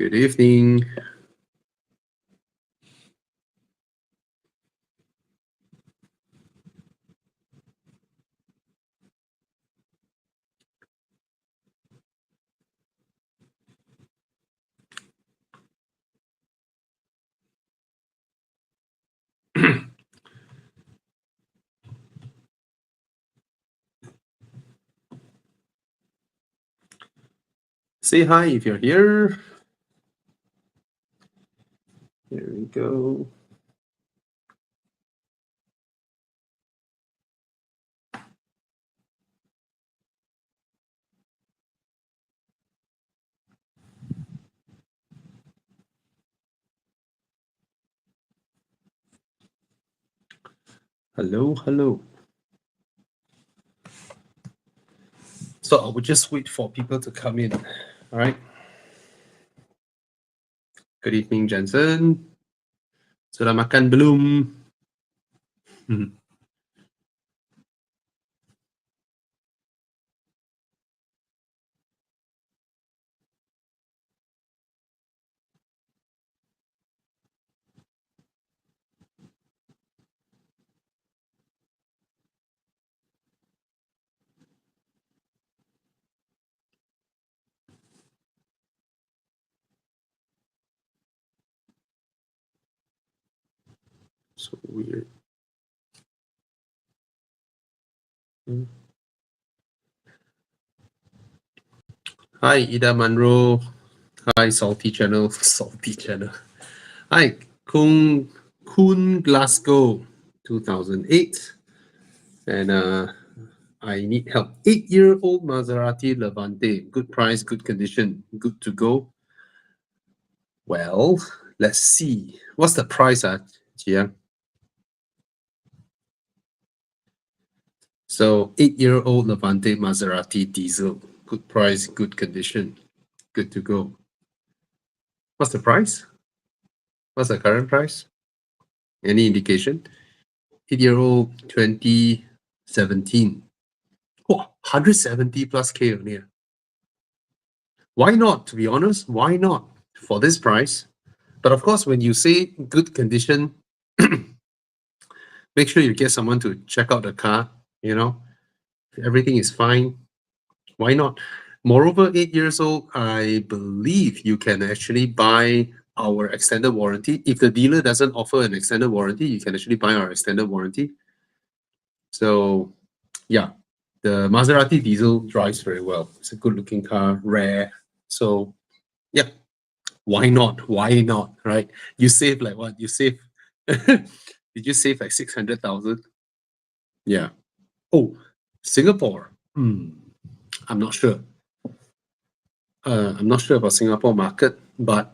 Good evening. Say hi if you're here. Here we go. Hello, hello. So I will just wait for people to come in. All right. Good evening, Jensen. Sudah makan belum? So weird. Hi, Ida Monroe. Hi, Salty Channel. Salty Channel. Hi, Kun Glasgow, 2008. And I need help. 8-year-old Maserati Levante. Good price, good condition, good to go. Well, let's see. What's the price, Jia? So 8-year-old Levante Maserati diesel. Good price, good condition, good to go. What's the price? What's the current price? Any indication? 8-year-old 2017. Oh, 170 plus K only. Why not? To be honest, why not? For this price. But of course, when you say good condition, make sure you get someone to check out the car, if everything is fine. Why not? Moreover, 8 years old, I believe you can actually buy our extended warranty. If the dealer doesn't offer an extended warranty, you can actually buy our extended warranty. So, yeah, the Maserati diesel drives very well. It's a good looking car, rare. So, yeah, why not? Why not? Right? You save like what? You save. Did you save like 600,000? Yeah. Oh, Singapore. I'm not sure. I'm not sure about Singapore market, but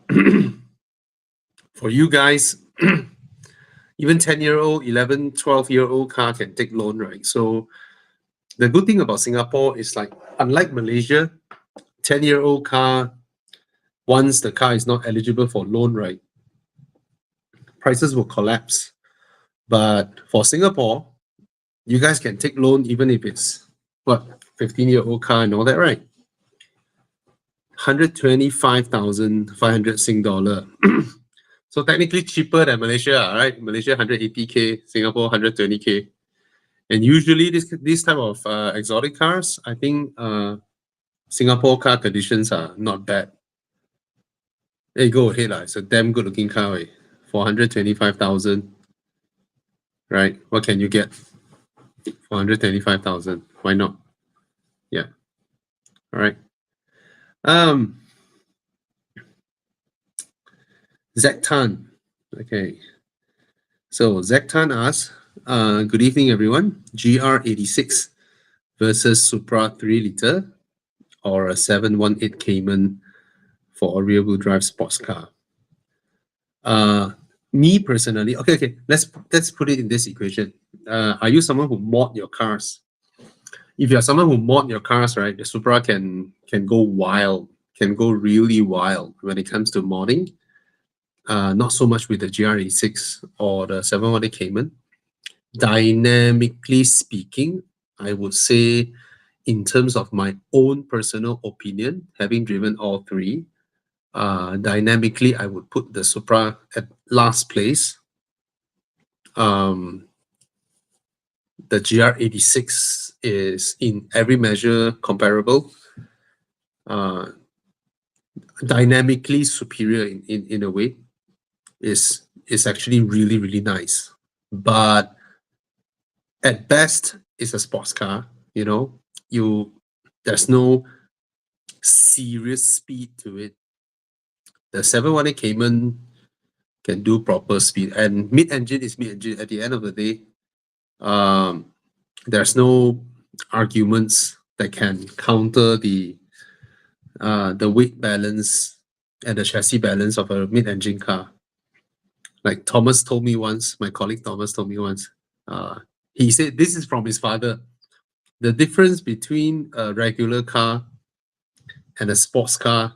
for you guys, even 10-year-old, 11, 12-year-old car can take loan, right? So the good thing about Singapore is like, unlike Malaysia, 10-year-old car, once the car is not eligible for loan, right, prices will collapse. But for Singapore, you guys can take loan even if it's, 15-year-old car and all that, right? 125,500 Sing dollar. So technically cheaper than Malaysia, right? Malaysia 180K, Singapore 120K. And usually this type of exotic cars, I think Singapore car conditions are not bad. Hey, go ahead. It's a damn good looking car. For 125,000, right? What can you get? 125,000. Why not? Yeah. All right. Zach Tan. Okay. So Zach Tan asks, good evening, everyone. GR86 versus Supra 3-liter or a 718 Cayman for a rear-wheel drive sports car. Me personally, okay, let's put it in this equation. Are you someone who mod your cars? If you're someone who mod your cars, right, the Supra can go wild, can go really wild when it comes to modding. Not so much with the GR86 or the 718 Cayman. Dynamically speaking, I would say, in terms of my own personal opinion, having driven all three, Dynamically, I would put the Supra at last place. Um, the GR86 is in every measure comparable, uh, dynamically superior in a way. Is actually really, really nice. But at best, it's a sports car. You know, you there's no serious speed to it. The 718 Cayman can do proper speed, and mid-engine is mid-engine. At the end of the day, um, there's no arguments that can counter the weight balance and the chassis balance of a mid-engine car. Like Thomas told me once, my colleague Thomas told me once, he said this is from his father. The difference between a regular car and a sports car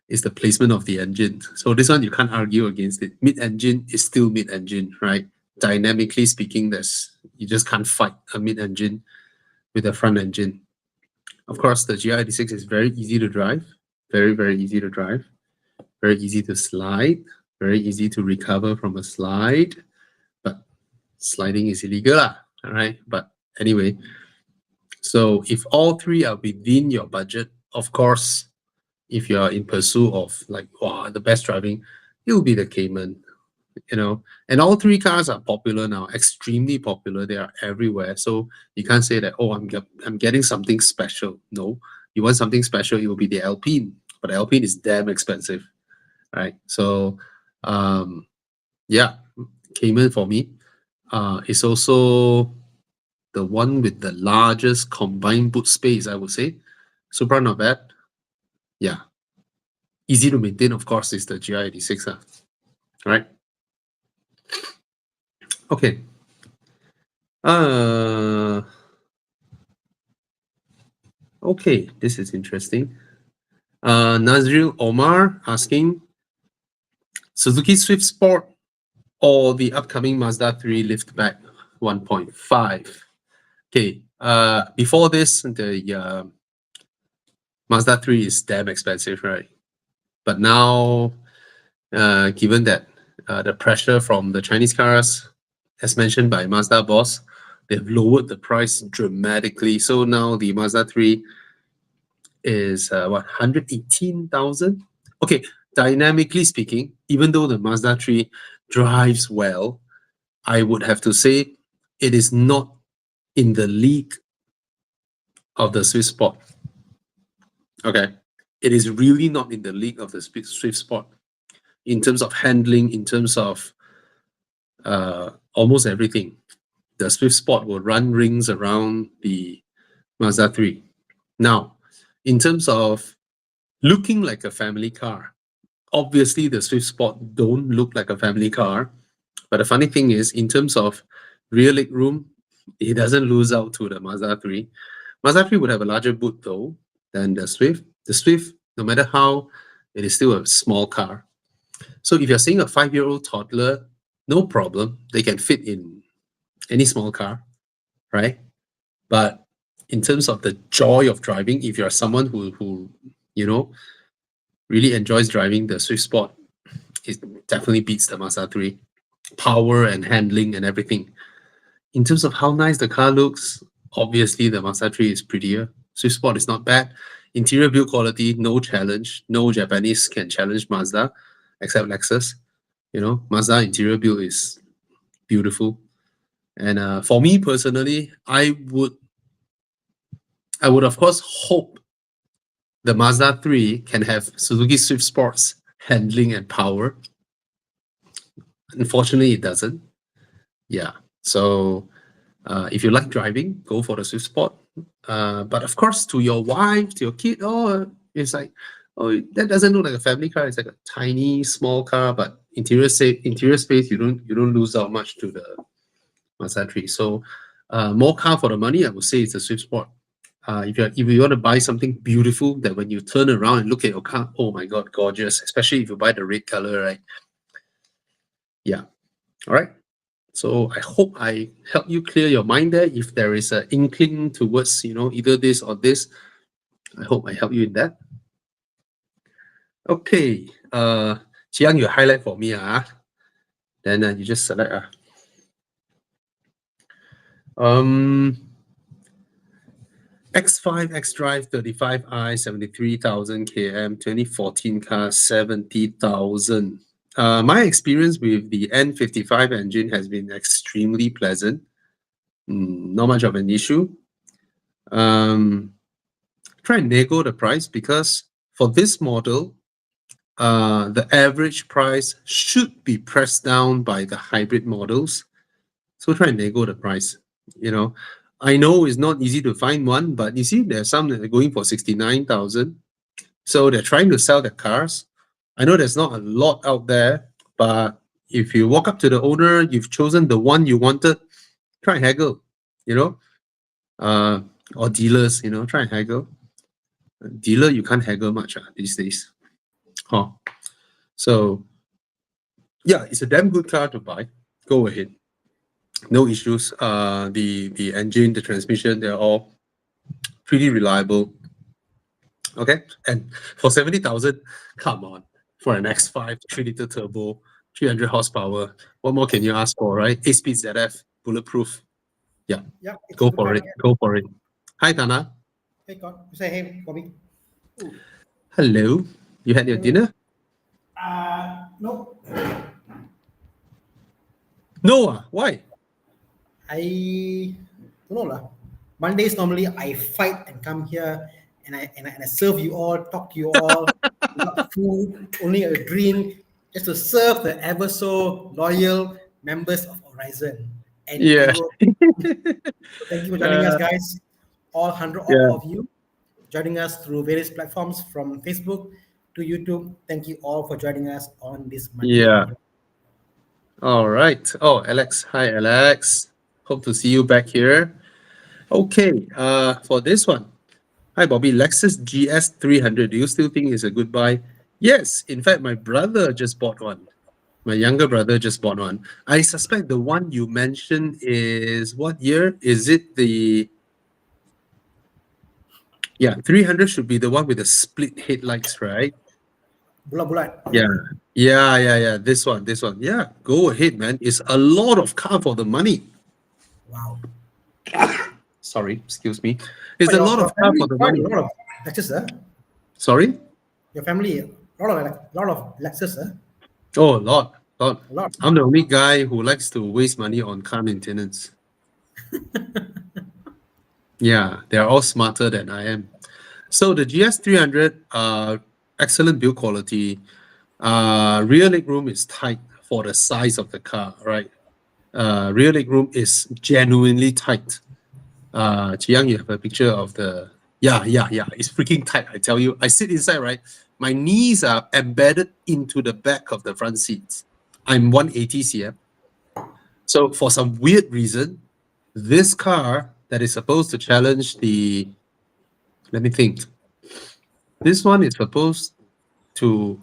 is the placement of the engine. So this one you can't argue against it. Mid-engine is still mid-engine, right? Dynamically speaking, you just can't fight a mid-engine with a front engine. Of course, the GR86 is very easy to drive, very, very easy to drive, very easy to slide, very easy to recover from a slide, but sliding is illegal, all right? But anyway, so if all three are within your budget, of course, if you are in pursuit of like, wow, the best driving, it will be the Cayman, and all three cars are popular now, extremely popular. They are everywhere. So you can't say that, oh, I'm getting something special. No, you want something special, it will be the Alpine, but the Alpine is damn expensive, right? So, yeah, Cayman for me is also the one with the largest combined boot space, I would say. Supra not bad. Yeah. Easy to maintain, of course, is the GR86. Right? Okay. Okay, this is interesting. Nazril Omar asking, Suzuki Swift Sport or the upcoming Mazda 3 Liftback 1.5? Okay, before this, the Mazda 3 is damn expensive, right? But now, given that the pressure from the Chinese cars, as mentioned by Mazda boss, they've lowered the price dramatically. So now the Mazda 3 is 118,000? Okay, dynamically speaking, even though the Mazda 3 drives well, I would have to say it is not in the league of the Swift Sport. Okay, it is really not in the league of the Swift Sport in terms of handling, in terms of almost everything. The Swift Sport will run rings around the Mazda 3. Now, in terms of looking like a family car, obviously the Swift Sport don't look like a family car. But the funny thing is, in terms of rear leg room, it doesn't lose out to the Mazda 3. Mazda 3 would have a larger boot though than the Swift. The Swift, no matter how, it is still a small car. So if you're seeing a 5-year-old toddler, no problem. They can fit in any small car, right? But in terms of the joy of driving, if you're someone who really enjoys driving the Swift Sport, it definitely beats the Mazda 3. Power and handling and everything. In terms of how nice the car looks, obviously the Mazda 3 is prettier. Swift Sport is not bad. Interior build quality, no challenge. No Japanese can challenge Mazda, except Lexus. Mazda interior build is beautiful. And for me personally, I would of course hope the Mazda 3 can have Suzuki Swift Sport's handling and power. Unfortunately, it doesn't. Yeah. So if you like driving, go for the Swift Sport. But of course, to your wife, to your kid, it's like, that doesn't look like a family car. It's like a tiny, small car, but interior space, you don't lose out much to the Mazda 3. So more car for the money, I would say it's a Swift Sport. If you want to buy something beautiful that when you turn around and look at your car, oh my God, gorgeous, especially if you buy the red color, right? Yeah. All right. So I hope I help you clear your mind there. If there is an inkling towards, either this or this, I hope I help you in that. Okay. Chiang, you highlight for me, then you just select. Um, X5 X Drive 35i 73,000 km 2014 car 70,000. My experience with the N55 engine has been extremely pleasant. Not much of an issue. Um, Try and nego the price because for this model, the average price should be pressed down by the hybrid models. So try and nego the price. You know, I know it's not easy to find one, but you see, there's some that are going for 69,000. So they're trying to sell their cars. I know there's not a lot out there, but if you walk up to the owner, you've chosen the one you wanted, try and haggle, you know, uh, or dealers, try and haggle. Dealer, you can't haggle much these days. Huh. So yeah, it's a damn good car to buy. Go ahead. No issues. The engine, the transmission, they're all pretty reliable. Okay, and for 70,000, come on, for an X5 3-liter turbo, 300 horsepower, what more can you ask for, right? 8-speed ZF, bulletproof. Yeah, Yeah, it's a go good for car. it. Yeah. Go for it. Hi, Tana. Hey, God. You say, hey, Bobby. Ooh. Hello. You had your dinner? No, No. Why? I don't know lah. Mondays normally I fight and come here and I serve you all, talk to you all, not food, only a drink, just to serve the ever so loyal members of Horizon. And Yeah. you, thank you for joining us, Uh, guys. All 100 yeah. of you joining us through various platforms from Facebook to YouTube. Thank you all for joining us on this Monday Yeah. evening. All right. Oh, Alex. Hi, Alex. Hope to see you back here. Okay. For this one, hi, Bobby. Lexus GS 300. Do you still think it's a good buy? Yes. In fact, my brother just bought one. My younger brother just bought one. I suspect the one you mentioned is what year? Is it the, yeah, 300 should be the one with the split headlights, right? Bulat-bulat. Yeah. Yeah. This one. Yeah. Go ahead, man. It's a lot of car for the money. Wow. Sorry, excuse me. It's But a your, lot your of car family for the quite money. a lot of Lexus, huh? Sorry? Your family lot of Lexus, huh? Oh, a lot. Lot. A lot. I'm the only guy who likes to waste money on car maintenance. Yeah, they're all smarter than I am. So the GS300, excellent build quality. Rear leg room is tight for the size of the car, right? Rear leg room is genuinely tight. Chiang, you have a picture of the. Yeah. It's freaking tight. I tell you, I sit inside, right? My knees are embedded into the back of the front seats. I'm 180 cm. So for some weird reason, this car that is supposed to challenge the. Let me think. This one is supposed to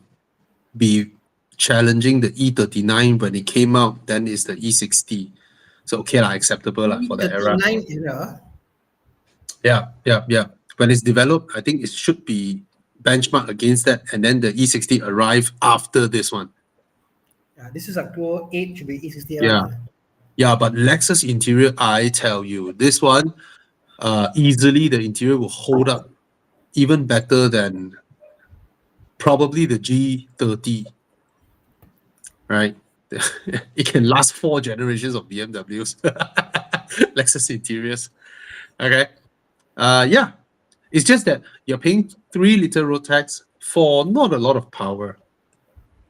be challenging the E39 when it came out. Then it's the E60. So okay lah, acceptable lah for the era. E39 era. Yeah. When it's developed, I think it should be benchmarked against that, and then the E60 arrive after this one. This is a 208 should be E60 era Yeah, lah. yeah. But Lexus interior, I tell you, this one, easily the interior will hold up even better than probably the G30, right? It can last 4 generations of BMWs. Lexus interiors. Okay. Yeah. It's just that you're paying 3-liter road tax for not a lot of power,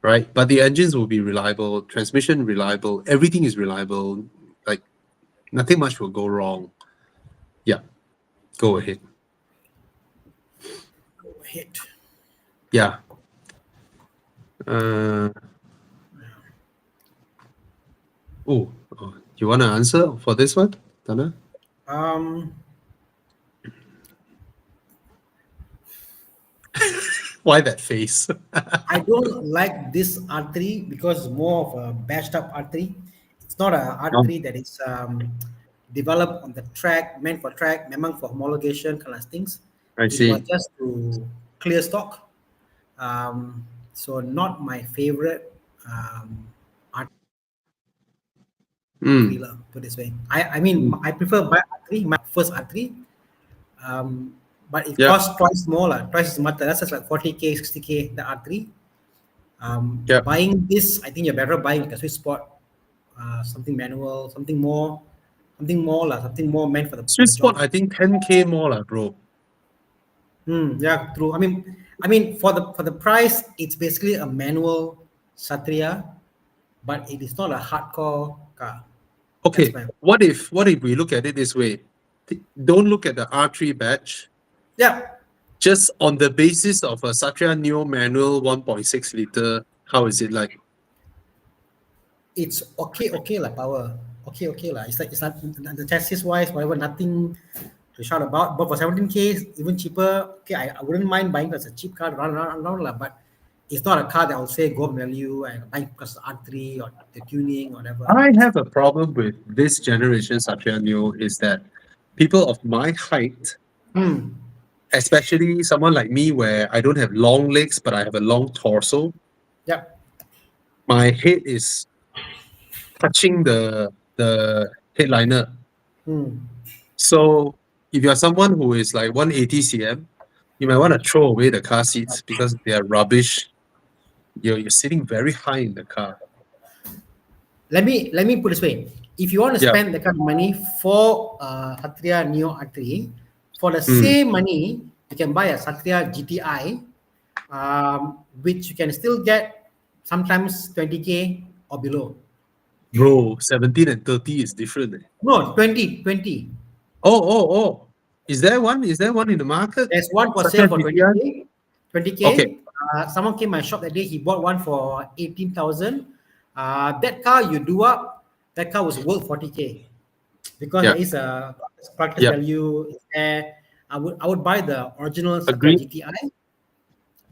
right? But the engines will be reliable, transmission reliable, everything is reliable. Like nothing much will go wrong. Yeah, go ahead. Go ahead. Yeah. Uh, you want to answer for this one, Tana? Um, Why that face? I don't like this R3 because it's more of a bashed up R3. It's not a Oh, R3 that is developed on the track, meant for track, memang for homologation kind of things. I It was see. just to clear stock. So not my favorite R3 Mm. lah, put this way. I mean I prefer my R3, my first R3. Um, but it Yeah, costs twice more lah, twice as much. That's just like 40K, 60K the R3. yeah. Buying this, I think you're better buying like a Swiss Sport, something manual, something more meant for the Swiss spot, job. I think 10K more lah, bro. Yeah, true. I mean, for the price, it's basically a manual Satria, but it is not a hardcore car. That's Okay, my what if we look at it this way? Don't look at the R3 batch. yeah. Just on the basis of a Satya Neo manual 1.6 liter, how is it like? It's okay lah, power. Okay lah. It's not the chassis wise, whatever, nothing to shout about. But for 17K, even cheaper, okay, I wouldn't mind buying as a cheap car to run around lah. But it's not a car that I would say go value and buying because of R3 or the tuning or whatever. I have a problem with this generation Satya Neo is that people of my height, especially someone like me where I don't have long legs but I have a long torso, Yep. my head is touching the headliner. So if you're someone who is like 180 cm, you might want to throw away the car seats because they are rubbish. You're sitting very high in the car. Let me put this way. If you want to Yeah. spend the kind of money for Satria Neo R3, for the Mm. same money, you can buy a Satria GTI, which you can still get sometimes 20K or below. Bro, 17 and 30 is different. No, 20. Oh. Is there one? Is there one in the market? There's one for Satya sale for GTI? 20K. 20K. Okay. Someone came my shop that day. He bought one for 18,000. That car you do up, that car was worth 40K because Yeah. there is a practice Yeah. value there. I would buy the original Satya Agreed. GTI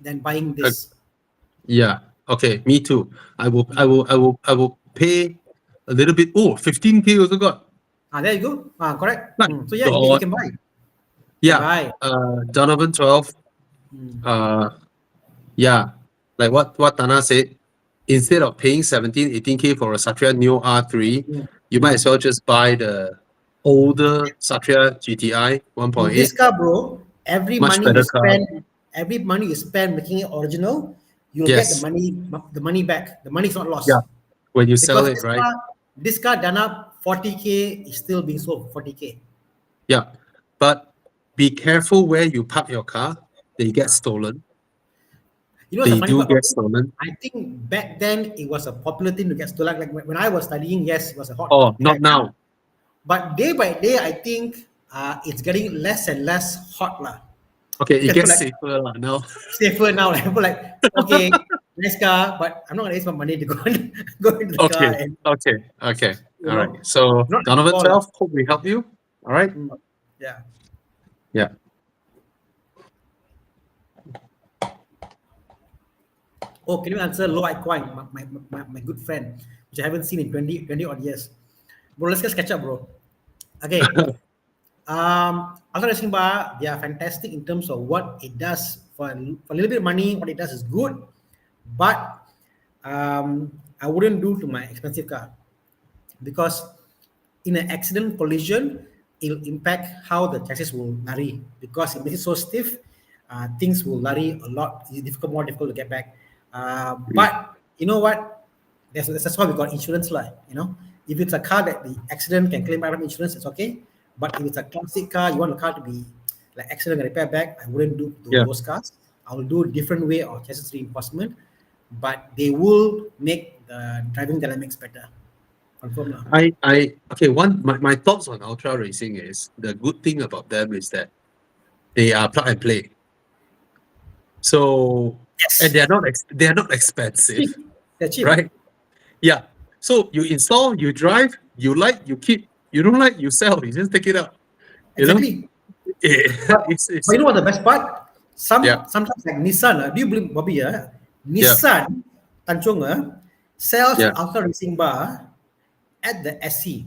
than buying this. Yeah. Okay. Me too. I will pay a little bit. Oh, 15K also got. There you go. Correct. My So yeah, you God. can buy. Yeah. Buy. Donovan 12. Yeah. Like what Tana said, instead of paying 17, 18K for a Satya Neo R3, you might as well just buy the older Satya GTI In 1.8. this car, bro, every Much money you better car. spend making it original, you'll Yes. get the money back. The money's not lost. Yeah. When you sell Because it, right? This car done up 40K is still being sold for 40K. Yeah. But be careful where you park your car. They get stolen. You know, the They funny do part, get stolen. I think back then it was a popular thing to get stolen. Like when I was studying, yes, it was a hot. Oh, not trend. now. But day by day, I think it's getting less and less hot lah. Okay, it Because gets like- safer now. Safer now. Like people like, okay, nice car, but I'm not gonna waste my money to go into the car. Okay. And Okay. You All know, right. So not Donovan all. 12, hope we help you. All right. yeah. Yeah. Oh, can you answer Low Coin, my good friend, which I haven't seen in 20 odd years. Bro, let's just catch up, bro. Okay. Ultra Racing Bar, they are fantastic in terms of what it does for a little bit of money. What it does is good, but I wouldn't do to my expensive car because in an accident collision, it'll impact how the chassis will lari because it makes it so stiff. Things will lari a lot. It's more difficult to get back. But you know what? That's why we got insurance, lah. You know, if it's a car that the accident can claim back from insurance, it's okay. But if it's a classic car, you want the car to be like accident and repair back, I wouldn't do Yeah. those cars. I will do a different way of chassis reinforcement, but they will make the driving dynamics better. Confirm now. Okay, my thoughts on ultra racing is the good thing about them is that they are plug and play. So and they are not expensive, They're cheap. right? Yeah. So you install, you drive, you like, you keep, you don't like, you sell, you just take it out. You know? Exactly. It's But you know what the best part? Yeah. Sometimes like Nissan, do you believe Bobby? Nissan Tanjung sells Yeah. Ultra Racing Bar at the SC.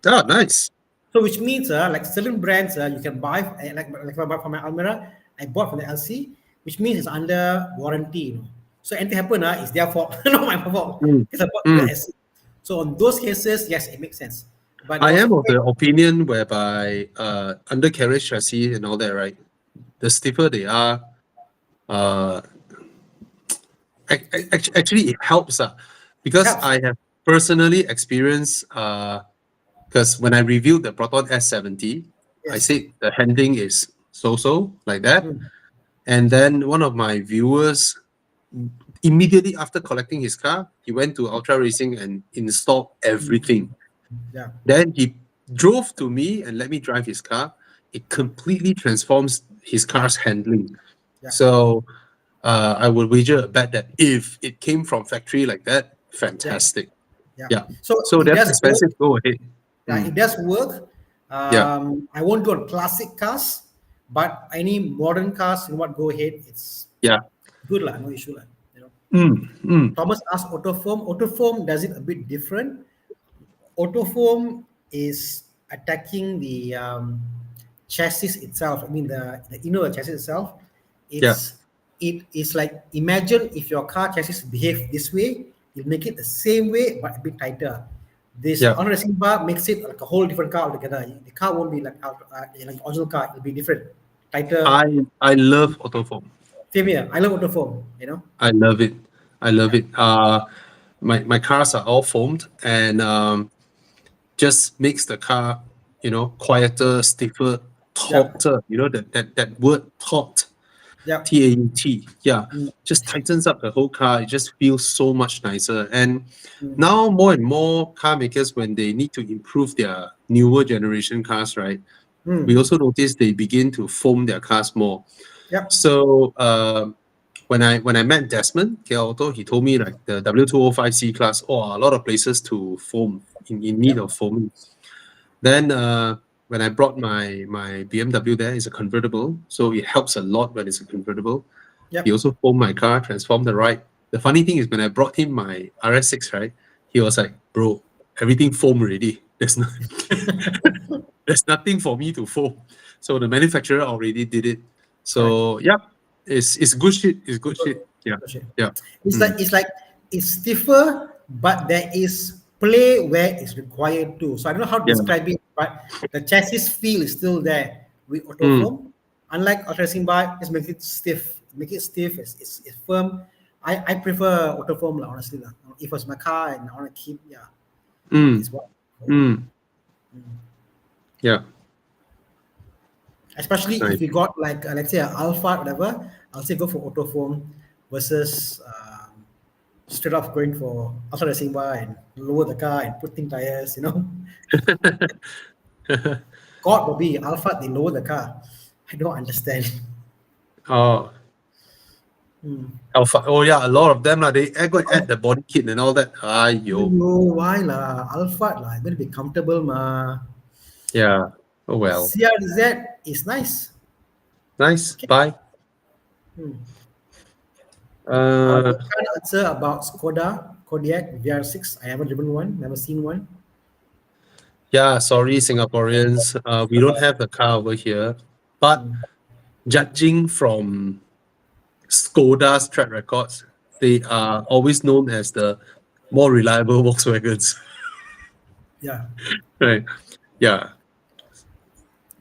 Oh, nice. So which means like certain brands you can buy like if I buy from my Almera, I bought from the LC. which means it's under warranty. So anything happen, it's their fault, not my fault. Mm, It's about mm. the asset. So on those cases, yes, it makes sense. But I there was am a of the opinion whereby undercarriage chassis and all that, right? The stiffer they are, uh, actually it helps it because helps. I have personally experienced because when I reviewed the Proton S70, I Yes. said the handling is so like that, Mm. and then one of my viewers immediately after collecting his car, he went to Ultra Racing and installed everything. Yeah. Then he drove to me and let me drive his car. It completely transforms his car's handling. Yeah. So I would wager a bet that if it came from factory like that, Yeah. fantastic. Yeah. Yeah. So So it that's does work. expensive. Go ahead. Yeah, Mm. it does work. Yeah. I won't go on classic cars, but any modern cars, go ahead. It's Yeah. good lah, no issue lah. Mm. Thomas asked Autoform. Autoform does it a bit different. Autoform is attacking the chassis itself. I mean the inner chassis itself. Yeah. It is like, imagine if your car chassis behave this way, you'll make it the same way but a bit tighter. This Yeah. on racing bar makes it like a whole different car altogether. The car won't be like like original car. It'll be different, tighter. I love Autoform. Same here. I love Autoform. I love it. I love it. My cars are all foamed and just makes the car, quieter, stiffer, Yeah. tauter. You know that word taut, Yeah. TAUT. Yeah, Mm. just tightens up the whole car. It just feels so much nicer. And Mm. now more and more car makers, when they need to improve their newer generation cars, right? Mm. We also notice they begin to foam their cars more. Yep. So when I met Desmond KL Auto, he told me like the W205 C class, a lot of places to foam in need of foaming. Then when I brought my BMW there, it's a convertible, so it helps a lot when it's a convertible. Yep. He also foamed my car, transformed the ride. The funny thing is when I brought him my RS6, right, he was like, "Bro, everything foam already. There's no, there's nothing for me to foam." So the manufacturer already did it. So yeah, it's good shit. It's good shit. Yeah, yeah. It's like it's stiffer, but there is play where it's required to. So I don't know how to Yeah. describe it, but the chassis feel is still there with Mm. Autoform. Unlike Ultra Racing Bar, just make it stiff. Make it stiff. It's firm. I prefer Autoform lah, honestly lah. If it's my car and I want to keep, Mm. it's what. Yeah. Especially Right. if you got like let's say an Alpha, whatever, I'll say go for Autoform versus straight off going for Ultra Racing Bar and lower the car and put thin tires. God forbid, Alpha they lower the car. I don't understand. Oh, Alpha. Oh yeah, a lot of them lah. They go and add the body kit and all that. Ayo. No, why lah? Alpha lah, going to be comfortable ma. Yeah. Oh well. CRZ is nice. Nice. Okay. Bye. I can't answer about Skoda Kodiaq VR6. I haven't driven one, never seen one. Yeah, sorry, Singaporeans. We don't have the car over here. But judging from Skoda's track records, they are always known as the more reliable Volkswagens. Yeah. Right. Yeah.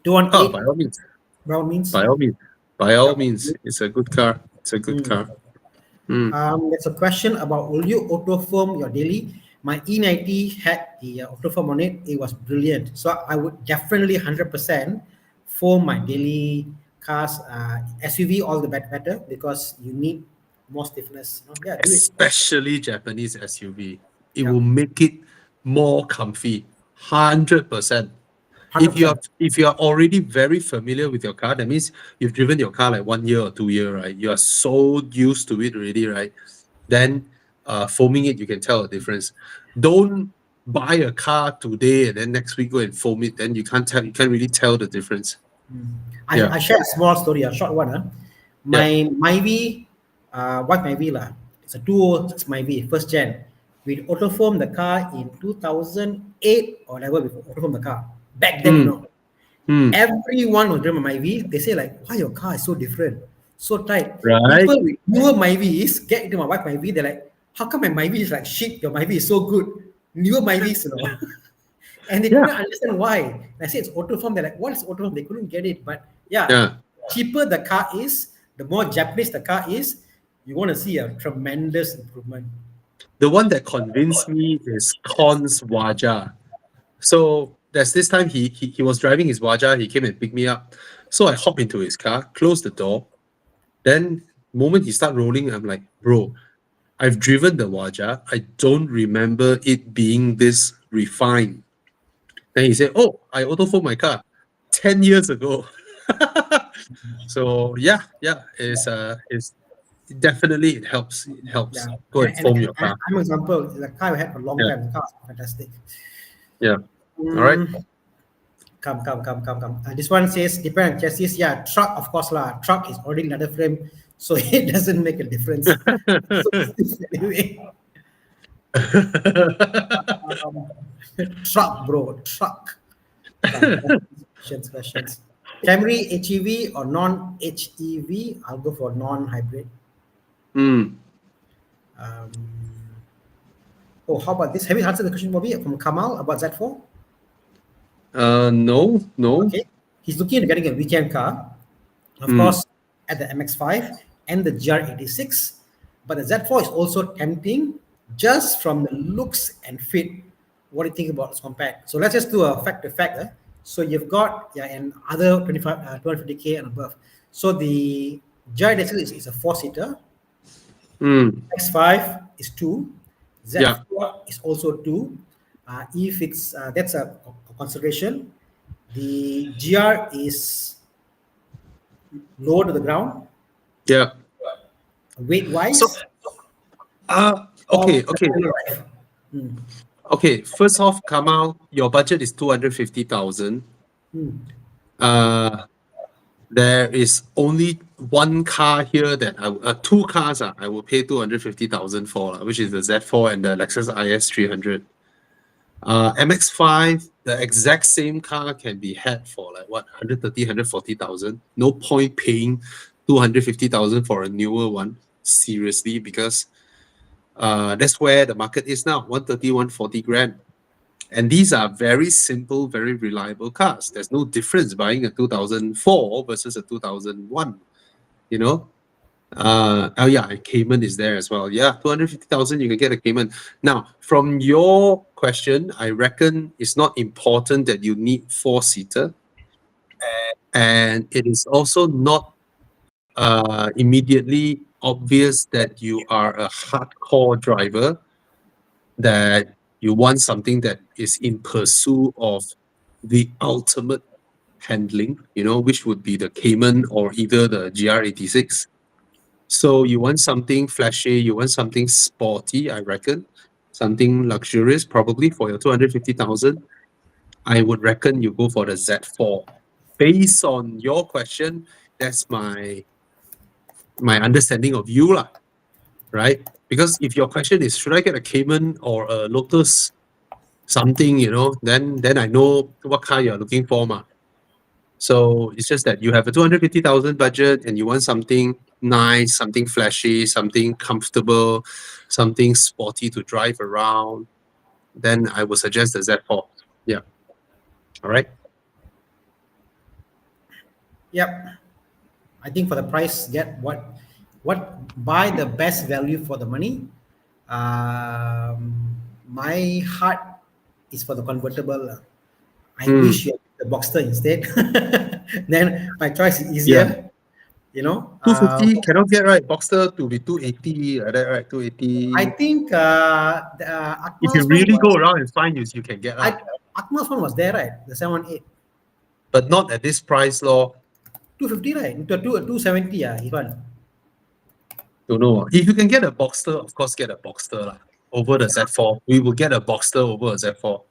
218 by all means. brown means. By all means. By all means. It's a good car. It's a good car. There's a question about, will you autoform your daily? My E90 had the autoform on it. It was brilliant. So I would definitely 100% foam my daily cars. SUV, all the better because you need more stiffness. Yeah, do it. Especially Japanese SUV. It Yeah. will make it more comfy. 100%. 100%. If you are already very familiar with your car, that means you've driven your car like 1 year or 2 years, right? You are so used to it already, right? Then foaming it, you can tell a difference. Don't buy a car today and then next week go and foam it. Then you can't really tell the difference. I share a small story, a short one. My Myvi, white Myvi lah. It's a 206 Myvi, first gen. We autoformed the car in 2008 or whatever. We autoformed the car back then. Everyone who driven my Myvi, they say like, why your car is so different? So tight. Right? People with newer Myvis get into my wife Myvi, they're like, how come my Myvi is like shit? Your Myvi is so good. Newer Myvis, and they Yeah. couldn't understand why. And I said it's autoform. They're like, what is autoform? They couldn't get it. But yeah, Yeah. cheaper the car is, the more Japanese the car is, you want to see a tremendous improvement. The one that convinced me is Con's Waja. So there's this time he was driving his Waja, he came and picked me up. So I hop into his car, close the door. Then moment he start rolling, I'm like, bro, I've driven the Waja. I don't remember it being this refined. Then he said, oh, I autofold my car 10 years ago. So yeah, it's definitely it helps. It helps. Yeah. Go and foam your And car. I'm an example, the car I had for a long Yeah. time, the car was fantastic. Yeah. All right. Come. This one says depend on chassis. Yeah, truck, of course lah. Truck is already leather frame, so it doesn't make a difference. So, anyway, truck, bro, truck. Questions. Camry HEV or non-HEV? I'll go for non-hybrid. Mm. Oh, how about this? Have you answered the question, Bobby, from Kamal about Z4? No. Okay. He's looking at getting a weekend car, of Mm. course, at the MX-5 and the GR86. But the Z4 is also tempting just from the looks and fit. What do you think about this compact? So let's just do a fact to fact. So you've got and other 250K and above. So the GR86 is a 4-seater. Mm. X5 is 2. Z4 Yeah. is also 2. If it's that's a consideration. The GR is lower to the ground, Yeah. weight wise. So, okay. Okay. First off, Kamal, your budget is 250,000. There is only one car here that two cars I will pay 250,000 for, which is the Z4 and the Lexus IS 300. MX5, the exact same car can be had for like what 130, 140,000. No point paying 250,000 for a newer one. Seriously, because that's where the market is now, 130, 140 grand. And these are very simple, very reliable cars. There's no difference buying a 2004 versus a 2001, you know? Oh yeah, a Cayman is there as well. Yeah, 250,000, you can get a Cayman. Now, from your question, I reckon it's not important that you need 4-seater. And it is also not immediately obvious that you are a hardcore driver, that you want something that is in pursuit of the ultimate handling, which would be the Cayman or either the GR86. So you want something flashy, you want something sporty, I reckon, something luxurious, probably for your 250,000. I would reckon you go for the Z4. Based on your question, that's my understanding of you, lah, right? Because if your question is, should I get a Cayman or a Lotus something, then I know what car you're looking for, ma. So it's just that you have a 250,000 budget and you want something nice, something flashy, something comfortable, something sporty to drive around, then I would suggest the Z4. Yeah. All right. Yep. I think for the price, get buy the best value for the money. My heart is for the convertible. I wish you had the Boxster instead. Then my choice is easier. Yeah. 250 cannot get, right? Boxster to be 280, like that, right? 280. I think if you really go around and find you can get that. Akmal's one was there, right? The 718. But not at this price, law. 250, right? 270, even. Don't know. If you can get a Boxster, of course, get a Boxster over the Z4. We will get a Boxster over a Z4.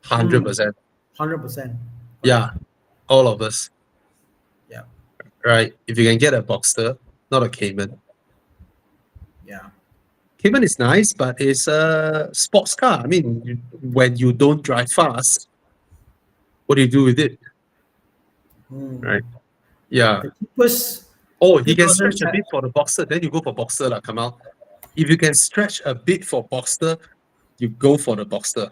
100%. 100%. Yeah, all of us. Yeah. Right. If you can get a Boxster, not a Cayman. Yeah. Cayman is nice, but it's a sports car. I mean, when you don't drive fast, what do you do with it? Right. Yeah. The cheapest Oh, you can 2,000 stretch a bit for the Boxster, then you go for Boxster, lah, Kamal. If you can stretch a bit for Boxster, you go for the Boxster.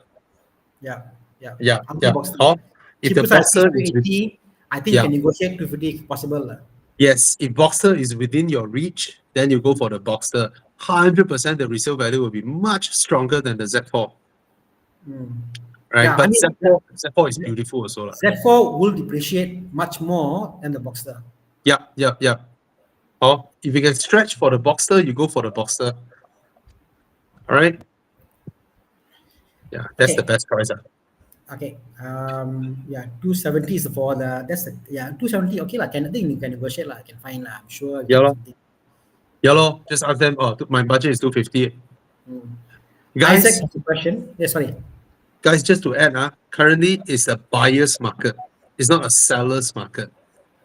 Yeah, yeah. Yeah, I'm yeah. going Boxster. Or if the Cheapest I see Boxster is with, 280. I think you yeah, can negotiate 250 if possible. Lah. yes, if Boxster is within your reach, then you go for the Boxster. 100% the resale value will be much stronger than the Z4, Mm. right? Yeah, I But mean, Z4 is beautiful also, lah. Z4 will depreciate much more than the Boxster. Yeah, yeah, yeah. Or if you can stretch for the Boxster, you go for the Boxster. All right. Yeah, that's the Okay. best price. Okay. Yeah, 270 is for the, that's the, yeah, 270. Okay, like, I think you can negotiate, like, I can find, I'm sure. You Yeah, can lor. something. Yeah, lor. Just ask them. Oh, my budget is 250. Mm. Guys, Isaac has a question. Yeah, sorry. guys, just to add, currently it's a buyer's market. It's not a seller's market.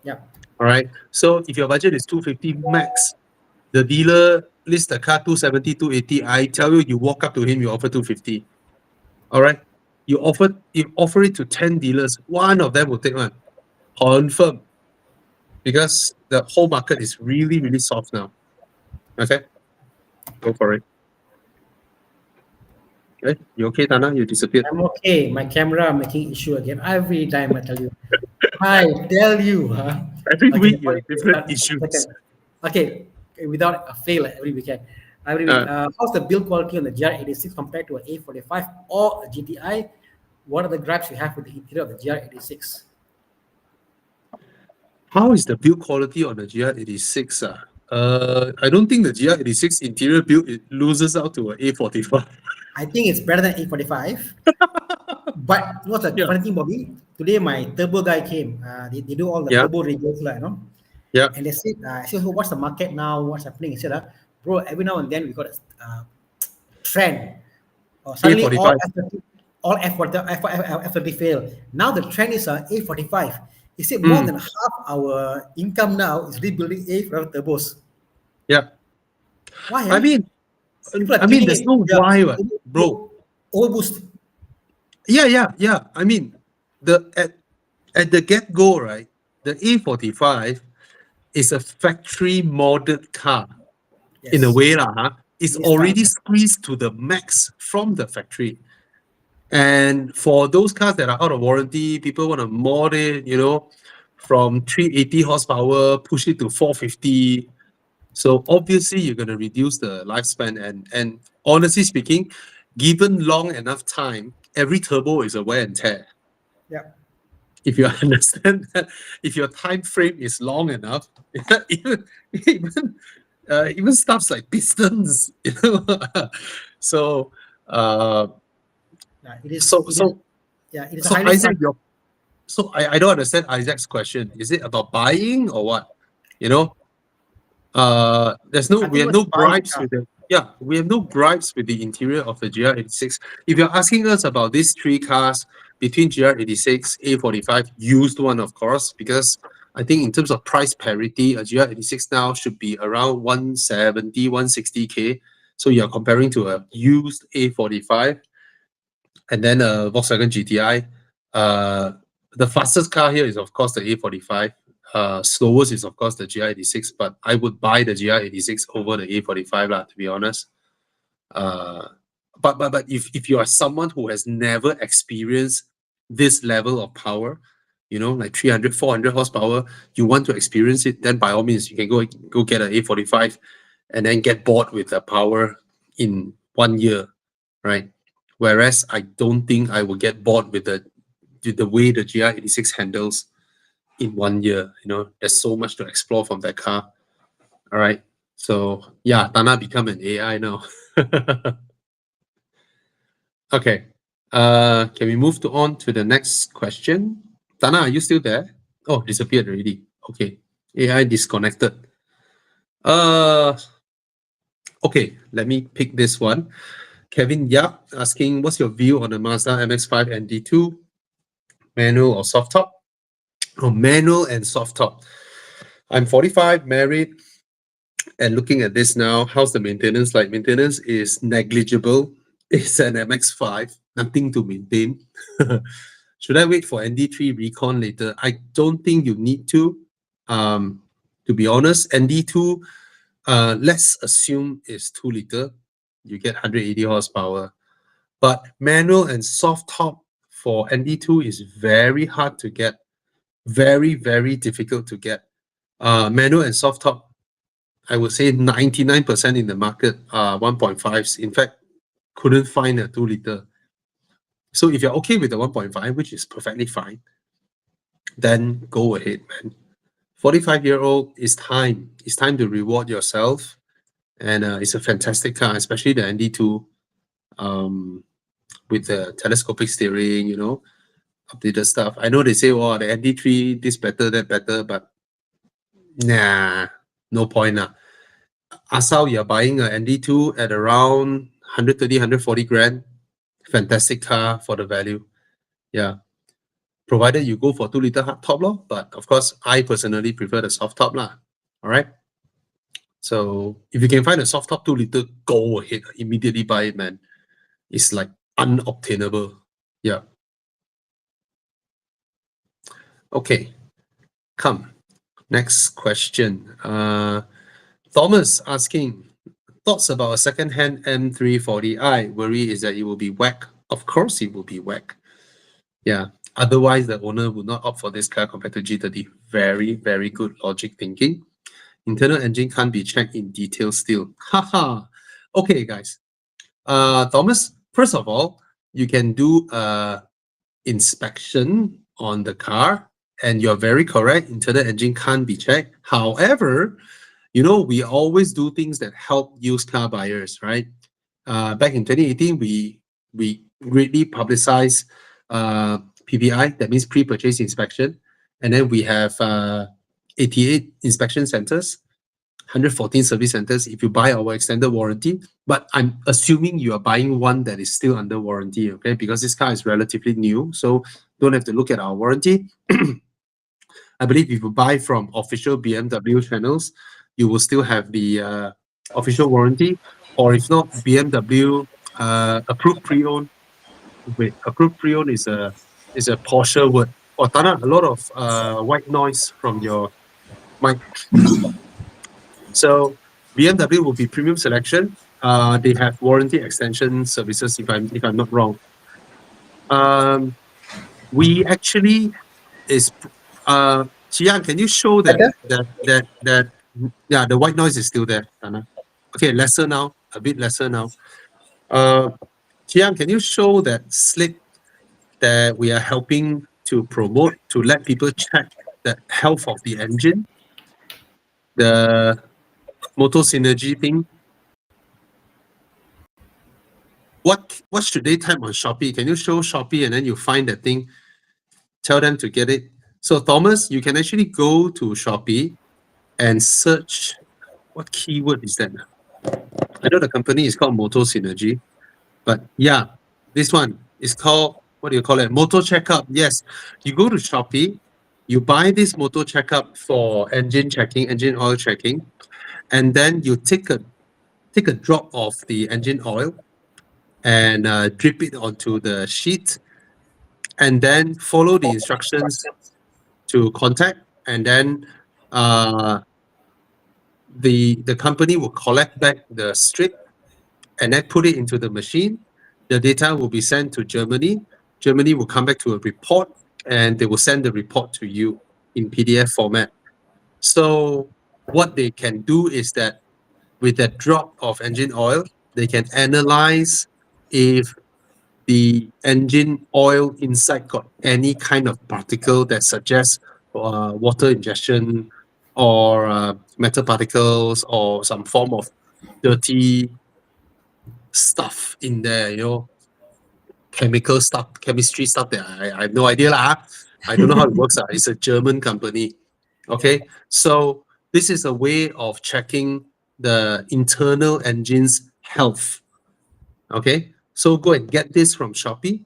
Yeah. All right. So if your budget is 250 max, the dealer lists the car 270, 280. I tell you, you walk up to him, you offer 250. All right. You offer it to 10 dealers. One of them will take one. Confirm. Because the whole market is really, really soft now. Okay. Go for it. Okay. You okay, Tana? You disappeared. I'm okay. My camera making issue again. Every time I tell you. I tell you, huh? Every Okay, week you sorry, have different start. issues. Second. Okay, without a fail every weekend. Every week. How's the build quality on the GR86 compared to an A45 or a GTI? What are the gripes you have with the interior of the GR86? How is the build quality on the GR86? I don't think the GR86 interior build it loses out to an A45. I think it's better than A45. But what's the Yeah. funny thing, Bobby? Today my turbo guy came. They do all the Yeah. turbo radios, you know. Yeah. And they said, I said, what's the market now? What's happening? He said, bro, every now and then we got a trend. Suddenly A45. all F30 fail. Now the trend is A45. He said more Mm. than half our income now is rebuilding A45 turbos. Yeah. Why? I mean, People are there's it. no why, bro. Overboost. Yeah. I mean, at the get-go, right? The A45 is a factory modded car. Yes. In a way, huh? It's It is already fine. squeezed to the max from the factory. And for those cars that are out of warranty, people want to mod it, from 380 horsepower, push it to 450. So obviously you're going to reduce the lifespan. And honestly speaking, given long enough time, every turbo is a wear and tear. Yeah. If you understand that, if your time frame is long enough, even stuffs like pistons, So Yeah, it is. so It is. so Yeah, it is so highly Isaac, I don't understand Isaac's question. Is it about buying or what? We have no gripes with it. Yeah, we have no gripes with the interior of the GR86. If you're asking us about these three cars between GR86, A45, used one, of course, because I think in terms of price parity, a GR86 now should be around 170, 160K. So you're comparing to a used A45 and then a Volkswagen GTI. The fastest car here is, of course, the A45. Slowest is, of course, the GR86, but I would buy the GR86 over the A45, lah, to be honest. But if you are someone who has never experienced this level of power, like 300, 400 horsepower, you want to experience it, then by all means, you can go get an A45 and then get bored with the power in 1 year, right? Whereas I don't think I will get bored with the way the GR86 handles in 1 year. There's so much to explore from that car. All right. So yeah, Tana become an AI now. Okay. Can we move on to the next question? Tana, are you still there? Oh, disappeared already. Okay. AI disconnected. Okay, let me pick this one. Kevin Yap asking, what's your view on the Mazda MX-5 and D2? Manual or soft top? Oh, manual and soft top. I'm 45, married, and looking at this now, how's the maintenance like? Maintenance is negligible. It's an MX-5, nothing to maintain. Should I wait for ND3 recon later? I don't think you need to. To be honest, ND2, let's assume is 2 liter. You get 180 horsepower. But manual and soft top for ND2 is very hard to get. Very, very difficult to get. Manual and soft top, I would say 99% in the market are 1.5s. In fact, couldn't find a 2 liter. So if you're okay with the 1.5, which is perfectly fine, then go ahead, man. 45-year-old, it's time. It's time to reward yourself. And it's a fantastic car, especially the ND2 with the telescopic steering, you know, updated stuff. I know they say, oh, the ND3, this better, that better, but nah, no point. Asal, you're buying a ND2 at around 130, 140 grand. Fantastic car for the value. Yeah. Provided you go for 2 liter hard top, lor. But of course, I personally prefer the soft top. All right. So if you can find a soft top 2 liter, go ahead. Immediately buy it, man. It's like unobtainable. Yeah. Okay. Come. Next question. Thomas asking, thoughts about a second-hand M340i. Worry is that it will be whack. Of course it will be whack. Yeah. Otherwise, the owner would not opt for this car compared to G30. Very, very good logic thinking. Internal engine can't be checked in detail still. Haha. Okay, guys. Thomas, first of all, you can do a inspection on the car, and you're very correct. Internal engine can't be checked. However, you know, we always do things that help used car buyers, right? Back in 2018, we greatly publicized PPI, that means pre-purchase inspection. And then we have 88 inspection centers, 114 service centers if you buy our extended warranty. But I'm assuming you are buying one that is still under warranty, okay? Because this car is relatively new, so don't have to look at our warranty. I believe if you buy from official BMW channels, you will still have the official warranty, or if not, BMW approved pre-owned. Wait, approved pre-owned is a Porsche word. Oh, Tana, a lot of white noise from your mic. So BMW will be premium selection. They have warranty extension services, if I'm not wrong. We actually is Chiang, can you show that yeah, the white noise is still there, Tana? Okay, lesser now, a bit lesser now. Chiang, can you show that slip that we are helping to promote to let people check the health of the engine? The Moto Synergy thing. What should they type on Shopee? Can you show Shopee and then you find that thing? Tell them to get it. So Thomas, you can actually go to Shopee and search. What keyword is that? I know the company is called Moto Synergy, but yeah, this one is called, what do you call it? Moto Checkup. Yes, you go to Shopee, you buy this Moto Checkup for engine checking, engine oil checking, and then you take a drop of the engine oil and drip it onto the sheet, and then follow the instructions to contact, and then the company will collect back the strip and then put it into the machine. The data will be sent to Germany. Germany will come back to a report, and they will send the report to you in PDF format. So what they can do is that with that drop of engine oil, they can analyze if the engine oil inside got any kind of particle that suggests water ingestion or metal particles or some form of dirty stuff in there, you know, chemical stuff, chemistry stuff that I have no idea lah. I don't know how it works. It's a German company. Okay, so this is a way of checking the internal engine's health. Okay, so go and get this from Shopee.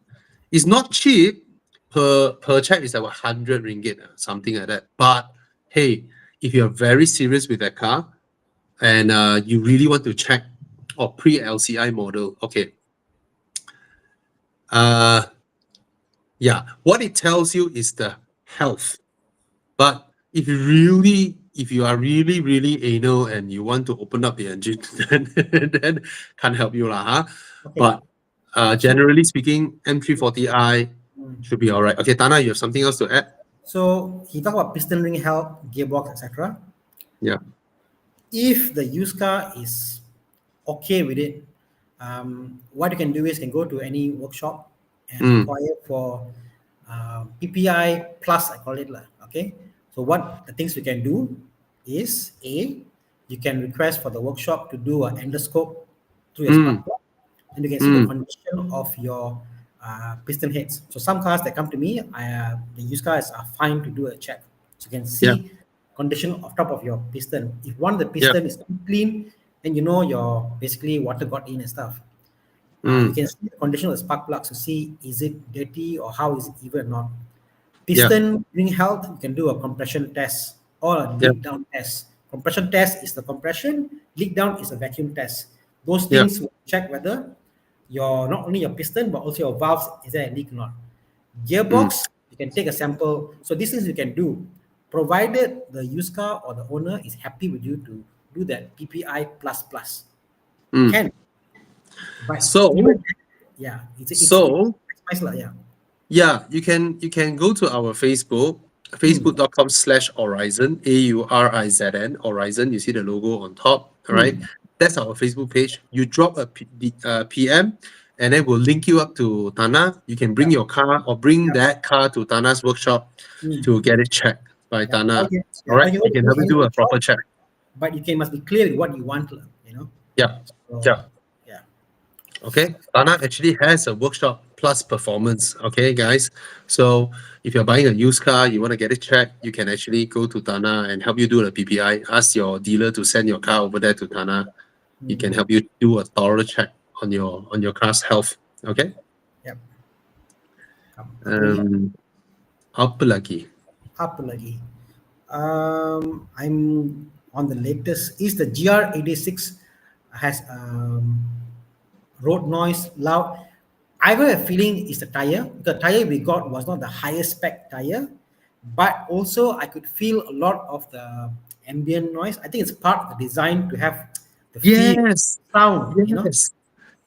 It's not cheap. Per check is about 100 ringgit, something like that. But hey, if you're very serious with that car and you really want to check or pre-LCI model, okay. Yeah, what it tells you is the health. But if you really if you are really, really anal and you want to open up the engine, then can't help you lah, huh? Okay. But generally speaking, M340i Mm. should be all right. Okay, Tana, you have something else to add? So he talked about piston ring health, gearbox, etc. Yeah. If the used car is okay with it, what you can do is you can go to any workshop and Mm, inquire for PPI plus, I call it lah. Okay, so what the things we can do is you can request for the workshop to do an endoscope through your mm, spark plug, and you can see the mm, condition of your piston heads. So some cars that come to me, the used cars are fine to do a check. So you can yeah, see condition of top of your piston. If one of the yeah, piston is clean, then you know your basically water got in and stuff. You mm, can see the condition of the spark plugs to see is it dirty or how is it even or not. yeah, Piston ring health, you can do a compression test or a yeah, leak down test. Compression test is the compression, leak down is a vacuum test. Those yeah, things will check whether your not only your piston but also your valves is there a leak or not. mm, Gearbox, you can take a sample. So these things you can do, provided the used car or the owner is happy with you to do that PPI plus plus. mm. Can, but even So, then, yeah, it's so nice lah, yeah. yeah, you can go to our Facebook, Hmm. facebook.com/Aurizon, AURIZN, Aurizon. You see the logo on top, all right? Hmm. That's our Facebook page. You drop a PM, and then we'll link you up to Tana. You can bring Yeah. your car or bring Yeah. that car to Tana's workshop Hmm. to get it checked by Yeah. Tana. Okay. All Yeah. Or right, you we want to can go help you any do a workshop, proper check. but you can must be clear with what you want, lah, you know. Yeah, So yeah. yeah. Okay, Tana actually has a workshop plus performance. Okay, guys. So if you're buying a used car, you want to get it checked, you can actually go to Tana and help you do the PPI. Ask your dealer to send your car over there to Tana. He can Hmm. help you do a thorough check on your car's health. Okay. Yep. Apa lagi? Apa lagi? Apa lagi? I'm on the latest. Is the GR86 has road noise loud? I have a feeling it's the tire. The tire we got was not the highest spec tire, but also I could feel a lot of the ambient noise. I think it's part of the design to have the feel Yes, sound. yes.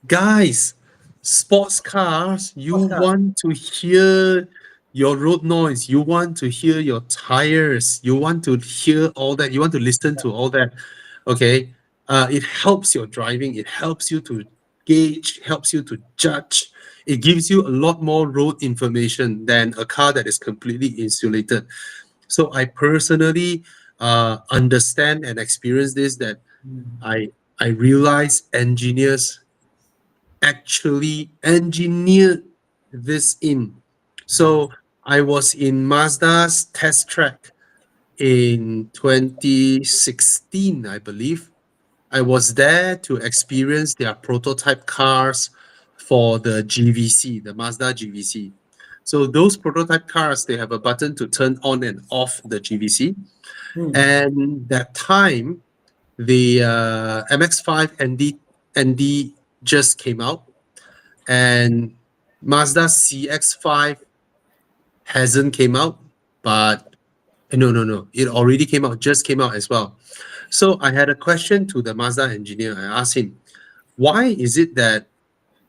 Guys, sports cars, you Sports car. want to hear your road noise, you want to hear your tires, you want to hear all that, you want to listen to all that. Okay. It helps your driving, it helps you to gauge, helps you to judge. It gives you a lot more road information than a car that is completely insulated. So I personally understand and experience this, that I I realize engineers actually engineered this in. So I was in Mazda's test track in 2016, I believe. I was there to experience their prototype cars for the GVC, the Mazda GVC. So those prototype cars, they have a button to turn on and off the GVC. Hmm. And that time, the MX-5 ND just came out, and Mazda CX-5 hasn't came out, but no, it already came out, just came out as well. So I had a question to the Mazda engineer. I asked him, why is it that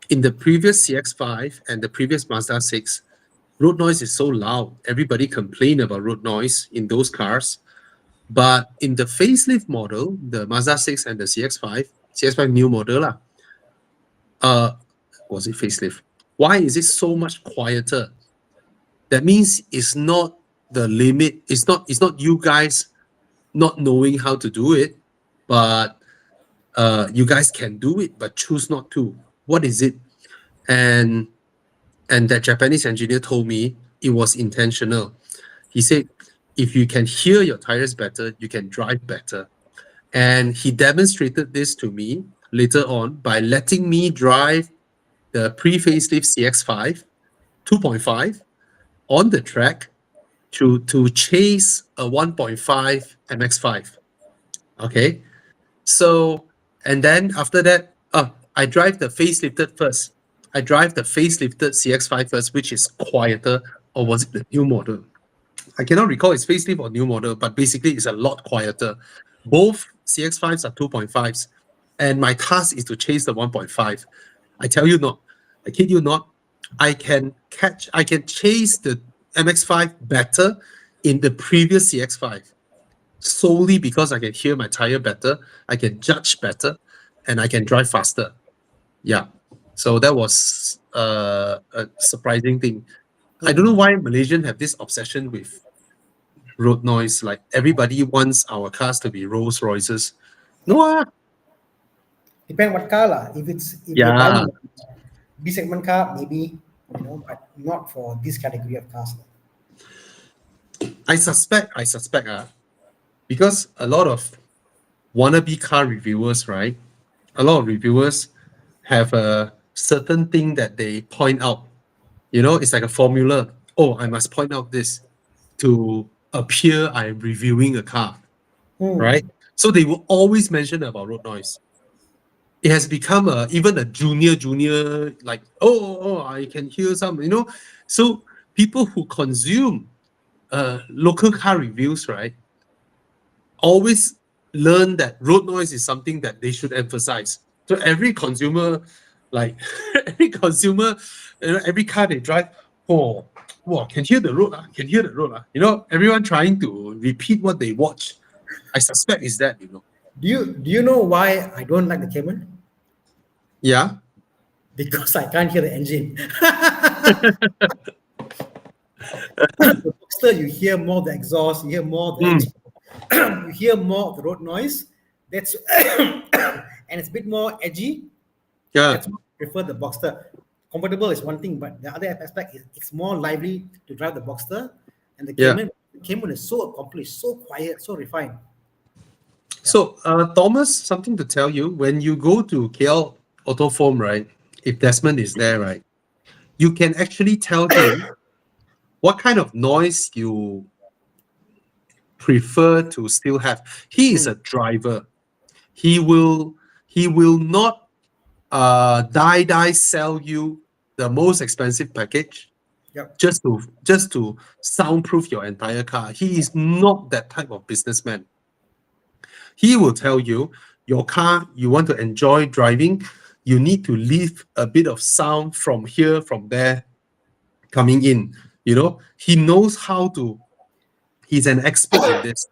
in the previous CX-5 and the previous Mazda 6, road noise is so loud? Everybody complained about road noise in those cars. But in the facelift model, the Mazda 6 and the CX-5 new model, was it facelift? Why is it so much quieter? That means it's not the limit. It's not you guys not knowing how to do it, but you guys can do it, but choose not to. What is it? And that Japanese engineer told me it was intentional. He said, if you can hear your tires better, you can drive better. And he demonstrated this to me later on by letting me drive the pre-facelift CX-5 2.5 on the track to chase a 1.5 MX-5. Okay, so and then after that, I drive the facelifted first. I drive the facelifted CX-5 first, which is quieter, or was it the new model? I cannot recall it's facelift or new model, but basically it's a lot quieter. Both CX-5s are 2.5s, and my task is to chase the 1.5. I tell you not, I kid you not, I can chase the MX-5 better in the previous CX-5 solely because I can hear my tire better, I can judge better, and I can drive faster. Yeah. So that was a surprising thing. I don't know why Malaysians have this obsession with road noise. Like everybody wants our cars to be Rolls Royces. No, Depend what car lah. If you're yeah, buying B segment car, maybe, but not for this category of cars. I suspect, because a lot of wannabe car reviewers, right? A lot of reviewers have a certain thing that they point out. It's like a formula. Oh, I must point out this to appear I'm reviewing a car, right? So they will always mention about road noise. It has become even a junior, like, oh, I can hear some, So people who consume local car reviews, right, always learn that road noise is something that they should emphasize. So every consumer, like every consumer, every car they drive, oh, wow, can hear the road, can hear the road. Everyone trying to repeat what they watch. I suspect is that. Do you know why I don't like the Cayman? Yeah. Because I can't hear the engine. The Boxster, you hear more of the exhaust, you hear more of the engine, you hear more of the road noise. That's and it's a bit more edgy. Yeah. That's why I prefer the Boxster. Comfortable is one thing, but the other aspect is it's more lively to drive the Boxster, and the Yeah. Cayman is so accomplished, so quiet, so refined. So, Thomas, something to tell you. When you go to KL Autofoam, right, if Desmond is there, right, you can actually tell him what kind of noise you prefer to still have. He is a driver. He will not die sell you the most expensive package Yep. just to soundproof your entire car. He is not that type of businessman. He will tell you your car, you want to enjoy driving, you need to leave a bit of sound from here, from there, coming in. He knows how to, he's an expert in this.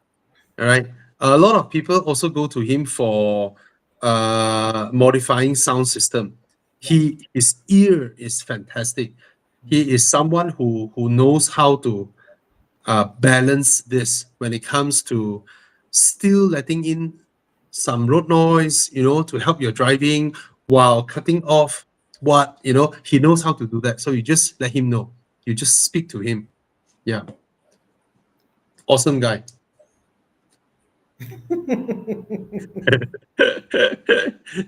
All right. A lot of people also go to him for modifying sound system. His ear is fantastic. He is someone who knows how to balance this when it comes to still letting in some road noise, to help your driving while cutting off what, he knows how to do that. So you just let him know. You just speak to him. Yeah. Awesome guy.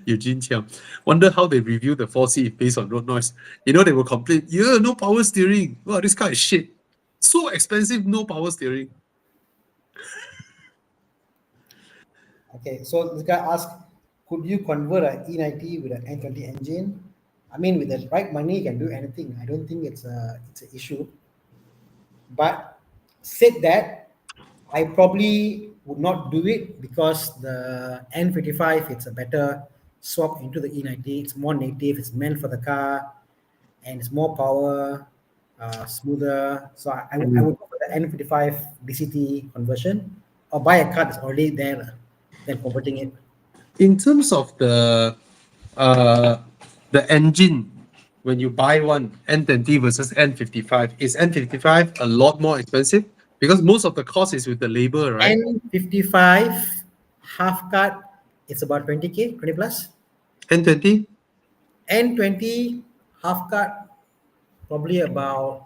Eugene Chiam. Wonder how they review the 4C based on road noise. They will complain, no power steering. Wow, this car is shit. So expensive, no power steering. Okay, so this guy asked, could you convert an E90 with an N20 engine? I mean, with the right money, you can do anything. I don't think it's an issue. But said that, I probably would not do it because the N55, it's a better swap into the E90. It's more native. It's meant for the car, and it's more power, smoother. So I would go for the N55 DCT conversion, or buy a car that's already there, then converting it. In terms of the engine, when you buy one N20 versus N55, is N55 a lot more expensive? Because most of the cost is with the labor, right? N55 half cut, it's about 20K, 20 plus. N20? N20 half cut, probably about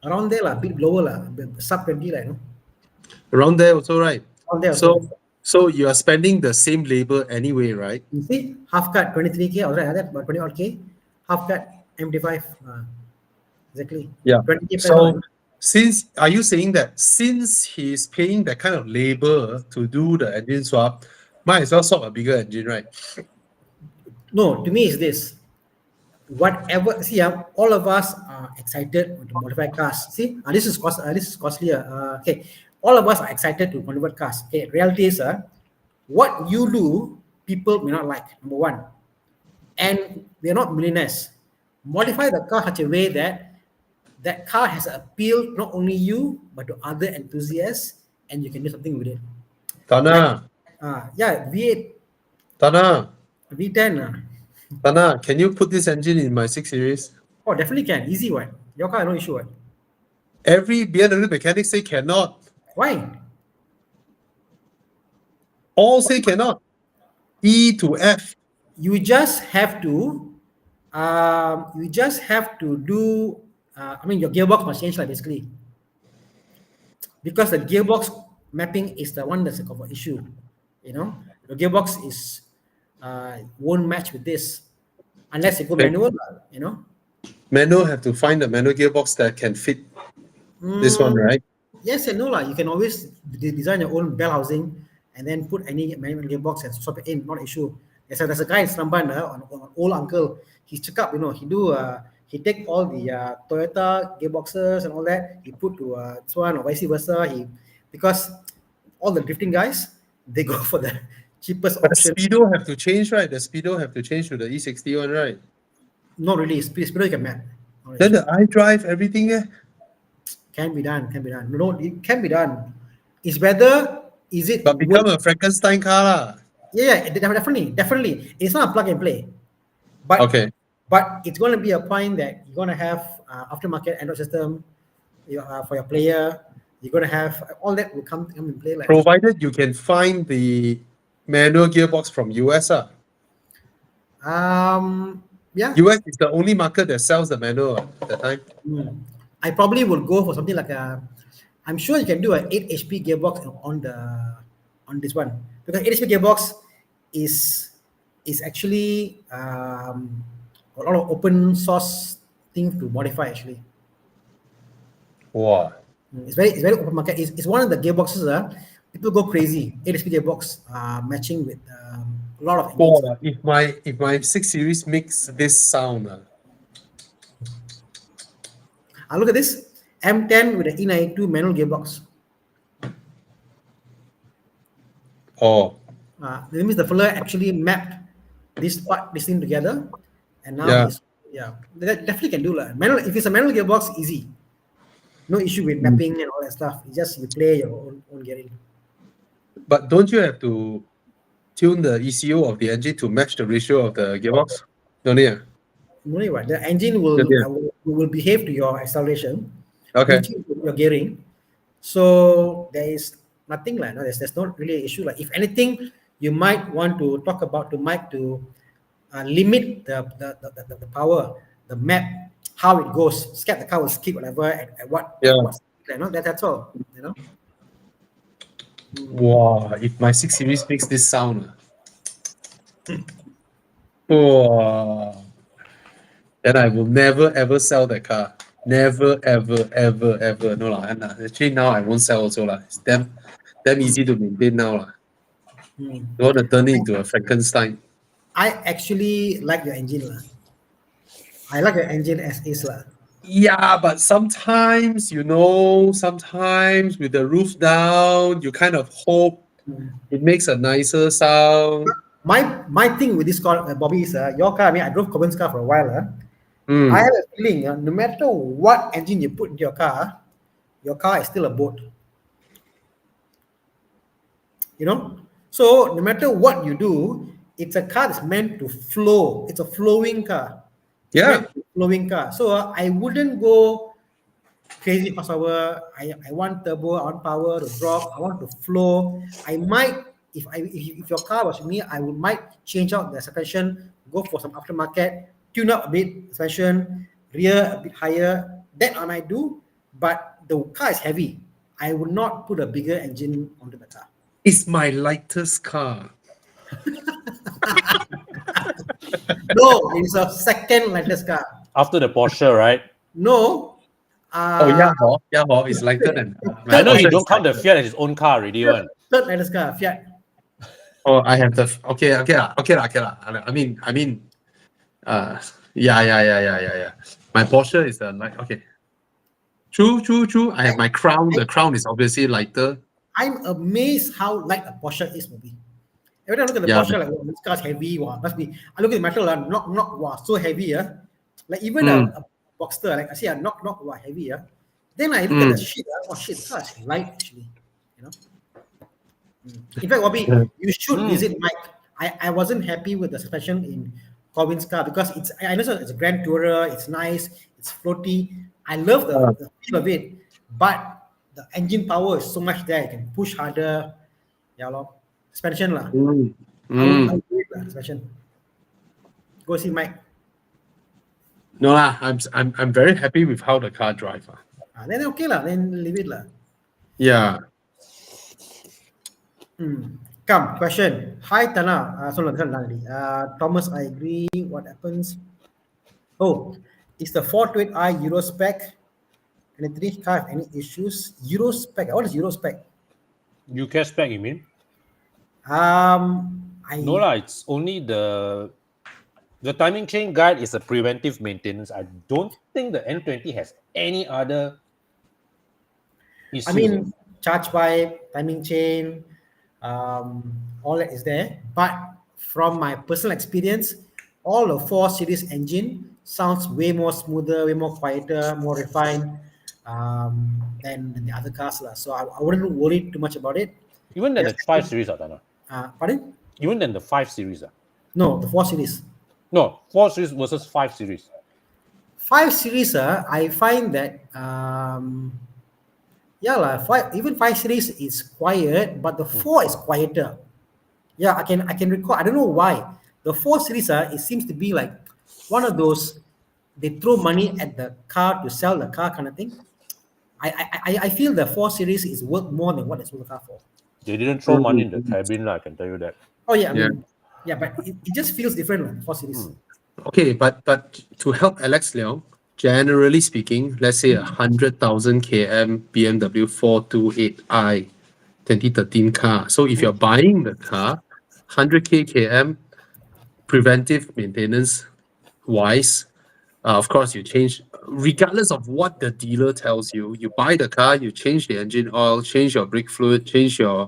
around there, a bit lower, sub 20, no? Around there also, right? Around there So, also. so you are spending the same labor anyway, right? You see, half cut 23K, all right, that about 20 odd K, half cut M55, exactly. Yeah. 20K. So, are you saying that since he's paying that kind of labor to do the engine swap, might as well swap a bigger engine, right? No, to me, it's this. whatever. See, all of us are excited to modify cars. See, this is costlier. Okay, all of us are excited to convert cars. Okay, reality is, what you do, people may not like. Number one, and we are not millionaires. Modify the car such a way that that car has appeal not only you but to other enthusiasts, and you can do something with it. Like, Tana, yeah, V8, Tana, V10. Tana, can you put this engine in my 6 Series? Oh, definitely can. Easy one. Your car, no issue one. Every BMW mechanic say cannot. Why? All say cannot. E to F. You just have to, do. I mean, your gearbox must change, like, basically, because the gearbox mapping is the one that's a cover issue. You know, the gearbox is won't match with this unless you go Okay. manual. You know. Manual have to find the manual gearbox that can fit this one, right? Yes and no lah. You can always design your own bell housing and then put any manual gearbox and swap it in. Not an issue. There's a guy in Sramban, an old uncle. He's check up. He take all the Toyota gearboxes and all that. He put to Swan or vice versa. Because all the drifting guys, they go for the cheapest But the option. speedo have to change, right? The speedo have to change to the E60 one, right? Not really. Speedo you can map. Not an Then issue. the iDrive, everything, Can be done. No, it can be done. It's whether is it but become a Frankenstein car lah. Yeah, definitely. It's not a plug and play, but Okay. but it's going to be a point that you're going to have aftermarket Android system for your player. You're going to have all that will come in play. Like, Provided you can find the manual gearbox from US. yeah, US is the only market that sells the manual at that time. I probably will go for something like I'm sure you can do an 8 HP gearbox on this one, because 8 HP gearbox is actually a lot of open source things to modify actually. Wow. It's very open market. It's one of the gearboxes. People go crazy. 8 HP gearbox matching with a lot of engines. Wow. If my 6 Series makes this sound, Look at this M10 with an E92 manual gearbox. oh, That means the fella actually mapped this thing together, and now Yeah. that definitely can do lah. Manual, if it's a manual gearbox, easy, no issue with mapping and all that stuff. It's just you play your own gearing. but don't you have to tune the ECU of the engine to match the ratio of the gearbox? Don't you? No, what the engine will Yeah. will behave to your acceleration, Okay. matching to your gearing. So there is nothing like no, there's not really an issue. Like, if anything, you might want to talk about to Mike to limit the power, the map, how it goes. Scared the car will skip whatever at what. Yeah. That's all. Wow, if my 6 Series makes this sound, wow, then I will never ever sell that car. Never ever. No lah. And actually now I won't sell also lah. It's damn easy to maintain now lah. You want to turn it into a Frankenstein. I actually like your engine lah. I like your engine as is lah. Yeah, but sometimes with the roof down, you kind of hope it makes a nicer sound. My thing with this car, Bobby, is your car. I mean, I drove Coben's car for a while. I have a feeling no matter what engine you put into your car is still a boat. So no matter what you do, it's a car that's meant to flow. It's a flowing car. Yeah. Flowing car. So I wouldn't go crazy horsepower. I want turbo, I want power to drop, I want to flow. I might, if your car was me, I might change out the suspension, go for some aftermarket, tune up a bit, suspension, rear a bit higher. That I might do, but the car is heavy. I would not put a bigger engine onto the car. It's my lightest car. No, it's a second lightest car. After the Porsche, right? No. It's lighter than. I know he Porsche don't is count the lighter. Fiat as his own car already, one. Third lightest car, Fiat. Oh, I have the okay lah. I mean, Yeah. My Porsche is a light. Okay. True. I have my crown. The crown is obviously lighter. I'm amazed how light a Porsche is, maybe. Every time I look at the Yeah. Porsche, like, oh, this car's heavy. Wow, must be. I look at the metal, wow, so heavy. Like even Mm. a Boxster, like I see a wow, heavy. Then I look at the Mm. shit. Oh shit, the car is light actually. You know. In fact, Bobby, Yeah. you should Mm. visit Mike. I wasn't happy with the suspension in Corbin's car because I know it's a Grand Tourer, it's nice, it's floaty. I love the feel of it, but the engine power is so much there. You can push harder. Yeah, lor. Suspension lah. Mm. I won't Mm. do it lah, suspension. Go see Mike. No lah. I'm very happy with how the car drives. Then okay lah. Then leave it lah. Yeah. Come, question. Hi, Tana. Thomas, I agree. What happens? Oh, is the 428i Euro spec? And the 3 car have any issues? Euro spec. What is Euro spec? UK spec, you mean? I No lah, it's only the timing chain guide is a preventive maintenance. I don't think the N20 has any other issues. I mean, charge pipe, timing chain, all that is there. But from my personal experience, all the 4 Series engine sounds way more smoother, way more quieter, more refined than the other cars lah. So I wouldn't worry too much about it. even than the 5 series, Tana. Pardon? Even than the 5 series. No, the 4 Series. No, 4 series versus 5 series. 5 Series, I find that even 5 Series is quiet, but the 4 is quieter. Yeah, I can recall. I don't know why the 4 Series, it seems to be like one of those they throw money at the car to sell the car kind of thing. I feel the 4 Series is worth more than what they sold the car for. They didn't throw money in the cabin, I can tell you that. Oh yeah, but it just feels different, like 4 Series. Okay, but to help Alex Leong, generally speaking, let's say 100,000 km BMW 428i 2013 car. So if you're buying the car, 100k km, preventive maintenance wise, of course you change regardless of what the dealer tells you. You buy the car, you change the engine oil, change your brake fluid, change your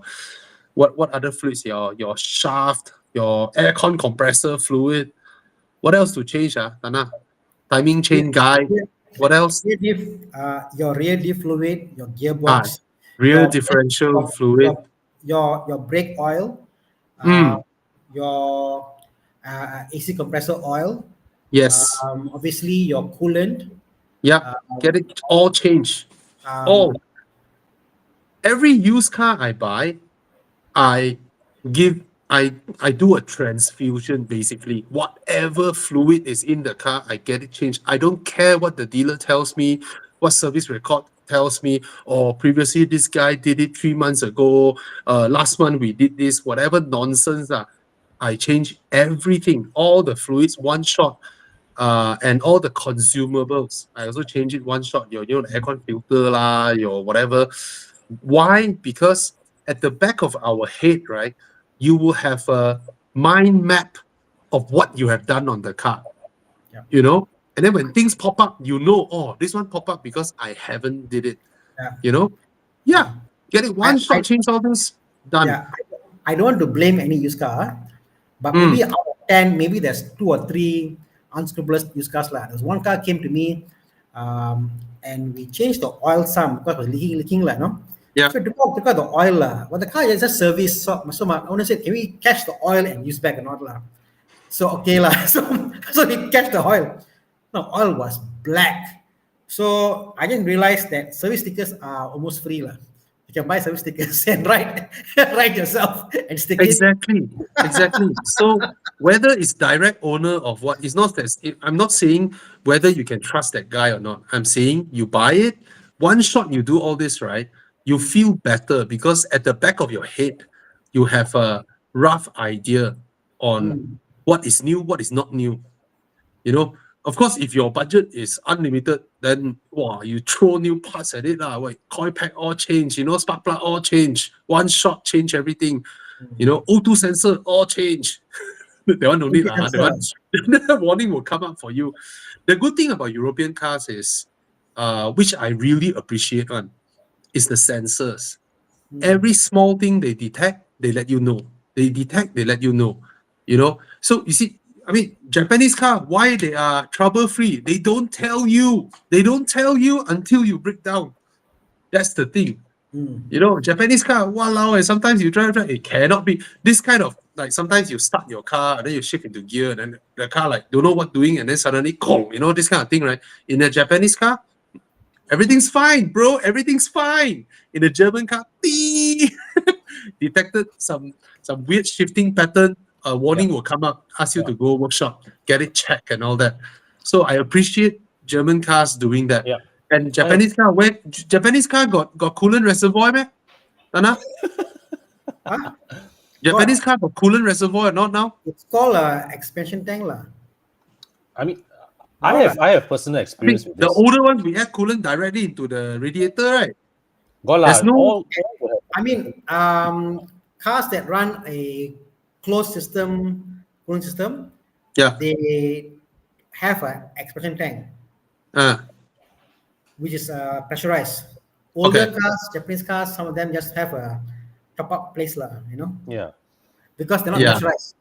what other fluids, your shaft, your aircon compressor fluid. What else to change, Tana? Timing chain guide. What else? Rear diff, your rear diff fluid, your gearbox, Rear your differential fluid. your brake oil, Mm. your AC compressor oil, Yes. obviously your coolant. Yeah. Get it all changed. um, Every used car I buy, I do a transfusion basically. Whatever fluid is in the car, I get it changed. I don't care what the dealer tells me, what service record tells me, or previously this guy did it 3 months ago, last month we did this, whatever nonsense. I change everything, all the fluids, one shot. And all the consumables, I also change it one shot. Your the aircon filter lah, your whatever. Why? Because at the back of our head, right, you will have a mind map of what you have done on the car. Yeah. You know, and then when things pop up, you know, oh, this one pop up because I haven't did it. Yeah. You know, yeah, get it one shot, I- change all this, done. Yeah, I don't want to blame any used car, but maybe out of 10, maybe there's 2 or 3 unscrupulous used cars. There's one car came to me, and we changed the oil some because it was leaking, no? Yeah. So took out the oil, but the car is just service. So my owner said, can we catch the oil and use back or not, lah? So okay, lah. So we catch the oil. No, oil was black. So I didn't realize that service stickers are almost free, lah. You can buy service stickers and write yourself and stick it. Exactly. So whether it's direct owner of what, it's not that I'm not saying whether you can trust that guy or not. I'm saying you buy it, one shot you do all this, right? You feel better because at the back of your head, you have a rough idea on what is new, what is not new. You know, of course, if your budget is unlimited, then wow, you throw new parts at it. Coil pack all change, spark plug all change, one shot change everything, O2 sensor all change. That one no need Easy lah. That one, the warning will come up for you. The good thing about European cars is, which I really appreciate one, is the sensors. Every small thing they detect, they let you know. They detect, they let you know. You know, so you see, I mean, Japanese car, why they are trouble-free? They don't tell you. They don't tell you until you break down. That's the thing. You know, Japanese car, walao, and sometimes you drive, it cannot be this kind of like sometimes you start your car and then you shift into gear and then the car like don't know what doing and then suddenly kong, you know, this kind of thing, right? In a Japanese car, everything's fine, bro. Everything's fine. In a German car, dee, detected some weird shifting pattern. A warning will come up, ask you to go workshop, get it checked and all that. So I appreciate German cars doing that. Yeah. And Japanese car, where Japanese car got coolant reservoir, man? Nana? Huh? Japanese car got coolant reservoir or not now? It's called expansion tank lah. I mean, No I have personal I mean, experience with the this. older ones we add coolant directly into the radiator, right? Got There's lah, no- all I mean, cars that run a closed system, cooling system, Yeah. they have an expansion tank, which is pressurized. Older Okay. cars, Japanese cars, some of them just have a top-up place lah, yeah. because they're not Yeah. pressurized.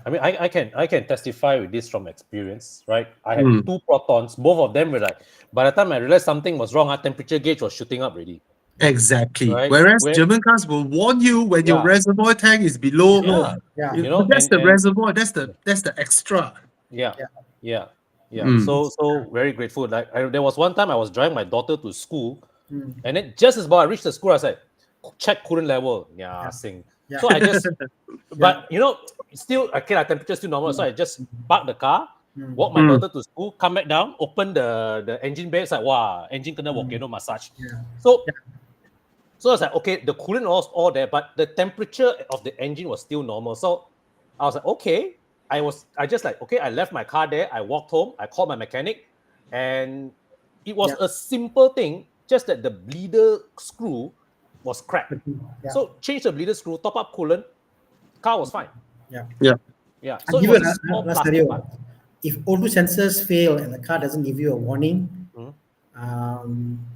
I mean, I can testify with this from experience, right? I had Mm. 2 protons. Both of them were like, by the time I realized something was wrong, our temperature gauge was shooting up already. Exactly. Right. Whereas Where- German cars will warn you when your Yeah. reservoir tank is below. Yeah. Yeah. You know, That's the and- reservoir. That's the extra. Yeah. Yeah. Yeah. Mm. So very grateful. Like there was one time I was driving my daughter to school, Mm. and then just as about I reached the school, I was like, check coolant level. Yeah, sing. Yeah. So I just, but you know, still okay, like temperature still normal. So I just park the car, walk my Mm. daughter to school, come back down, open the engine bay. It's like wow, engine kena volcano massage. Yeah. So I was like, okay, the coolant was all there, but the temperature of the engine was still normal. So I was like, okay. I just like, okay, I left my car there. I walked home. I called my mechanic, and it was a simple thing, just that the bleeder screw was cracked. Yeah. So change the bleeder screw, top up coolant, car was fine. Yeah. Yeah. I'll So give it you was a small another plastic scenario. part. If O2 sensors fail and the car doesn't give you a warning,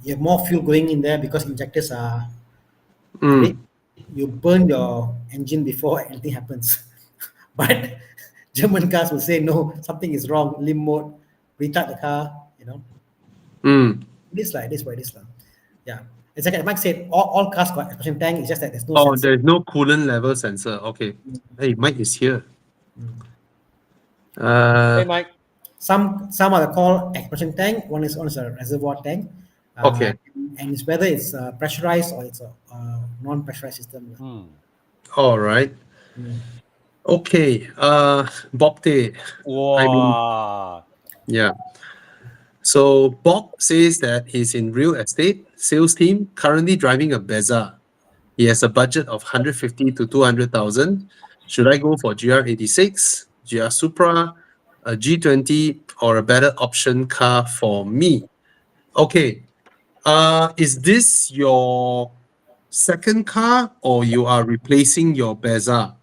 you have more fuel going in there because injectors are Mm. you burn your engine before anything happens. But German cars will say no, something is wrong, limp mode, retard the car, Mm. It is like this, what it is. Yeah. It's like Mike said, all cars got expansion tank, it's just that there's no Oh, sensor. there's no coolant level sensor. Okay. Hey, Mike is here. Hey, Mike. Some are called expansion tank, one is a reservoir tank. Okay. And it's whether it's pressurized or it's a non-pressurized system. All right. Okay. Bob Tay. Wow. Yeah. So Bob says that he's in real estate sales team, currently driving a Bezza. He has a budget of 150 to 200,000. Should I go for GR86, GR Supra, a G20, or a better option car for me? Okay. Is this your second car or you are replacing your Bezza?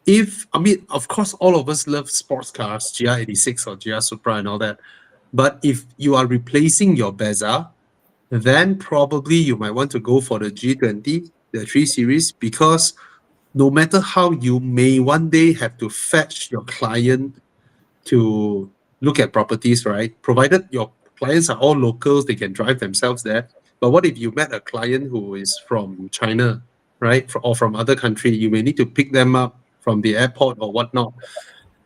Of course, all of us love sports cars, GR86 or GR Supra and all that. But if you are replacing your Bezza, then probably you might want to go for the G20, the 3 Series, because no matter how you may one day have to fetch your client to look at properties, right? Provided your clients are all locals, they can drive themselves there. But what if you met a client who is from China, right? Or from other country, you may need to pick them up from the airport or whatnot.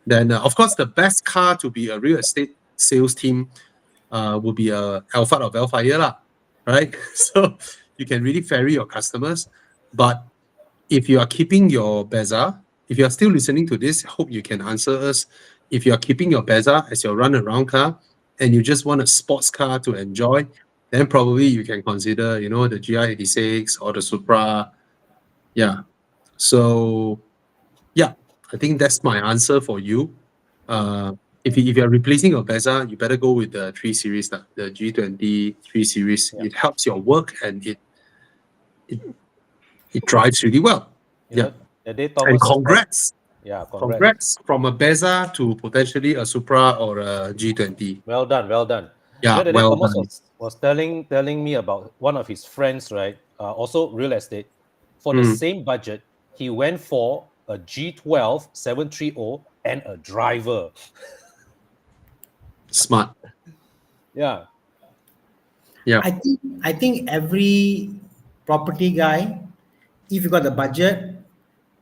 Then, of course, the best car to be a real estate sales team would be a Alphard or Vellfire lah, right? So you can really ferry your customers. But if you are keeping your Bezza, if you are still listening to this, hope you can answer us. If you are keeping your Bezza as your run-around car and you just want a sports car to enjoy, then probably you can consider, the GR86 or the Supra. Yeah. So, yeah, I think that's my answer for you. If you're replacing your Bezza, you better go with the 3 Series, the G20 3 Series. Yeah. It helps your work and it drives really well. You know, Yeah. the day Thomas And was congrats. Yeah, Congrats from a Beza to potentially a Supra or a G20. Well done, well done. Yeah, The other day, well Thomas done. was telling me about one of his friends, right? Also real estate. For the Mm. same budget, he went for a G12 730 and a driver. Smart. Yeah. Yeah. I think every property guy, if you got the budget,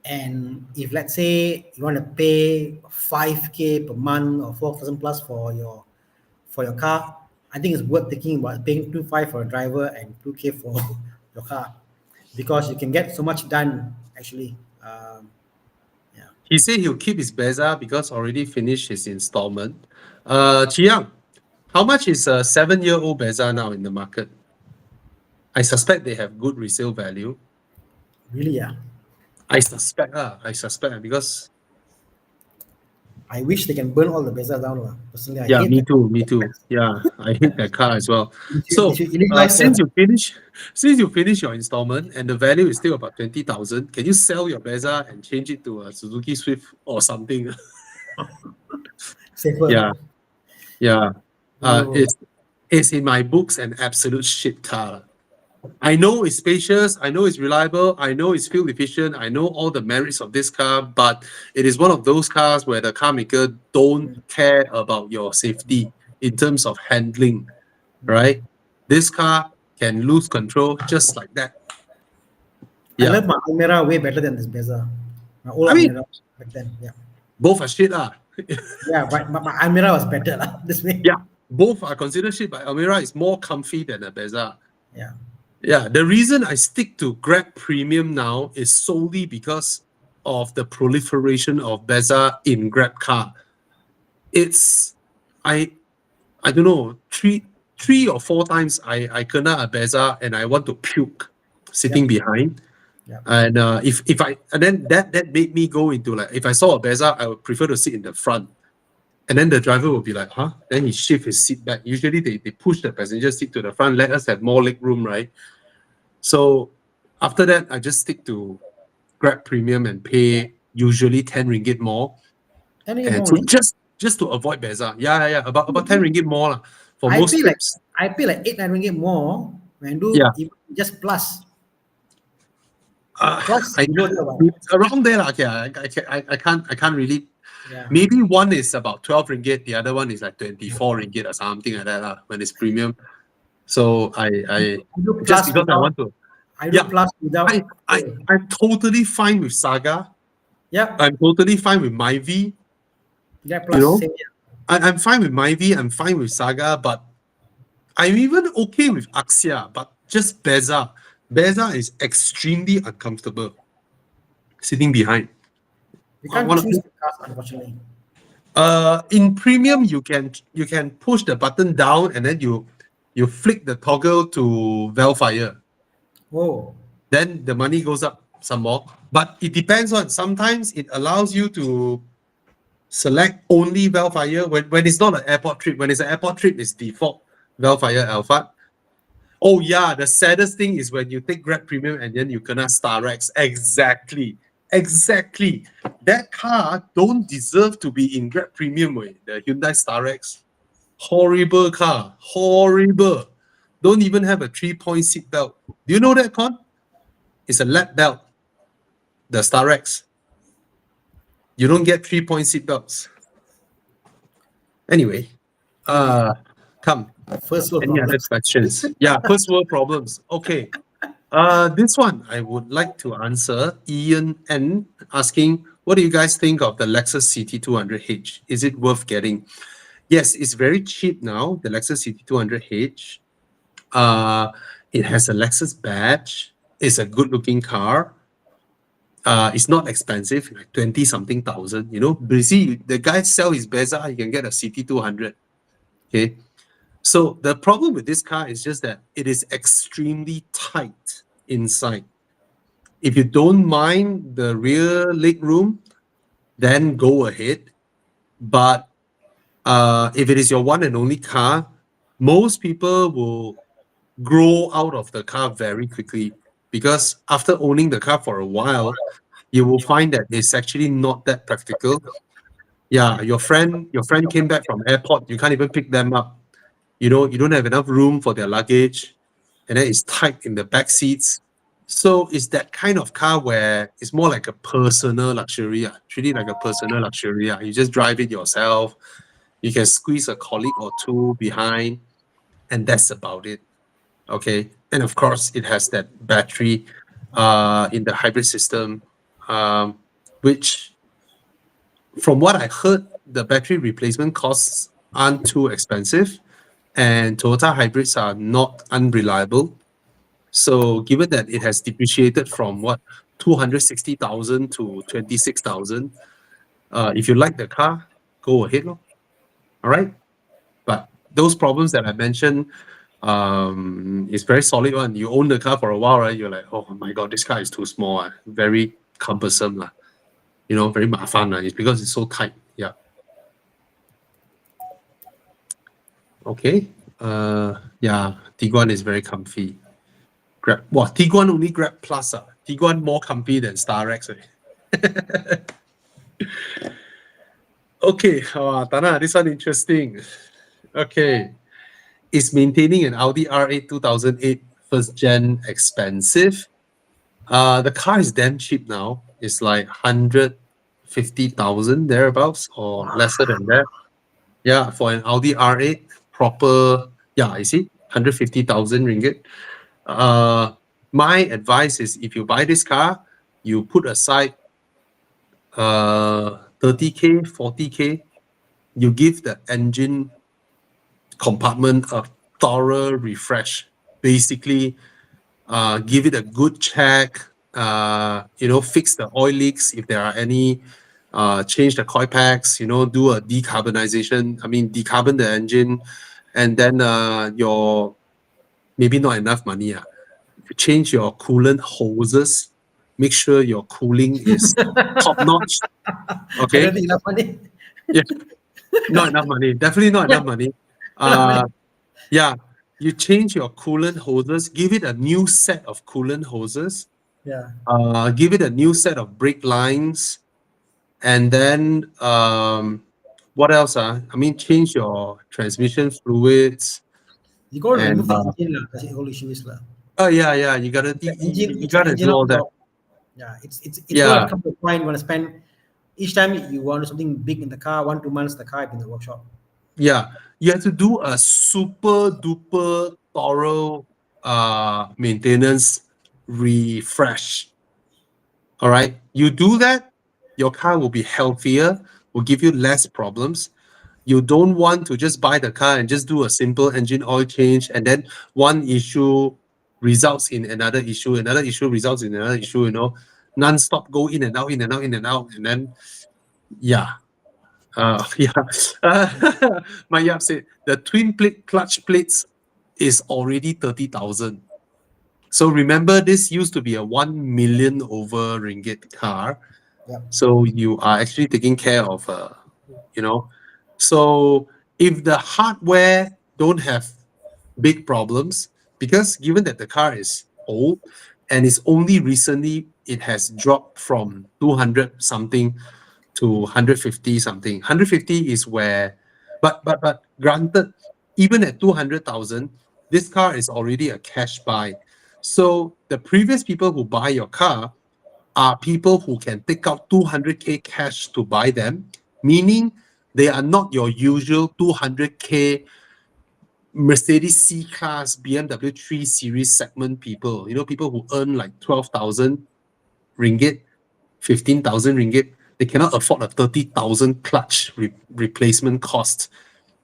and if let's say you want to pay 5K per month or 4,000 plus for your car, I think it's worth thinking about paying 2.5 for a driver and 2K for your car, because you can get so much done actually. Yeah. He said he'll keep his Beza because already finished his installment. Chiang, how much is a 7-year-old Beza now in the market? I suspect they have good resale value. Really, yeah. I suspect because I wish they can burn all the Bezas down. Personally, I yeah, hate me that. too. Yeah, I hate that car as well. So They should illegalize since you finish your installment and the value is still about 20,000, can you sell your Beza and change it to a Suzuki Swift or something? safer. Yeah, yeah. Oh. It's in my books an absolute shit car. I know it's spacious, I know it's reliable, I know it's fuel efficient, I know all the merits of this car, but it is one of those cars where the car maker don't care about your safety in terms of handling, right? This car can lose control just like that. I Yeah, love my Almera way better than this Beza. My old I mean- Almera back then. Yeah. both are shit lah. Yeah, but my Almera was better lah, this way. Yeah, both are considered shit, but Almera is more comfy than a Beza. Yeah. Yeah, the reason I stick to Grab Premium now is solely because of the proliferation of Beza in Grab car. It's I don't know, three or four times I kena a Beza and I want to puke sitting behind. Yeah. And then that made me go into like, if I saw a Beza, I would prefer to sit in the front. And then the driver will be like, huh? Then he shift his seat back. Usually they push the passenger seat to the front, let us have more leg room, right? So after that, I just stick to Grab Premium and pay usually 10 ringgit more. Any And more? to just to avoid Beza. Yeah. About 10 ringgit more lah for I most pay like trips. 8-9 ringgit more when I do Yeah. even just plus. Uh, Plus, I, you know that one. around there, okay, I can't really. Yeah. Maybe one is about 12 ringgit, the other one is like 24 ringgit or something like that lah, when it's premium. So I do just plus because I without- want to. I do Yeah. plus without. I'm totally fine with Saga. Yeah. I'm totally fine with Myvi. Get plus. You know? Same here. I'm fine with Myvi. I'm fine with Saga, but I'm even okay with Axia. But just Beza. Beza is extremely uncomfortable sitting behind. We can't wanna- choose the cars, unfortunately. In premium, you can push the button down and then you flick the toggle to Velfire. Oh. Then the money goes up some more. But it depends on, sometimes it allows you to select only Velfire when it's not an airport trip. When it's an airport trip, it's default Velfire Alpha. Oh yeah, the saddest thing is when you take Grab Premium and then you kena Starex. Exactly. That car don't deserve to be in Grab Premium way. The Hyundai Starex. Horrible car. Horrible. Don't even have a 3-point seat belt. Do you know that, Con? It's a lap belt. The Starex. You don't get 3-point seat belts. Anyway, come. First world Any other problems. questions? Yeah, first world problems. Okay. This one I would like to answer. Ian N asking, what do you guys think of the Lexus CT200H? Is it worth getting? Yes, it's very cheap now, the Lexus CT200H. It has a Lexus badge. It's a good looking car. It's not expensive, like 20 something thousand, you know. But you see, the guy sell his Beza, he can get a CT200. Okay. So the problem with this car is just that it is extremely tight inside. If you don't mind the rear leg room, then go ahead. But if it is your one and only car, most people will grow out of the car very quickly because after owning the car for a while, you will find that it's actually not that practical. Yeah, your friend came back from airport, you can't even pick them up. You know, you don't have enough room for their luggage, and then it's tight in the back seats. So it's that kind of car where it's more like a personal luxury. Treat it like a personal luxury. You just drive it yourself. You can squeeze a colleague or two behind, and that's about it. Okay. And of course, it has that battery in the hybrid system, which from what I heard, the battery replacement costs aren't too expensive, and Toyota hybrids are not unreliable. So given that it has depreciated from what 260,000 to 26,000, if you like the car, go ahead, lor. All right. But those problems that I mentioned, is very solid one. You own the car for a while, right? You're like, oh my god, this car is too small, very cumbersome, you know, very mafan. It's because it's so tight. Yeah. Okay. Yeah, Tiguan is very comfy. Grab, wow, Tiguan only Grab Plus. Tiguan more comfy than StarX. Okay, Tana, this one interesting. Okay. Is maintaining an Audi R8 2008 first gen expensive? The car is damn cheap now. It's like 150,000 thereabouts or lesser than that. Yeah, for an Audi R8 proper, yeah, I see, 150,000 ringgit. My advice is if you buy this car, you put aside 30K, 40K, you give the engine compartment a thorough refresh. Basically, give it a good check, you know, fix the oil leaks if there are any, change the coil packs, you know, do a decarbonization, decarbon the engine, and then your, maybe not enough money, change your coolant hoses, make sure your cooling is top notch. I Okay. don't think enough money. Yeah. Not enough money. Definitely not enough money. Yeah. You change your coolant hoses, give it a new set of coolant hoses, Yeah. give it a new set of brake lines, and then what else? Change your transmission fluids. You got to And remove the engine, that's the whole issue is. yeah, you gotta The engine, you it's an gotta engine do all of that. your, yeah, it's Yeah. gonna come to a point you want to spend each time you want something big in the car, 1-2 months the car is in the workshop. Yeah, you have to do a super duper thorough maintenance refresh. All right, you do that, your car will be healthier, will give you less problems. You don't want to just buy the car and just do a simple engine oil change, and then one issue results in another issue results in another issue, you know, non-stop go in and out, in and out, in and out, and then yeah. Yeah. My Yap said the twin plate clutch plates is already 30,000. So remember, this used to be a 1 million over ringgit car. Yep. So you are actually taking care of, you know. So if the hardware don't have big problems, because given that the car is old and it's only recently it has dropped from 200 something to 150 something. 150 is where, but granted, even at 200,000, this car is already a cash buy. So the previous people who buy your car are people who can take out 200K cash to buy them, meaning they are not your usual 200K Mercedes C-Class, BMW 3 Series segment people. You know, people who earn like 12,000 ringgit, 15,000 ringgit. They cannot afford a 30,000 clutch replacement cost.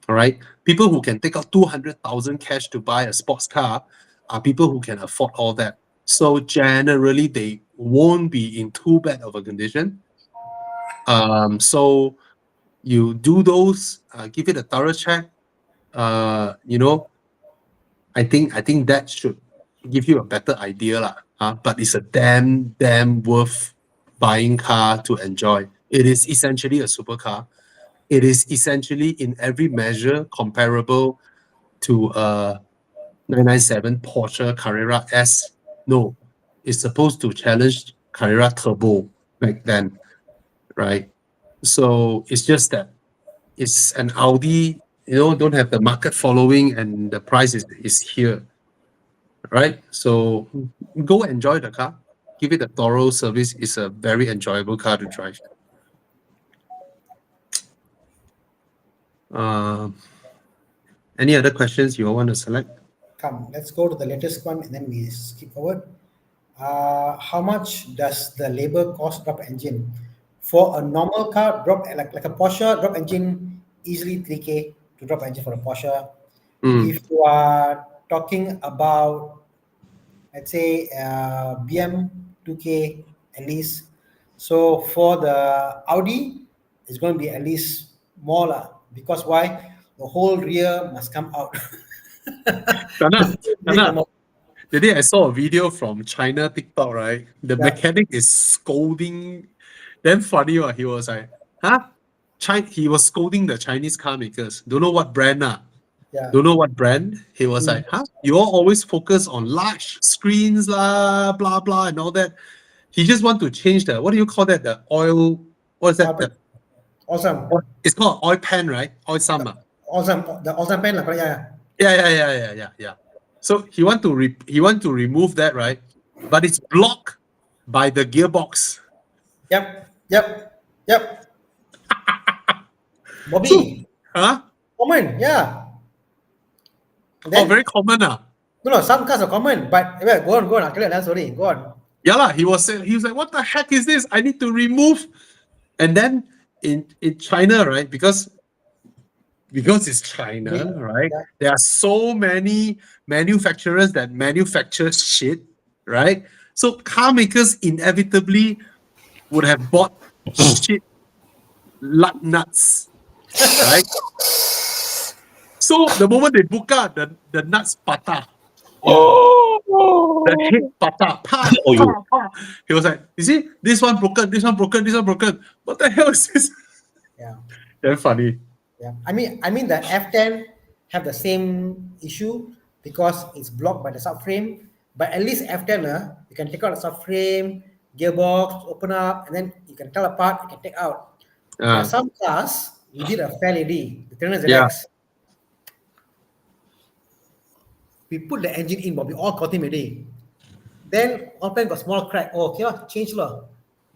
All right. People who can take out 200,000 cash to buy a sports car are people who can afford all that. So generally, they won't be in too bad of a condition. So you do those, give it a thorough check. You know, I think that should give you a better idea, but it's a damn worth buying car to enjoy. It is essentially a supercar. It is essentially in every measure comparable to a 997 Porsche Carrera S. No, it's supposed to challenge Carrera Turbo. back then, right? So it's just that it's an Audi, don't have the market following and the price is here, right? So go enjoy the car, give it a thorough service. It's a very enjoyable car to drive. Any other questions you want to select? Come, let's go to the latest one and then we skip forward. How much does the labor cost drop engine? For a normal car, drop like a Porsche, drop engine easily 3K to drop engine for a Porsche. Mm. If you are talking about, let's say, BM 2K at least. So for the Audi, it's going to be at least more lah. Because why? The whole rear must come out. Tana, the day I saw a video from China TikTok, right? The Yeah. mechanic is scolding. Then funny, he was like, huh? He was scolding the Chinese car makers. Don't know what brand, Yeah. don't know what brand. He was like, huh? You all always focus on large screens, blah, blah, and all that. He just want to change the, what do you call that? The oil, what is that? Carpet. Awesome. It's called oil pan, right? Oil summer. Awesome. The awesome pen lah, correct, yeah. Yeah. So he want to remove that, right? But it's blocked by the gearbox. Yep. Bobby, Huh? common, yeah. Oh, very common. No, some cars are common, but yeah, go on. I'll tell you that story. Go on. Yeah, lah. He was like, what the heck is this? I need to remove. And then in China, right? Because it's China, Yeah. right? Yeah. There are so many manufacturers that manufacture shit, right? So car makers inevitably would have bought shit lug nuts, right? So the moment they book out, the nuts patah. The head patah. Pa. He was like, you see, this one broken. What the hell is this? Yeah. Very funny. Yeah. I mean the F10 have the same issue because it's blocked by the subframe. But at least F10, you can take out the subframe, gearbox, open up, and then you can tell apart, you can take out. Ah. Some cars, we did a fair lady, the Trainer ZX. Yeah. We put the engine in, but we all got him already. Then all plan got small crack. Oh, okay, change lah.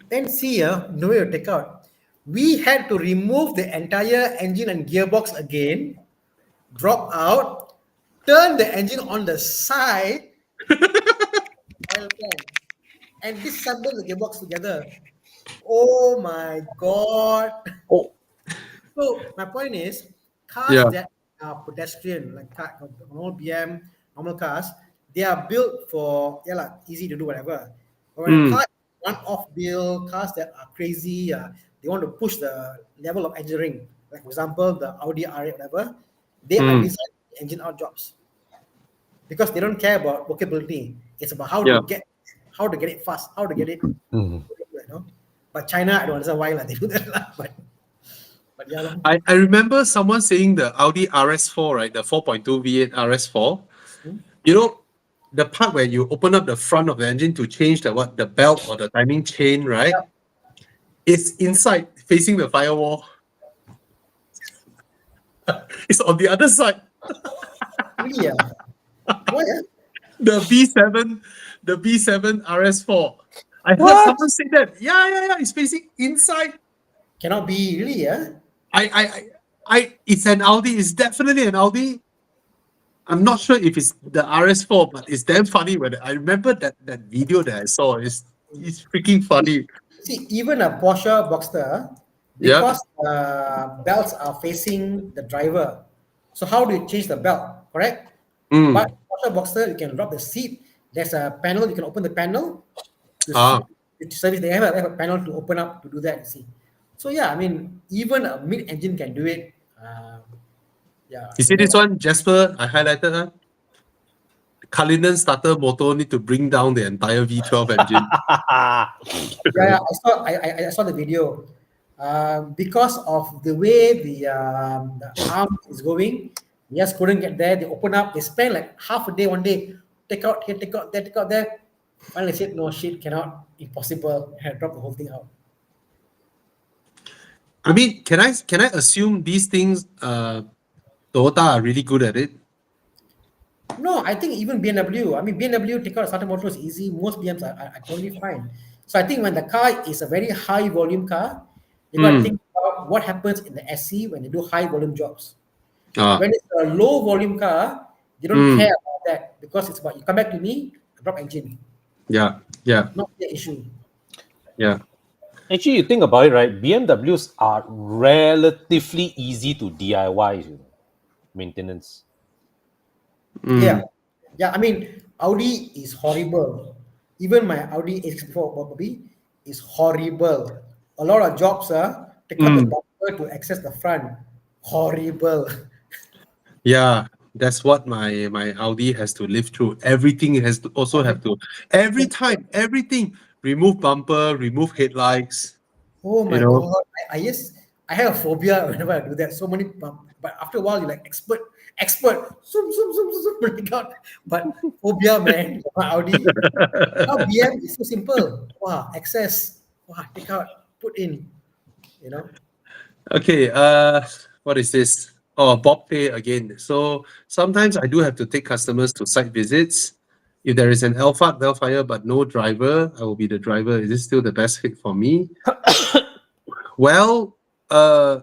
Then see no way to take out. We had to remove the entire engine and gearbox again, drop out, turn the engine on the side, and disassemble the gearbox together. Oh my god. Oh. So my point is, cars Yeah. that are pedestrian, like normal BM, normal cars, they are built for easy to do whatever. But when a car one-off build, cars that are crazy, they want to push the level of engineering. Like for example, the Audi R8, whatever, they are designed engine out jobs because they don't care about workability. It's about how to get it fast, how to get it. But China, I don't understand why they do that. But yeah. I remember someone saying the Audi RS4, right? The 4.2 V8 RS4. You know, the part where you open up the front of the engine to change the belt or the timing chain, right? Yeah. It's inside, facing the firewall. It's on the other side. Really, why? The B7 RS4. I heard someone say that. Yeah. It's facing inside. Cannot be, really, It's an Audi. It's definitely an Audi. I'm not sure if it's the RS4, but it's damn funny. When I remember that video that I saw, it's freaking funny. See, even a Porsche Boxster, because belts are facing the driver. So how do you change the belt? Correct? But Porsche Boxster, you can drop the seat. There's a panel. You can open the panel. To service, they have a panel to open up to do that. You see. So yeah, I mean, even a mid-engine can do it. You see this one, Jasper? I highlighted. Cullinan starter motor need to bring down the entire V12 engine. I saw the video. Because of the way the arm is going, they just couldn't get there. They open up. They spend like half a day, one day. Take out here, take out there, take out there. Finally, they said, no shit, cannot, impossible. I had dropped the whole thing out. I mean, can I assume these things Toyota are really good at it? No, I think even BMW. I mean, BMW take out a starter motor is easy. Most BMs are totally fine. So I think when the car is a very high volume car, you got to Mm. think about what happens in the SC when they do high volume jobs. Ah, When it's a low volume car, you don't mm. care about that because it's about you come back to me, drop engine, Yeah, yeah, not the issue. yeah. Actually, you think about it, right? BMWs are relatively easy to DIY, maintenance. Yeah, Mm. yeah. I mean, Audi is horrible. Even my Audi A64 Bobby is horrible. A lot of jobs take out the Mm. bumper to access the front. Horrible. Yeah, that's what my Audi has to live through. Everything has to also have to every time, everything. Remove bumper, remove headlights, Oh you my know. god! I have a phobia whenever I do that. So many, but after a while, you're like expert. Zoom, zoom, zoom, zoom, zoom, bring it out. But phobia, man. My Audi. Now BM is so simple. Wow, access. Wow, take out, put in. You know. Okay, what is this? Oh, Bob Pay again. So sometimes I do have to take customers to site visits. If there is an Alphard Bellfire but no driver, I will be the driver. Is this still the best fit for me? Well, I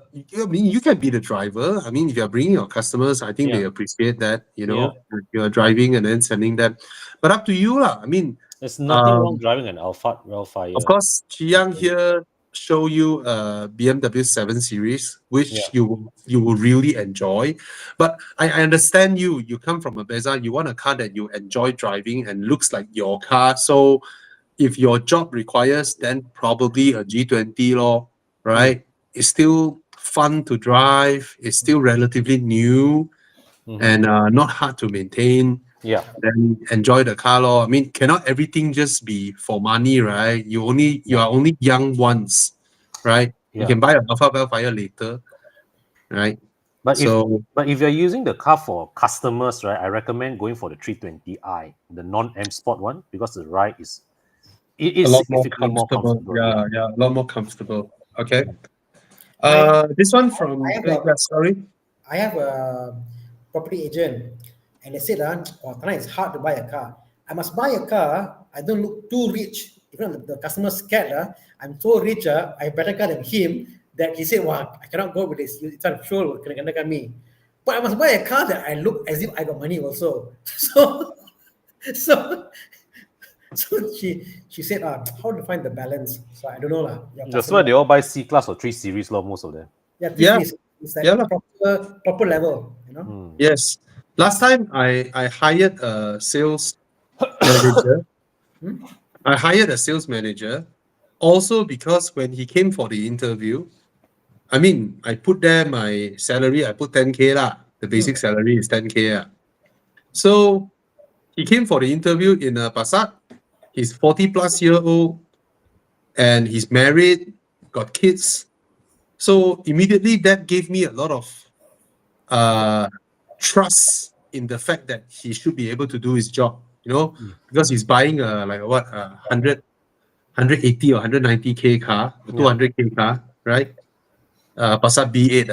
mean, you can be the driver. I mean, if you're bringing your customers, I think they Yeah. appreciate that, Yeah. you're driving and then sending them. But up to you, lah. I mean, There's nothing wrong um, driving an Alphard of Railfire. course, Chiang here show you a BMW 7 Series, which Yeah. you will really enjoy. But I understand you. You come from a Bezza, you want a car that you enjoy driving and looks like your car. So if your job requires, then probably a G20 law, right? It's still fun to drive. It's still relatively new and not hard to maintain. Yeah. Then enjoy the car law. I mean, cannot everything just be for money, right? You Yeah. are only young once, right? You Yeah. can buy a Alpha Bellfire later, right? But So if you're using the car for customers, right, I recommend going for the 320i, the non-M Sport one, because the ride is a lot more significantly more comfortable. comfortable. Yeah, yeah, a lot more comfortable. Okay. My This one I from have a yeah, sorry. I have a property agent, and they said, "Oh, tonight it's hard to buy a car. I must buy a car. I don't look too rich. Even the customer's scared. I'm so rich. I have better car than him." That he said, "Wow, I cannot go with this. It's not sure kena me." But I must buy a car that I look as if I got money also. So, so, so she said, "How to find the balance?" So I don't know lah. Your That's why customer, they all buy C class or 3 Series, most of them. yeah, this Yeah, is it's like yeah, lah. proper level, you know. Yes. Last time I hired a sales manager. Hmm? I hired a sales manager also because when he came for the interview, I mean, I put there my salary, I put 10K lah. The basic salary is 10K. So he came for the interview in Passat. He's 40 plus year old and he's married, got kids. So immediately that gave me a lot of trust in the fact that he should be able to do his job, because he's buying like what 180 or 190K car, a 200K car, right? Passat B8.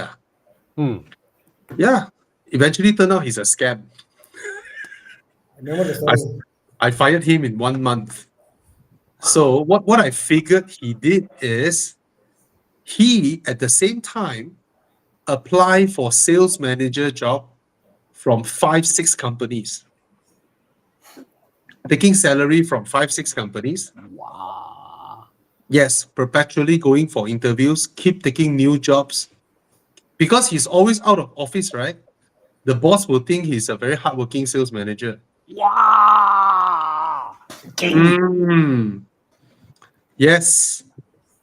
Yeah, eventually turned out he's a scam. I remember the story. I fired him in 1 month. So what I figured he did is he at the same time apply for sales manager job from 5-6 companies, taking salary from 5-6 companies. Wow. Yes, perpetually going for interviews, keep taking new jobs. Because he's always out of office, right? The boss will think he's a very hardworking sales manager. Wow. Yes.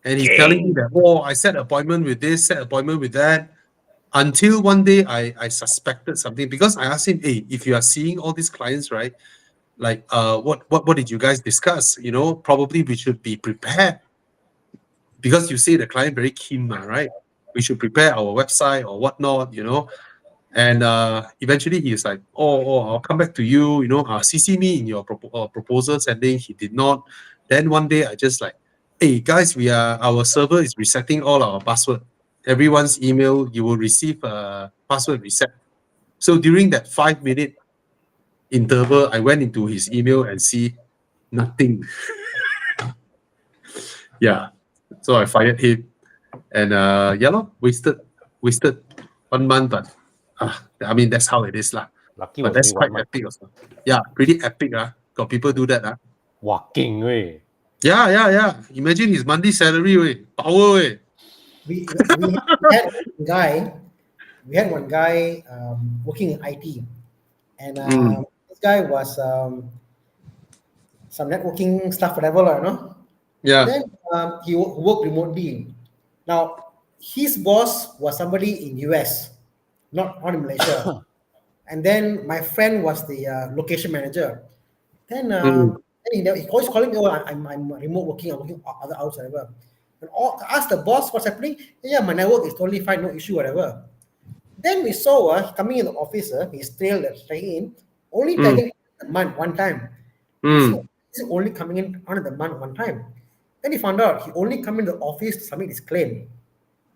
And he's telling me that, I set appointment with this, set appointment with that. Until one day I suspected something because I asked him, hey, if you are seeing all these clients, right? Like, what did you guys discuss? Probably we should be prepared because you say the client very keen, right? We should prepare our website or whatnot, And eventually he's like, I'll come back to you, CC me in your proposal sending. He did not. Then one day I just like, hey guys, our server is resetting all our password. everyone's email, you will receive a password reset. So during that 5-minute interval, I went into his email and see nothing. Yeah. So I fired him. And yeah, lor, wasted 1 month, but I mean that's how it is lah. Lucky But was that's only quite 1 month. epic also. Yeah, pretty epic. Got people do that. Walking way. Yeah. Imagine his monthly salary, power. We had one guy. We had one guy working in IT, and this guy was some networking stuff, whatever, you know. Yeah. Then he worked remotely. Now his boss was somebody in US, not in Malaysia. And then my friend was the location manager. Then, then he always calling me, oh, I'm remote working, I'm working other hours, whatever. And ask the boss what's happening. Yeah, my network is totally fine, no issue, whatever. Then we saw coming in the office, he's still in, only tagging the month one time. So he's only coming in on the month one time. Then he found out he only come in the office to submit his claim.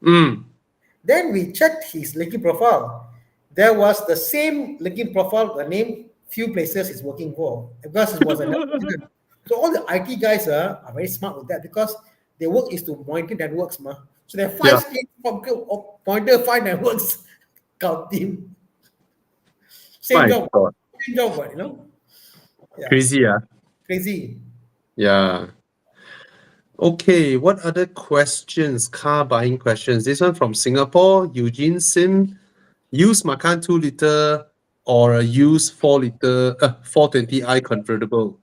Then we checked his LinkedIn profile. There was the same LinkedIn profile, the name, few places he's working for, because it was a network. So all the IT guys are very smart with that because their work is to monitor networks. So there are 5 states pointer 5 networks count team. Same job, but, you know. Yeah. Crazy, Crazy. Yeah. Okay, what other questions? Car buying questions. This one from Singapore, Eugene Sim. Use Macan 2 liter or a used 420i convertible.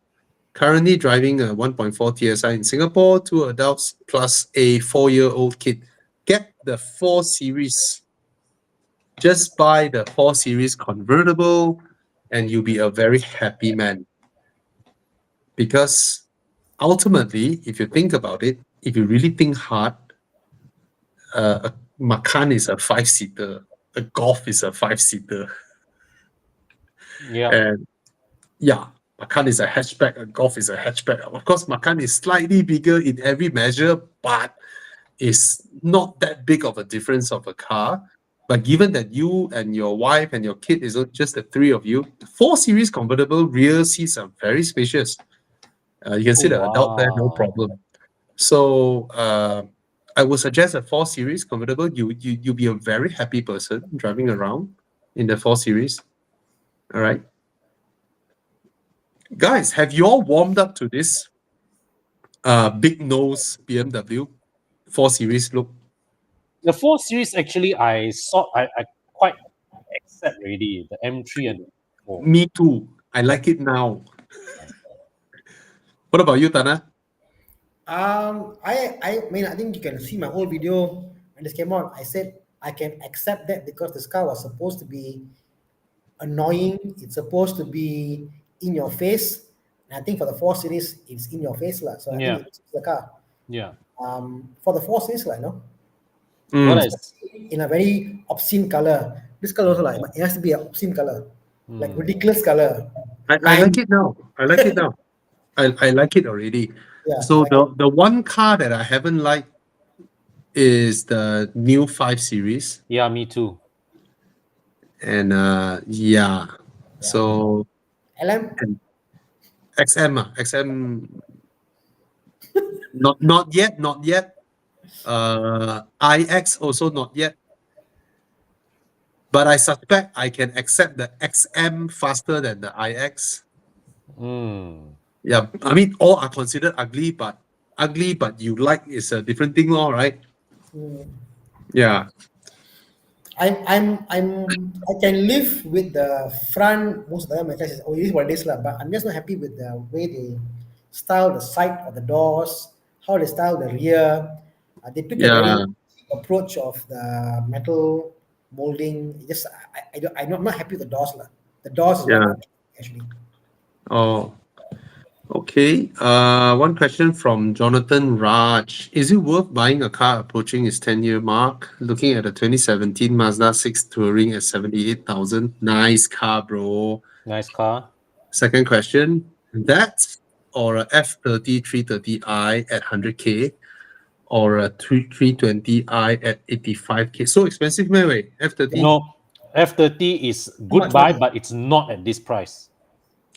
Currently driving a 1.4 TSI in Singapore, 2 adults plus a 4-year-old kid. Get the 4 Series. Just buy the 4 Series convertible and you'll be a very happy man. Because ultimately, if you think about it, if you really think hard, a Macan is a 5-seater. A Golf is a 5-seater. Yeah. And yeah, Macan is a hatchback, a Golf is a hatchback. Of course, Macan is slightly bigger in every measure, but it's not that big of a difference of a car. But given that you and your wife and your kid is just the 3 of you, the 4 Series convertible rear seats are very spacious. You can sit an adult there, no problem. So I would suggest a 4 Series convertible. You'll be a very happy person driving around in the 4 Series. All right. Guys, have you all warmed up to this big nose BMW 4 Series look? The 4 Series actually I quite accept already. The M3 and the 4. Me too. I like it now. What about you, Tana? I mean, I think you can see my whole video when this came out. I said I can accept that because this car was supposed to be annoying. It's supposed to be in your face. And I think for the 4 Series, it's in your face. So I think it's the car. Yeah. For the 4 Series, no? What is in a very obscene color. This color also it has to be an obscene color. Like ridiculous color. I like it now. I like it now. I like it already. Yeah, so the one car that I haven't liked is the new 5 Series. Yeah, me too. And so LM? XM not yet. IX also not yet. But I suspect I can accept the XM faster than the IX. Yeah, I mean all are considered ugly, but you like is a different thing, all right? Yeah. I can live with the front most of the time. It is what it is, but I'm just not happy with the way they style the side of the doors, how they style the rear. They took a very approach of the metal molding. I'm not happy with the doors. The doors is actually. Oh, okay. One question from Jonathan Raj. Is it worth buying a car approaching its 10-year mark? Looking at a 2017 Mazda 6 Touring at 78,000. Nice car, bro. Nice car. Second question. That or a F30 330i at 100K? or a 320i at 85k. So expensive, man. Wait, F30. No, F30 is good much buy, money. but it's not at this price.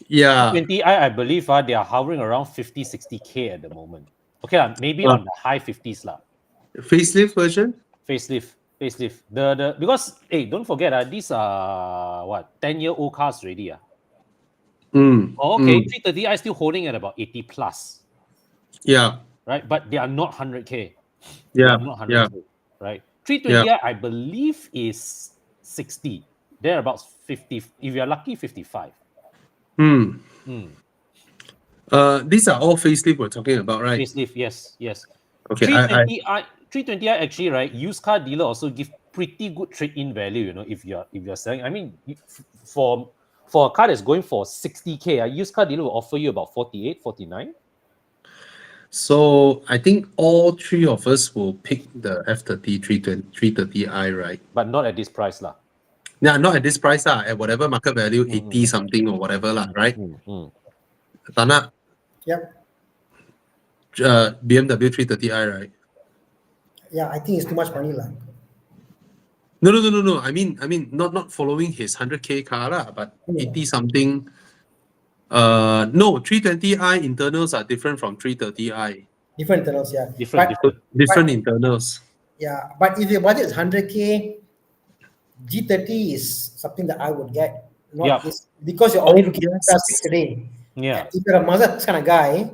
Yeah. 20i, I believe they are hovering around 50, 60k at the moment. Okay, maybe Uh. on the high 50s lah. Facelift version. Facelift. The because hey, don't forget these are what 10-year-old cars already. Oh, okay, 330i still holding at about 80 plus, Yeah. right? But they are not 100k. They Yeah. are not 100k, Yeah. right? Yeah. 320i, I believe, is 60. They're about 50. If you're lucky, 55. Hmm. Hmm. These are all facelift we're talking about, right? Facelift, yes. Okay. I 320i actually, right? Used car dealer also give pretty good trade-in value. If you're selling, I mean, for a car that's going for 60k, a used car dealer will offer you about 48, 49. So I think all three of us will pick the F30 330i, right? But not at this price lah. Yeah, not at this price, at whatever market value, 80 something or whatever, right? Tana, Yep. BMW 330i, right? Yeah, I think it's too much money, lah. No. I mean, not following his 100k car, but 80 something. No, 320i internals are different from 330i. Different internals, yeah. Different. Different internals. Yeah, but if your budget is 100k, G30 is something that I would get. Not Yeah. this, because you're only looking yes. at Mazda 6 today. Yeah. If you're a Mazda kind of guy,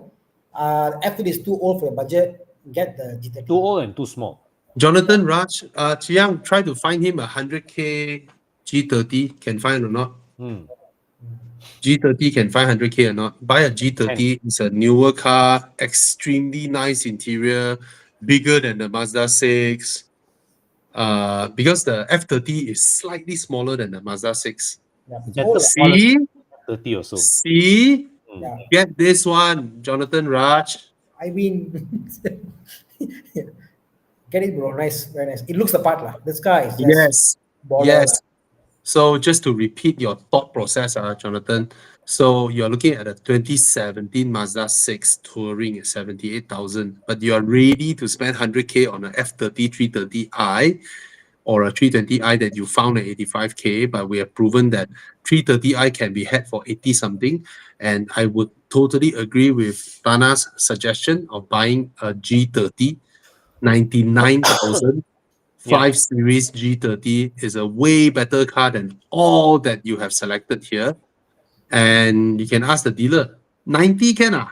F30 is too old for your budget. Get the G30. Too old and too small. Jonathan Raj, Chiang, try to find him a 100k G30. Can find or not? G30 can find 100k or not? Buy a G30. It's a newer car, extremely nice interior, bigger than the Mazda 6. Because the F30 is slightly smaller than the Mazda 6. Yeah. Better Oh, See? 30 or so. See? yeah. Get this one, Jonathan Raj. I mean, get it, bro. Nice, very nice. It looks the part, lah. This guy is just Yes. baller, Yes. lah. So just to repeat your thought process, Jonathan. So you're looking at a 2017 Mazda 6 Touring at 78,000, but you are ready to spend 100k on a F30 330i or a 320i that you found at 85k, but we have proven that 330i can be had for 80 something. And I would totally agree with Tana's suggestion of buying a G30, 99,000. 5 Series G30 is a way better car than all that you have selected here. And you can ask the dealer, 90 can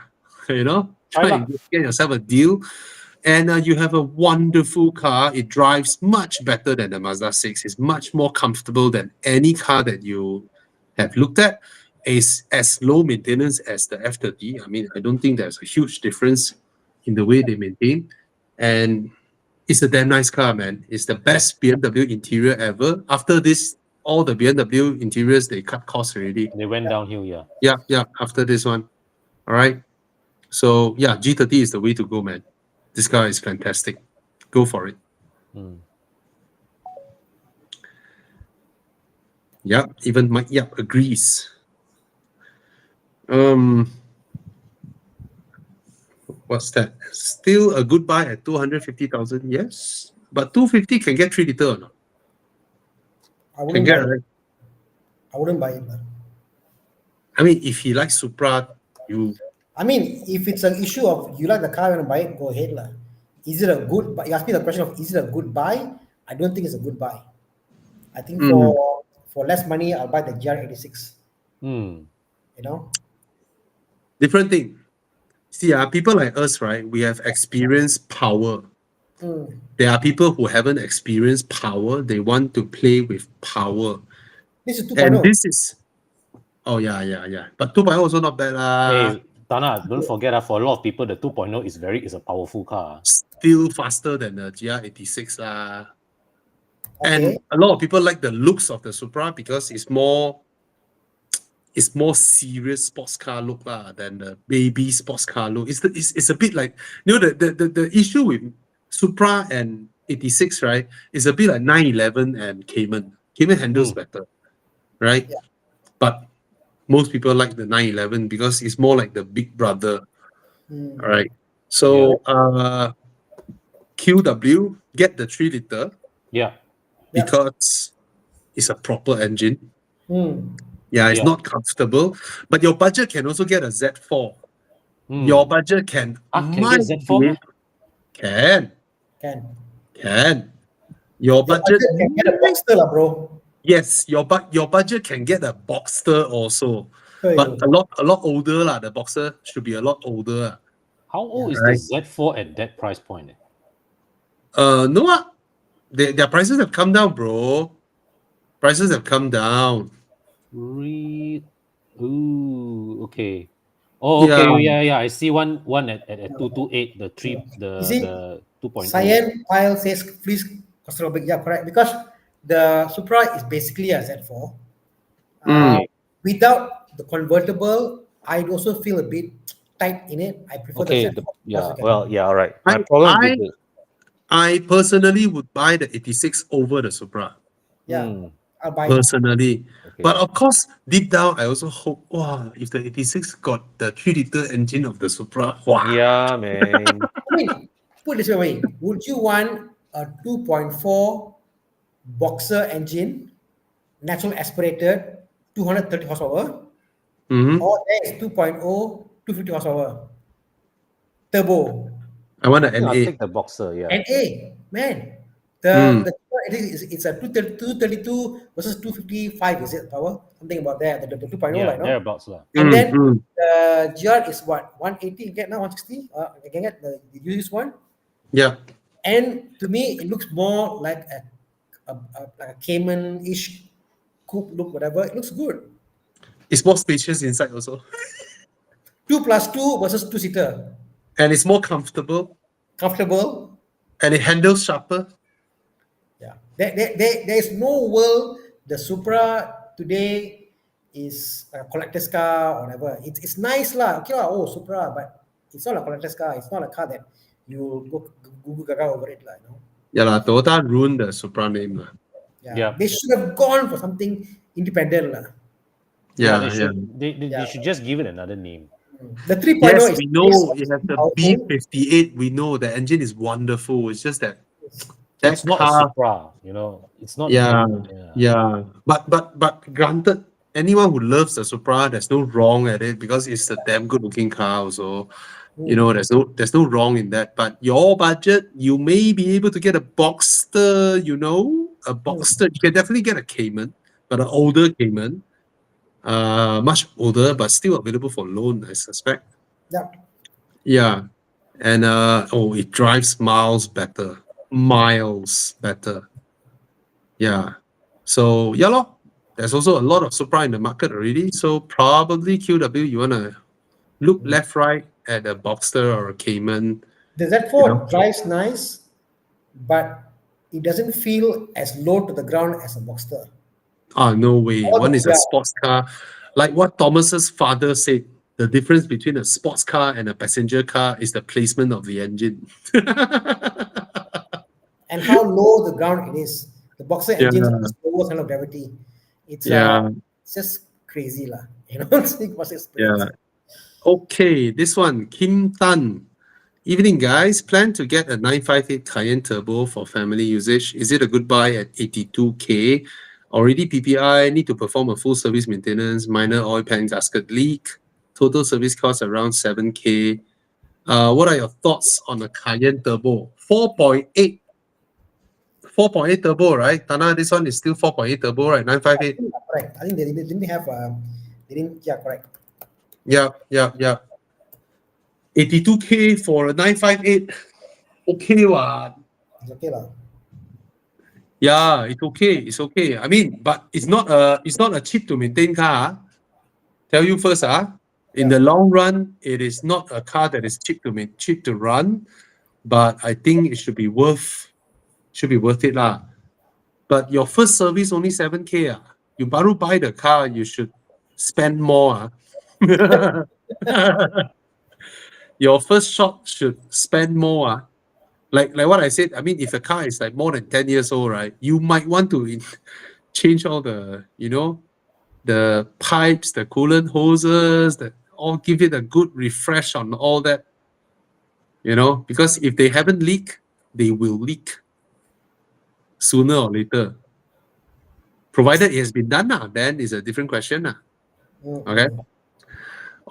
try and get yourself a deal. And you have a wonderful car. It drives much better than the Mazda 6. It's much more comfortable than any car that you have looked at. It's as low maintenance as the F30. I mean, I don't think there's a huge difference in the way they maintain. And it's a damn nice car, man. It's the best BMW interior ever. After this, all the BMW interiors, they cut costs already. They went downhill, yeah. Yeah, after this one. All right. So, yeah, G30 is the way to go, man. This car is fantastic. Go for it. Yeah, even Mike Yap agrees. What's that? Still a good buy at 250,000, yes. But 250 can get 3 liter or not? I wouldn't Can buy get, it. right? I wouldn't buy it, lah. I mean, if he likes Supra, I mean, if it's an issue of you like the car, you want to buy it, go ahead, lah. Is it a good buy? You asked me the question of is it a good buy? I don't think it's a good buy. I think for less money, I'll buy the GR86. You know? different thing. See, people like us, right? We have experienced power. There are people who haven't experienced power. They want to play with power. This is 2.0. And this is, oh yeah. But 2.0 also not bad lah. Hey, Tana, don't forget for a lot of people, the 2.0 is a powerful car. Still faster than the GR86 lah. Okay. And a lot of people like the looks of the Supra because it's more serious sports car look than the baby sports car look. It's a bit like, the issue with Supra and 86, right, is a bit like 911 and Cayman. Cayman handles better, right? Yeah. But most people like the 911 because it's more like the big brother. All right. So QW, get the 3 liter Yeah. Yeah. because it's a proper engine. Hmm. Yeah, it's Yeah. not comfortable, but your budget can also get a Z4. Hmm. Your budget can Can get might Z4 be- meh? can Can. can Your your budget budget can get a Boxster lah, bro. yes your budget can get a Boxster also, Hey, but a lot older lah. The Boxer should be a lot older. How old is Right. the Z4 at that price point? No, their prices have come down, bro. Prices have come down. Ooh, okay. Oh, okay. Yeah. I see one at 228, the three, You see, the 2.0. Cyan Pile says please claustrophobic. Yeah, correct. Because the Supra is basically a Z4. Mm. Without the convertible, I'd also feel a bit tight in it. I prefer Okay. the Z4. Yeah. All right. My I- problem I- with it. I personally would buy the 86 over the Supra. Yeah, Hmm, I'll buy it. Personally. okay. But of course, deep down, I also hope, wow, if the 86 got the 3 liter engine of the Supra, wow. Yeah, man. I mean, put it this way: would you want a 2.4 Boxer engine, natural aspirated, 230 horsepower, Mhm. or there is 2.0, 250 horsepower, turbo? I want I an think I'll NA. take the Boxer. Yeah. NA, man. Mm. It's a 232 versus 255, is it power? Something about that. The 2.0, Yeah, like, no? thereabouts lah. And Mm, then mm. the GR is what? 180, you get now 160? You can get the used one. Yeah. And to me, it looks more like like a Cayman-ish coupe look, whatever. It looks good. It's more spacious inside also. 2+2 versus two-seater. And it's more comfortable. Comfortable. And it handles sharper. Yeah. There is no world the Supra today is a collector's car or whatever. It's nice lah. Okay lah, oh Supra, but it's not a collector's car. It's not a car that you go Google Gaga over it lah, you know. Yeah, lah. Toyota ruined the Supra name. Lah. Yeah. Yeah. They should have gone for something independent lah. Yeah, they yeah. should. They Yeah. should just give it another name. The 3.0 Yes, is we know it has the powerful. B58. We know the engine is wonderful. It's just that It's not a car, Supra, you know. It's not. yeah, Yeah. yeah. But granted, anyone who loves the Supra, there's no wrong at it because it's a damn good looking car. Also, you know, there's no wrong in that. But your budget, you may be able to get a Boxster. You know, a Boxster. You can definitely get a Cayman, but an older Cayman, much older, but still available for loan, I suspect. Yeah. Yeah. And it drives miles better. Miles better. Yeah. So yeah, lor. There's also a lot of Supra in the market already. So probably QW, you wanna look left, right at a Boxster or a Cayman. The Z4 drives nice, but it doesn't feel as low to the ground as a Boxster. No way. All One the- is a sports car. Like what Thomas's father said, the difference between a sports car and a passenger car is the placement of the engine. And how low the ground it is. The Boxer engines Yeah. have a lower center of gravity. It's Yeah. it's just crazy lah. You know, it's crazy. Yeah. Okay, this one, Kim Tan. Evening, guys. Plan to get a 958 Cayenne Turbo for family usage. Is it a good buy at 82K? Already PPI, need to perform a full service maintenance, minor oil pan gasket leak. Total service cost around 7K. What are your thoughts on the Cayenne Turbo? 4.8. 4.8 turbo, right? Tana, this one is still 4.8 turbo, right? 958. Correct. I think they didn't have yeah, correct. Yeah. 82K for a 958. Okay, what? It's okay lah. Yeah, it's okay. It's okay. I mean, but it's not a cheap to maintain car. Tell you first, in the long run, it is not a car that is cheap to run, but I think it should be worth it lah. But your first service only 7K. You baru buy the car, you should spend more. Your first shot should spend more. Like what I said, I mean, if a car is like more than 10 years old, right, you might want to change all the, the pipes, the coolant hoses, all give it a good refresh on all that, because if they haven't leaked, they will leak sooner or later. Provided it has been done, then it's a different question. Okay.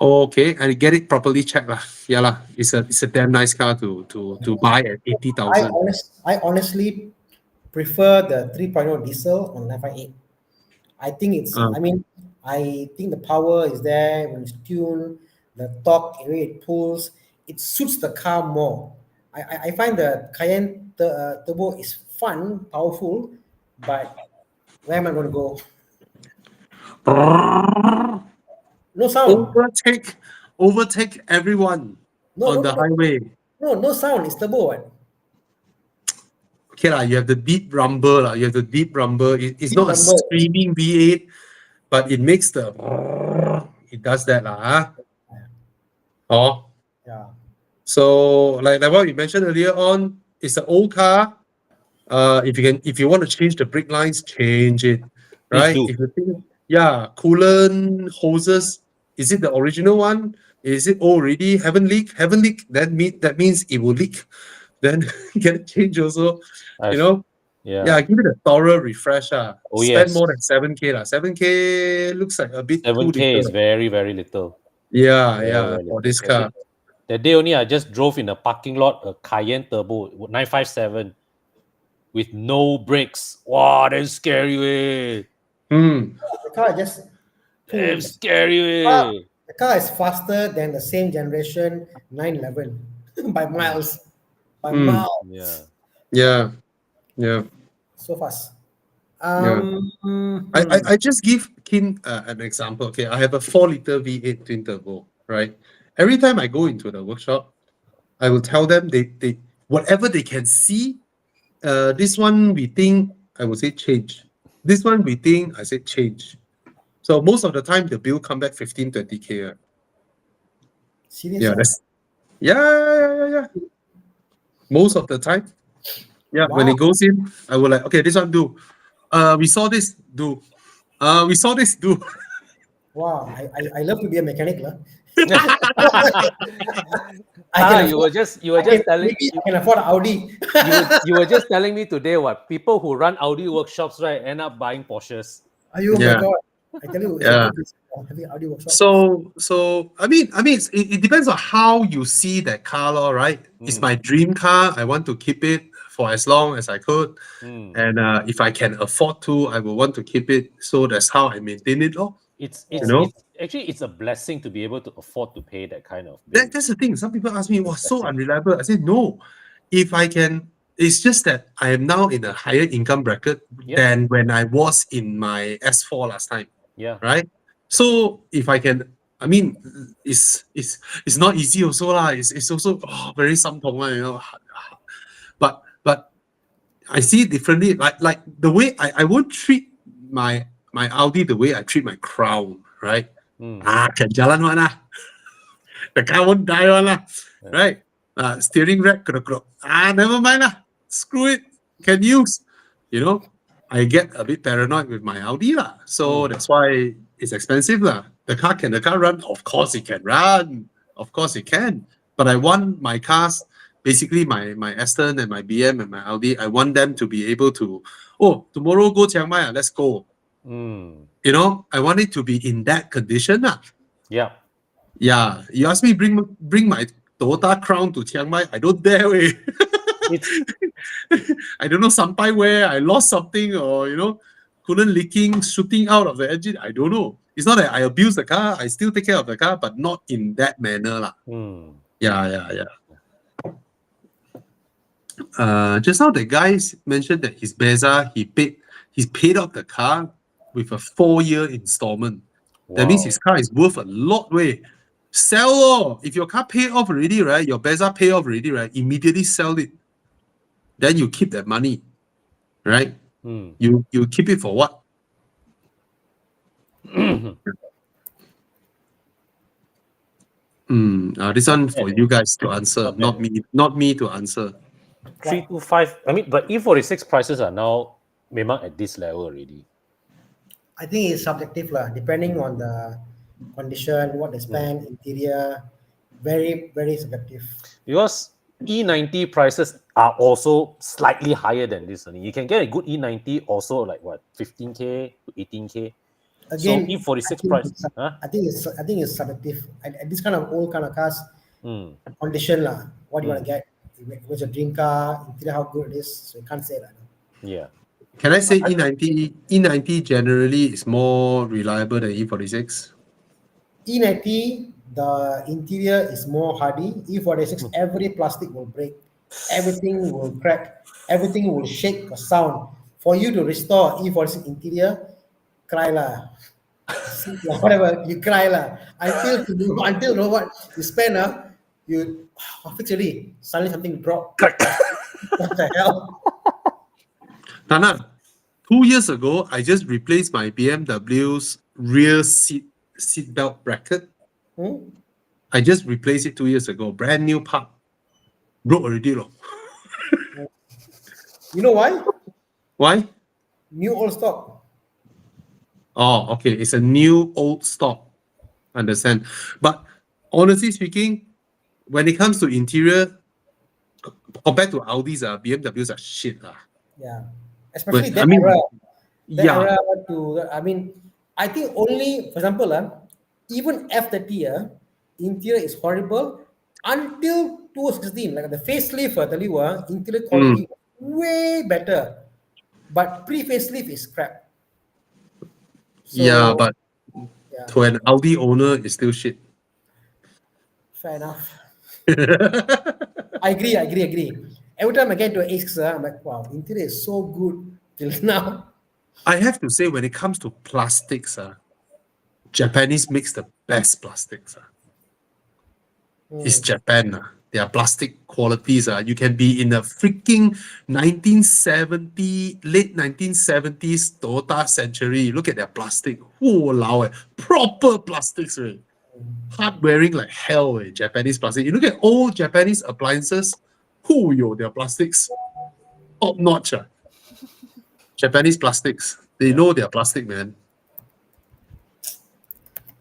Okay, and get it properly checked. Yeah, it's a damn nice car to buy at 80,000. I honestly prefer the 3.0 diesel on 958. I think it's, Uh. I mean, I think the power is there when it's tuned, the torque, the way it pulls, it suits the car more. I find the Cayenne Turbo is fun, powerful, but where am I going to go? No sound. Overtake everyone on the highway. No sound. It's turbo. What? Okay, you have the deep rumble. You have the deep rumble. It's Deep not a rumble. screaming V8, but it makes the. It does that. Oh. Yeah. So, like what you mentioned earlier on, it's an old car. If you want to change the brake lines, change it. Right? do. If you think, coolant hoses, is it the original one? Is it already haven't leaked? Haven't leaked? That means it will leak. Then get a change also. Yeah. Give it a thorough refresh. Oh, Spend yes. more than 7K. 7K looks like a bit too 7K little. is very, very little. Yeah, Very, for very this little. car. That day only, I just drove in a parking lot a Cayenne Turbo 957 with no brakes. Wow, that's scary way. Hmm. The car just Damn scary way. the car is faster than the same generation 911 by miles. By miles. Yeah. Yeah. So fast. I just give Kim an example. Okay, I have a 4-liter V8 twin turbo, right? Every time I go into the workshop, I will tell them they whatever they can see. This one we think, I would say change. This one we think, I said change. So most of the time the bill come back 15-20K. Serious? Yeah, that's yeah. Most of the time. Yeah, when it goes in, I will like, okay, this one do. We saw this, do. We saw this, do. Wow, I love to be a mechanic, lah. You were just telling maybe I can afford an Audi. you were just telling me today what people who run Audi workshops, right, end up buying Porsches. Oh my God. I tell you, it's Yeah. a good business, having Audi workshop. So I mean, it depends on how you see that car, right? It's my dream car. I want to keep it for as long as I could, and if I can afford to, I will want to keep it. So that's how I maintain it, It's actually it's a blessing to be able to afford to pay that kind of bill. That's the thing. Some people ask me, "Wow, so unreliable." I said, "No, if I can." It's just that I am now in a higher income bracket than when I was in my S4 last time. Yeah. Right. So if I can, I mean, it's not easy also lah. It's also very 心痛lah. But I see it differently. Like the way I won't treat my Audi the way I treat my Crown. Right. Can jalan one lah. The car won't die one lah. Right. Steering rack, never mind lah. Screw it. Can use. I get a bit paranoid with my Audi lah. So that's why it's expensive lah. The car run? Of course it can run. Of course it can. But I want my cars, basically my Aston and my BM and my Audi, I want them to be able to, tomorrow go Chiang Mai, let's go. I want it to be in that condition lah. Yeah. Yeah. You ask me bring my Toyota Crown to Chiang Mai, I don't dare way. I don't know, sampai where I lost something or coolant leaking, shooting out of the engine. I don't know. It's not that I abuse the car. I still take care of the car, but not in that manner lah. Yeah. Just now the guys mentioned that his Beza, he paid off the car with a 4-year installment. Wow. That means his car is worth a lot way. Sell if your car pay off already, right? Your Beza pay off already, right? Immediately sell it. Then you keep that money, right? You keep it for what? This one for you guys to answer, not me to answer. 325. I mean, but E46 prices are now memang at this level already. I think it's subjective lah, depending on the condition, what they spend, interior. Very, very subjective. Because E90 prices are also slightly higher than this. You can get a good E90 also like what 15K to 18K. Again, so E46 I think price. it's, Huh? I think it's subjective. At this kind of old kind of cars, Mm. condition lah. What do you want Mm. to get? If it's a dream car, interior how good it is, so you can't say that. Yeah. Can I say E90 generally is more reliable than E46? E90, the interior is more hardy. E46, every plastic will break, everything will crack, everything will shake or sound. For you to restore E46 interior, cry lah. Whatever, you cry lah. Until know what you spend you fix already. Suddenly something drop. What the hell? Tana, 2 years ago, I just replaced my BMW's rear seat belt bracket. Hmm? I just replaced it 2 years ago. Brand new part. Broke already. Lo. You know why? Why? New old stock. Oh, okay. It's a new old stock. Understand. But honestly speaking, when it comes to interior, compared to Audi's, BMWs are shit. Yeah. Especially But, that I mean, era. That yeah. era I think only, for example, even F30, interior is horrible until 2016. Like the facelift, I tell you, interior quality was way better. But pre-facelift is crap. So, Yeah, but yeah, to an Audi owner, it's still shit. fair enough. I agree. Every time I get to an X, I'm like, wow, interior is so good till now. I have to say, when it comes to plastics, Japanese makes the best plastics. It's Japan. Their plastic qualities. You can be in a freaking 1970, late 1970s Toyota Century. Look at their plastic. Wow, proper plastics. Right? Hard wearing like hell. Japanese plastic. You look at old Japanese appliances. Their plastics. Top notch. Japanese plastics. They know their plastic, man.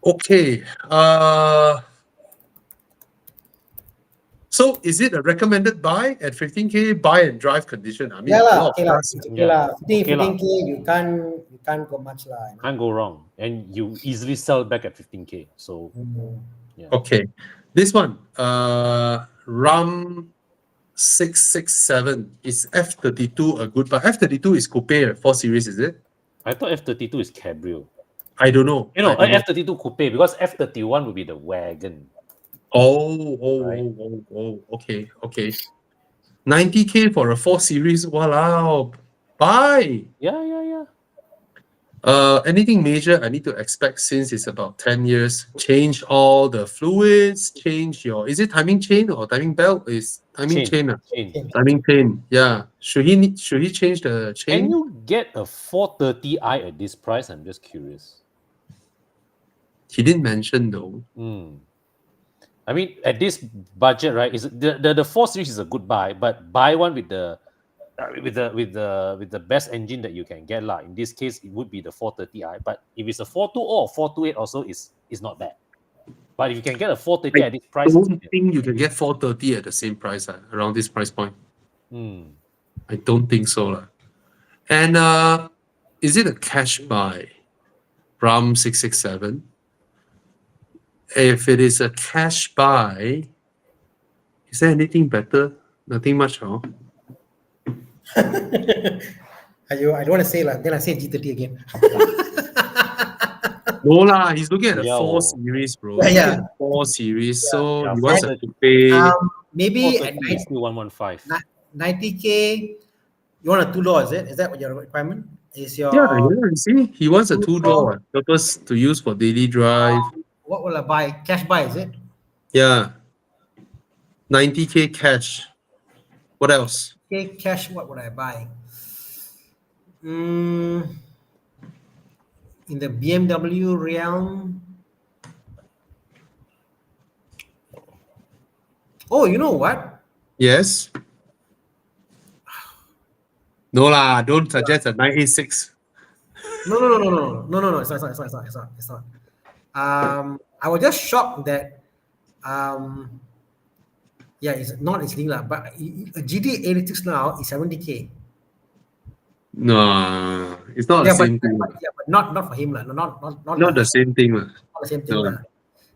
Okay. So is it a recommended buy at 15K buy and drive condition? I mean, Yeah a lah, lot of okay lah, cars. okay lah. Okay lah. 15K, you can't go much lah. Can't go wrong. And you easily sell back at 15K. So yeah. Okay. This one, RAM 667. Is F32 a good buy? F32 is coupe, 4 Series, is it? I thought F32 is cabrio. I don't know. You know, I don't know. F32 coupe because F31 would be the wagon. Oh, okay. 90K for a 4 Series. Wow. Buy. Yeah. Anything major I need to expect since it's about 10 years? Change all the fluids, change is it timing chain or timing belt? Is timing chain. Timing chain. Yeah. Should he change the chain? Can you get a 430i at this price? I'm just curious. He didn't mention though. I mean, at this budget, right? Is the 4 Series is a good buy, but buy one with the best engine that you can get lah. In this case, it would be the 430i. But if it's a 420 or 428, also is not bad. But if you can get a 430 at this price, I don't think you can get 430 at the same price around this price point. I don't think so lah. And is it a cash buy? RAM 667. If it is a cash buy, is there anything better? Nothing much, huh? I don't want to say like then I say G30 again. No lah, he's looking at the Yeah. 4 Series, bro. Yeah. 4 Series, so Yeah, he wants for to pay. Maybe at 430 is still 115. 90K, you want a 2-door, is it? Is that what your requirement? Is your You see, he wants a 2-door purpose to use for daily drive. what will I buy? Cash buy, is it? Yeah, 90K cash. What else? Okay, cash, what would I buy? In the BMW realm. Oh, you know what? Yes. No lah, don't suggest a 986. No. It's not. I was just shocked that, Yeah, it's not it's legal, but a GT 86 now is 70K. No, it's not the Yeah, but, same thing. but yeah, but not for him lah. Not Not the same thing. not the same thing No. lah.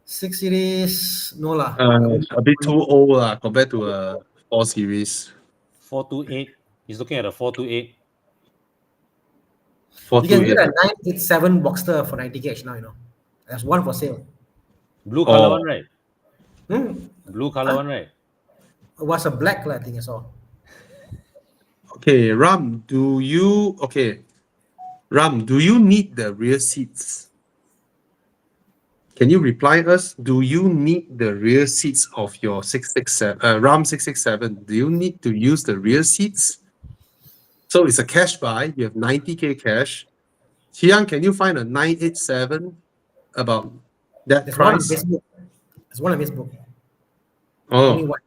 6 Series, no lah. A bit too old compared to a 4 Series. 428. He's looking at a 428. You can 428. get a 987 Boxster for 90K now. There's one for sale. Blue color Oh. one, right? Hmm. Blue color one, right? It was a black color, I think I saw. Okay, Ram, do you need the rear seats? Can you reply us? Do you need the rear seats of your 667 Ram 667? Do you need to use the rear seats? So it's a cash buy. You have 90K cash. Chiang, can you find a 987 about that There's one on price? Facebook. There's one on Facebook. Only Oh, one.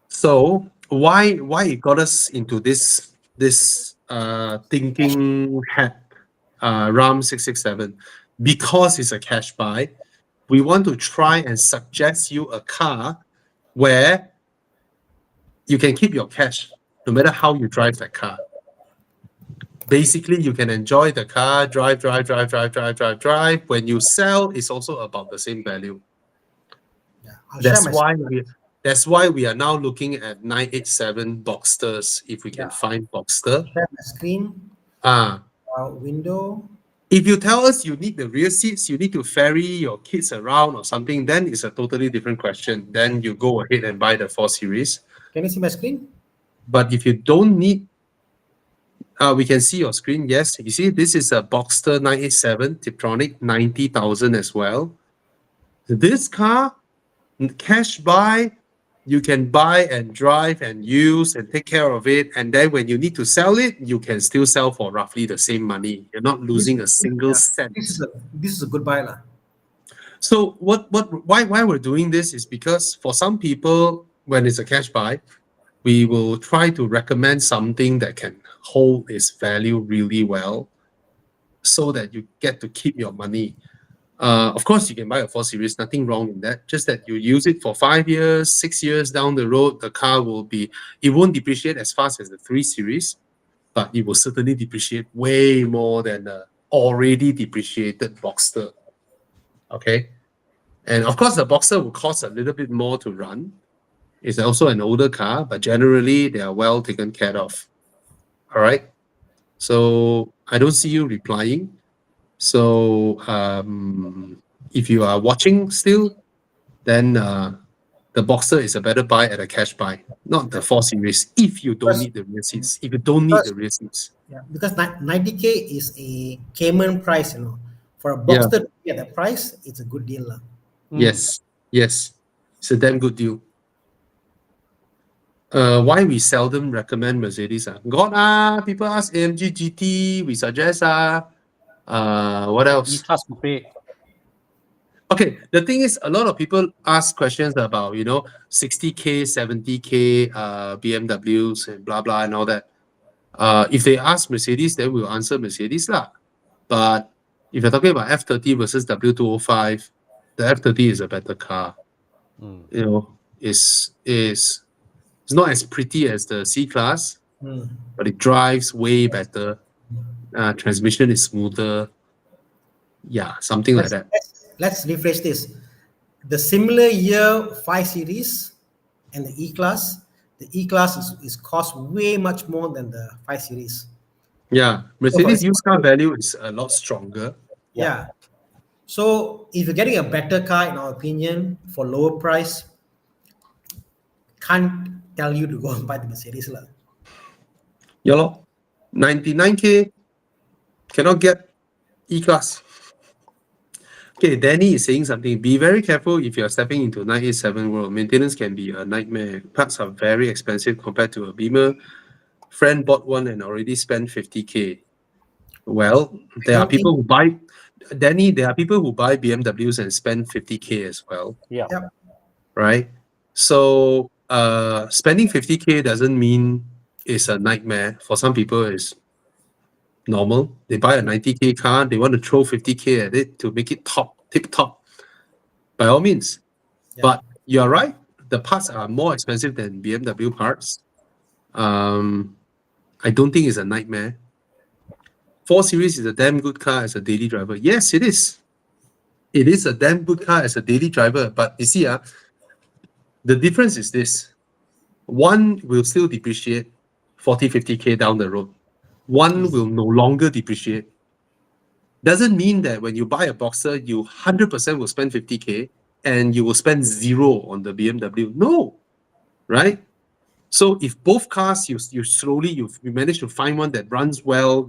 so why it got us into this thinking hat, Ram 667? Because it's a cash buy. We want to try and suggest you a car where you can keep your cash no matter how you drive that car. Basically, you can enjoy the car, drive. When you sell, it's also about the same value. Yeah, I'll share That's why we are now looking at 987 Boxsters, if we can Yeah. find Boxster. share my screen, window. If you tell us you need the rear seats, you need to ferry your kids around or something, then it's a totally different question. Then you go ahead and buy the 4 Series. Can you see my screen? But if you don't need, we can see your screen. Yes, you see, this is a Boxster 987 Tiptronic, 90,000 as well. This car, cash buy, you can buy and drive and use and take care of it. And then when you need to sell it, you can still sell for roughly the same money. You're not losing a single cent. This is a good buy lah. So why we're doing this is because for some people, when it's a cash buy, we will try to recommend something that can hold its value really well so that you get to keep your money. Of course, you can buy a 4 Series, nothing wrong in that. Just that you use it for 5 years, 6 years down the road, the car it won't depreciate as fast as the 3 Series, but it will certainly depreciate way more than the already depreciated Boxster. Okay? And of course, the Boxster will cost a little bit more to run. It's also an older car, but generally they are well taken care of. All right? So I don't see you replying. So if you are watching still, then the Boxster is a better buy at a cash buy, not the 4 Series. If you don't need the rear seats, Yeah, because 90K is a Cayman price, For a Boxster to be at that price, it's a good deal lah. Yes, it's a damn good deal. Why we seldom recommend Mercedes? People ask AMG GT, we suggest what else? E-Class Coupe. Okay, the thing is, a lot of people ask questions about 60K, 70K BMWs and blah blah and all that. If they ask Mercedes, then we'll answer Mercedes lah. But if you're talking about F30 versus W205, the F30 is a better car. It's not as pretty as the C-Class, but it drives way better. Transmission is smoother. Yeah, something like that. Let's rephrase this. The similar year 5 Series and the E-Class, the E-Class is cost way much more than the 5 Series. Yeah, Mercedes used car value is a lot stronger. Yeah. So if you're getting a better car, in our opinion, for lower price, can't tell you to go and buy the Mercedes lah. Yeah, lor. 99K cannot get E-Class. Okay, Danny is saying something. Be very careful if you're stepping into 987 world. Maintenance can be a nightmare. Parts are very expensive compared to a Beamer. Friend bought one and already spent 50K. Well, there are people who buy, Danny, there are people who buy BMWs and spend 50K as well. Yeah. Yep. Right? So spending 50K doesn't mean it's a nightmare. For some people, it's normal. They buy a 90K car, they want to throw 50K at it to make it tip top. By all means. Yeah. But you're right. the parts are more expensive than BMW parts. I don't think it's a nightmare. 4 Series is a damn good car as a daily driver. Yes, it is. It is a damn good car as a daily driver. But you see, the difference is this. One will still depreciate 40, 50K down the road. One will no longer depreciate. Doesn't mean that when you buy a Boxer, you 100% will spend 50K and you will spend zero on the BMW. No, right? So if both cars you slowly you manage to find one that runs well,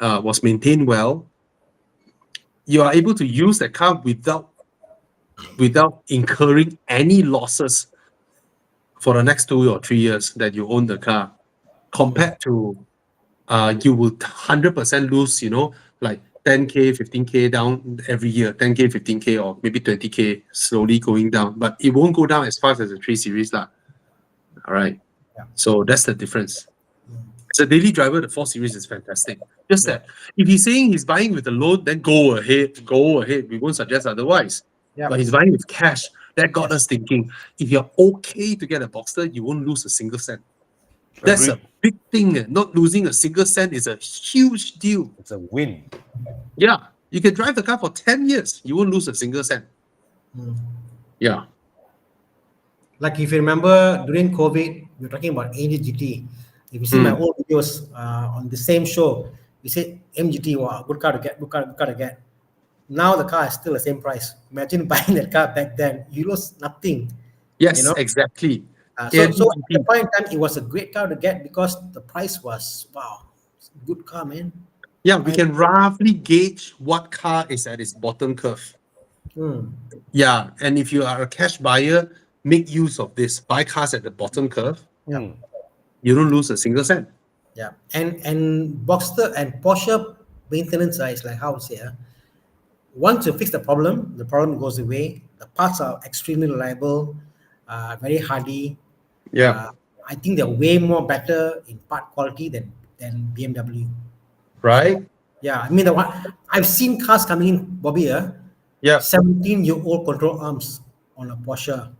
was maintained well, you are able to use that car without incurring any losses for the next 2 or 3 years that you own the car, compared to you will 100% lose, like 10K, 15K down every year, 10K, 15K, or maybe 20K slowly going down, but it won't go down as fast as the 3 Series lah. All right. Yeah. So that's the difference. As a daily driver, the 4 Series is fantastic. Just that if he's saying he's buying with a loan, then go ahead. We won't suggest otherwise. Yeah. But he's buying with cash. That got us thinking, if you're okay to get a Boxster, you won't lose a single cent. That's a big thing. Not losing a single cent is a huge deal. It's a win. Yeah. You can drive the car for 10 years. You won't lose a single cent. Yeah. Like if you remember during COVID, we were talking about AMG GT. If you see my old videos on the same show, we said MGT, wow, good car to get. Now the car is still the same price. Imagine buying that car back then. You lost nothing. Yes, exactly. So at the point in time, it was a great car to get because the price was, wow, good car, man. Yeah, we can roughly gauge what car is at its bottom curve. Yeah, and if you are a cash buyer, make use of this. Buy cars at the bottom curve. You don't lose a single cent. Yeah, and Boxster and Porsche maintenance is like how to say, once you fix the problem goes away. The parts are extremely reliable, very hardy. Yeah. I think they're way more better in part quality than BMW. Right? Yeah, I mean the one I've seen cars coming in, Bobby. Yeah. 17-year-old control arms on a Porsche.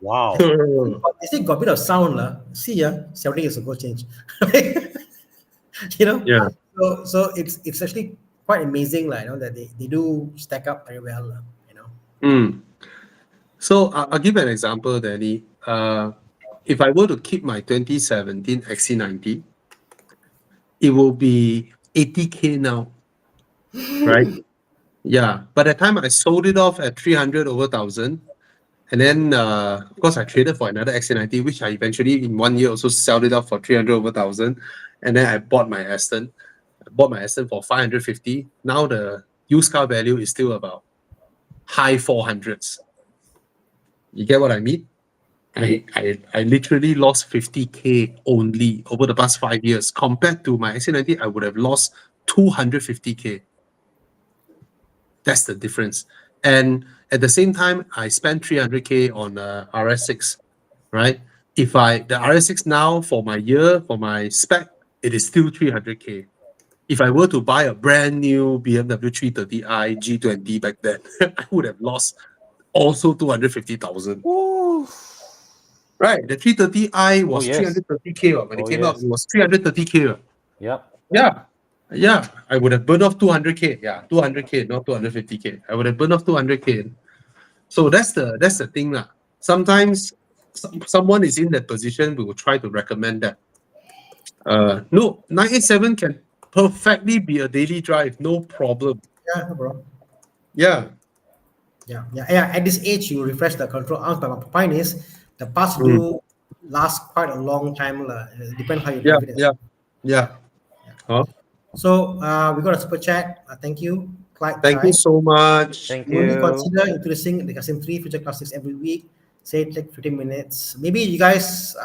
Wow. They say got a bit of sound. See, 70 years ago change. Yeah. So it's actually quite amazing, that they do stack up very well. So I'll give an example, Danny. If I were to keep my 2017 XC90, it will be 80K now, right? Yeah. By the time I sold it off at 300 over 1,000, and then of course I traded for another XC90, which I eventually in 1 year also sold it off for 300 over 1,000, and then I bought my Aston. I bought my Aston for 550. Now the used car value is still about high 400s. You get what I mean? I literally lost 50K only over the past 5 years. Compared to my XC90, I would have lost 250K. That's the difference. And at the same time, I spent 300K on RS6, right? The RS6 now for my spec, it is still 300K. If I were to buy a brand new BMW 330i G20 back then, I would have lost also 250,000. Right, the 330i was 330K when it came out. It was 330K. Yeah, I would have burned off 200K. Yeah, 200K, not 250K. I would have burned off 200K. So that's the thing lah. Sometimes someone is in that position, we will try to recommend that. No, 987 can perfectly be a daily drive, no problem. Yeah, no problem. Yeah. At this age, you refresh the control arms, but my point is the parts do last quite a long time. Depends how you drive it. Yeah. So we got a super chat. Thank you, Clyde. Thank you so much. Thank Will you you. consider introducing the Kasim 3 Future Classics every week? Say take 15 minutes. Maybe you guys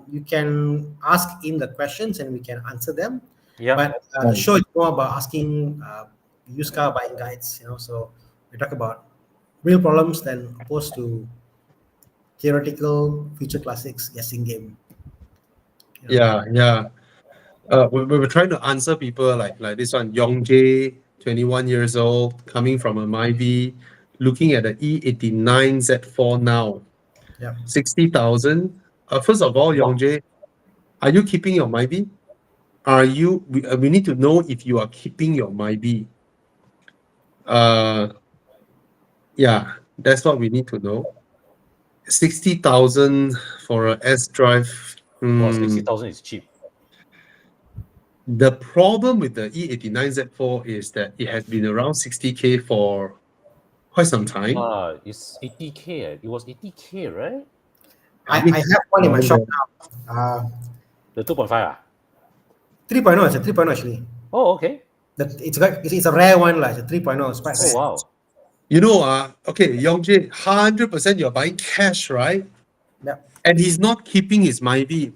you can ask in the questions and we can answer them. Yeah. But the show is more about asking used car buying guides. So we talk about real problems than opposed to theoretical Future Classics guessing game. Yeah. We were trying to answer people like this one, Yong J, 21 years old, coming from a Myvi, looking at the E89 Z4 now. Yeah. 60,000. First of all, Yongjae, are you keeping your Myvi? We need to know if you are keeping your Myvi. Yeah, that's what we need to know. 60,000 for a S drive. Well, Hmm. 60,000 is cheap. The problem with the E89 Z4 is that it has been around 60K for quite some time. It's 80K. It was 80K, right? I I mean, have one in my around shop there. now. The 2.5. 3.0. It's a 3.0 actually. Oh, okay. It's a rare one, like. It's a 3.0. It's quite Oh, rare. wow. You know, okay, Yongjae, 100% you're buying cash, right? Yeah. And he's not keeping his Myvi.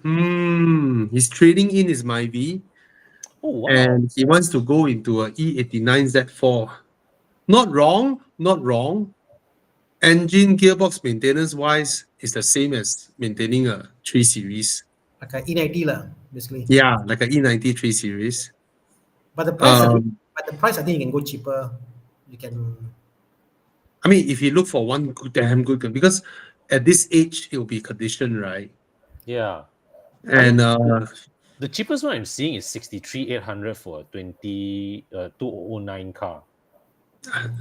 He's trading in his Myvi Oh, wow. and he wants to go into a E89 Z4. Not wrong, not wrong. Engine gearbox maintenance wise is the same as maintaining a 3 Series. Like a E90 lah, basically. Yeah, like a E90 3 Series. But the price, Um, I think you can go cheaper. You can. I mean, if you look for one damn good gun, because at this age it will be conditioned, right? Yeah. And The cheapest one I'm seeing is 63,800 for a 2009 car.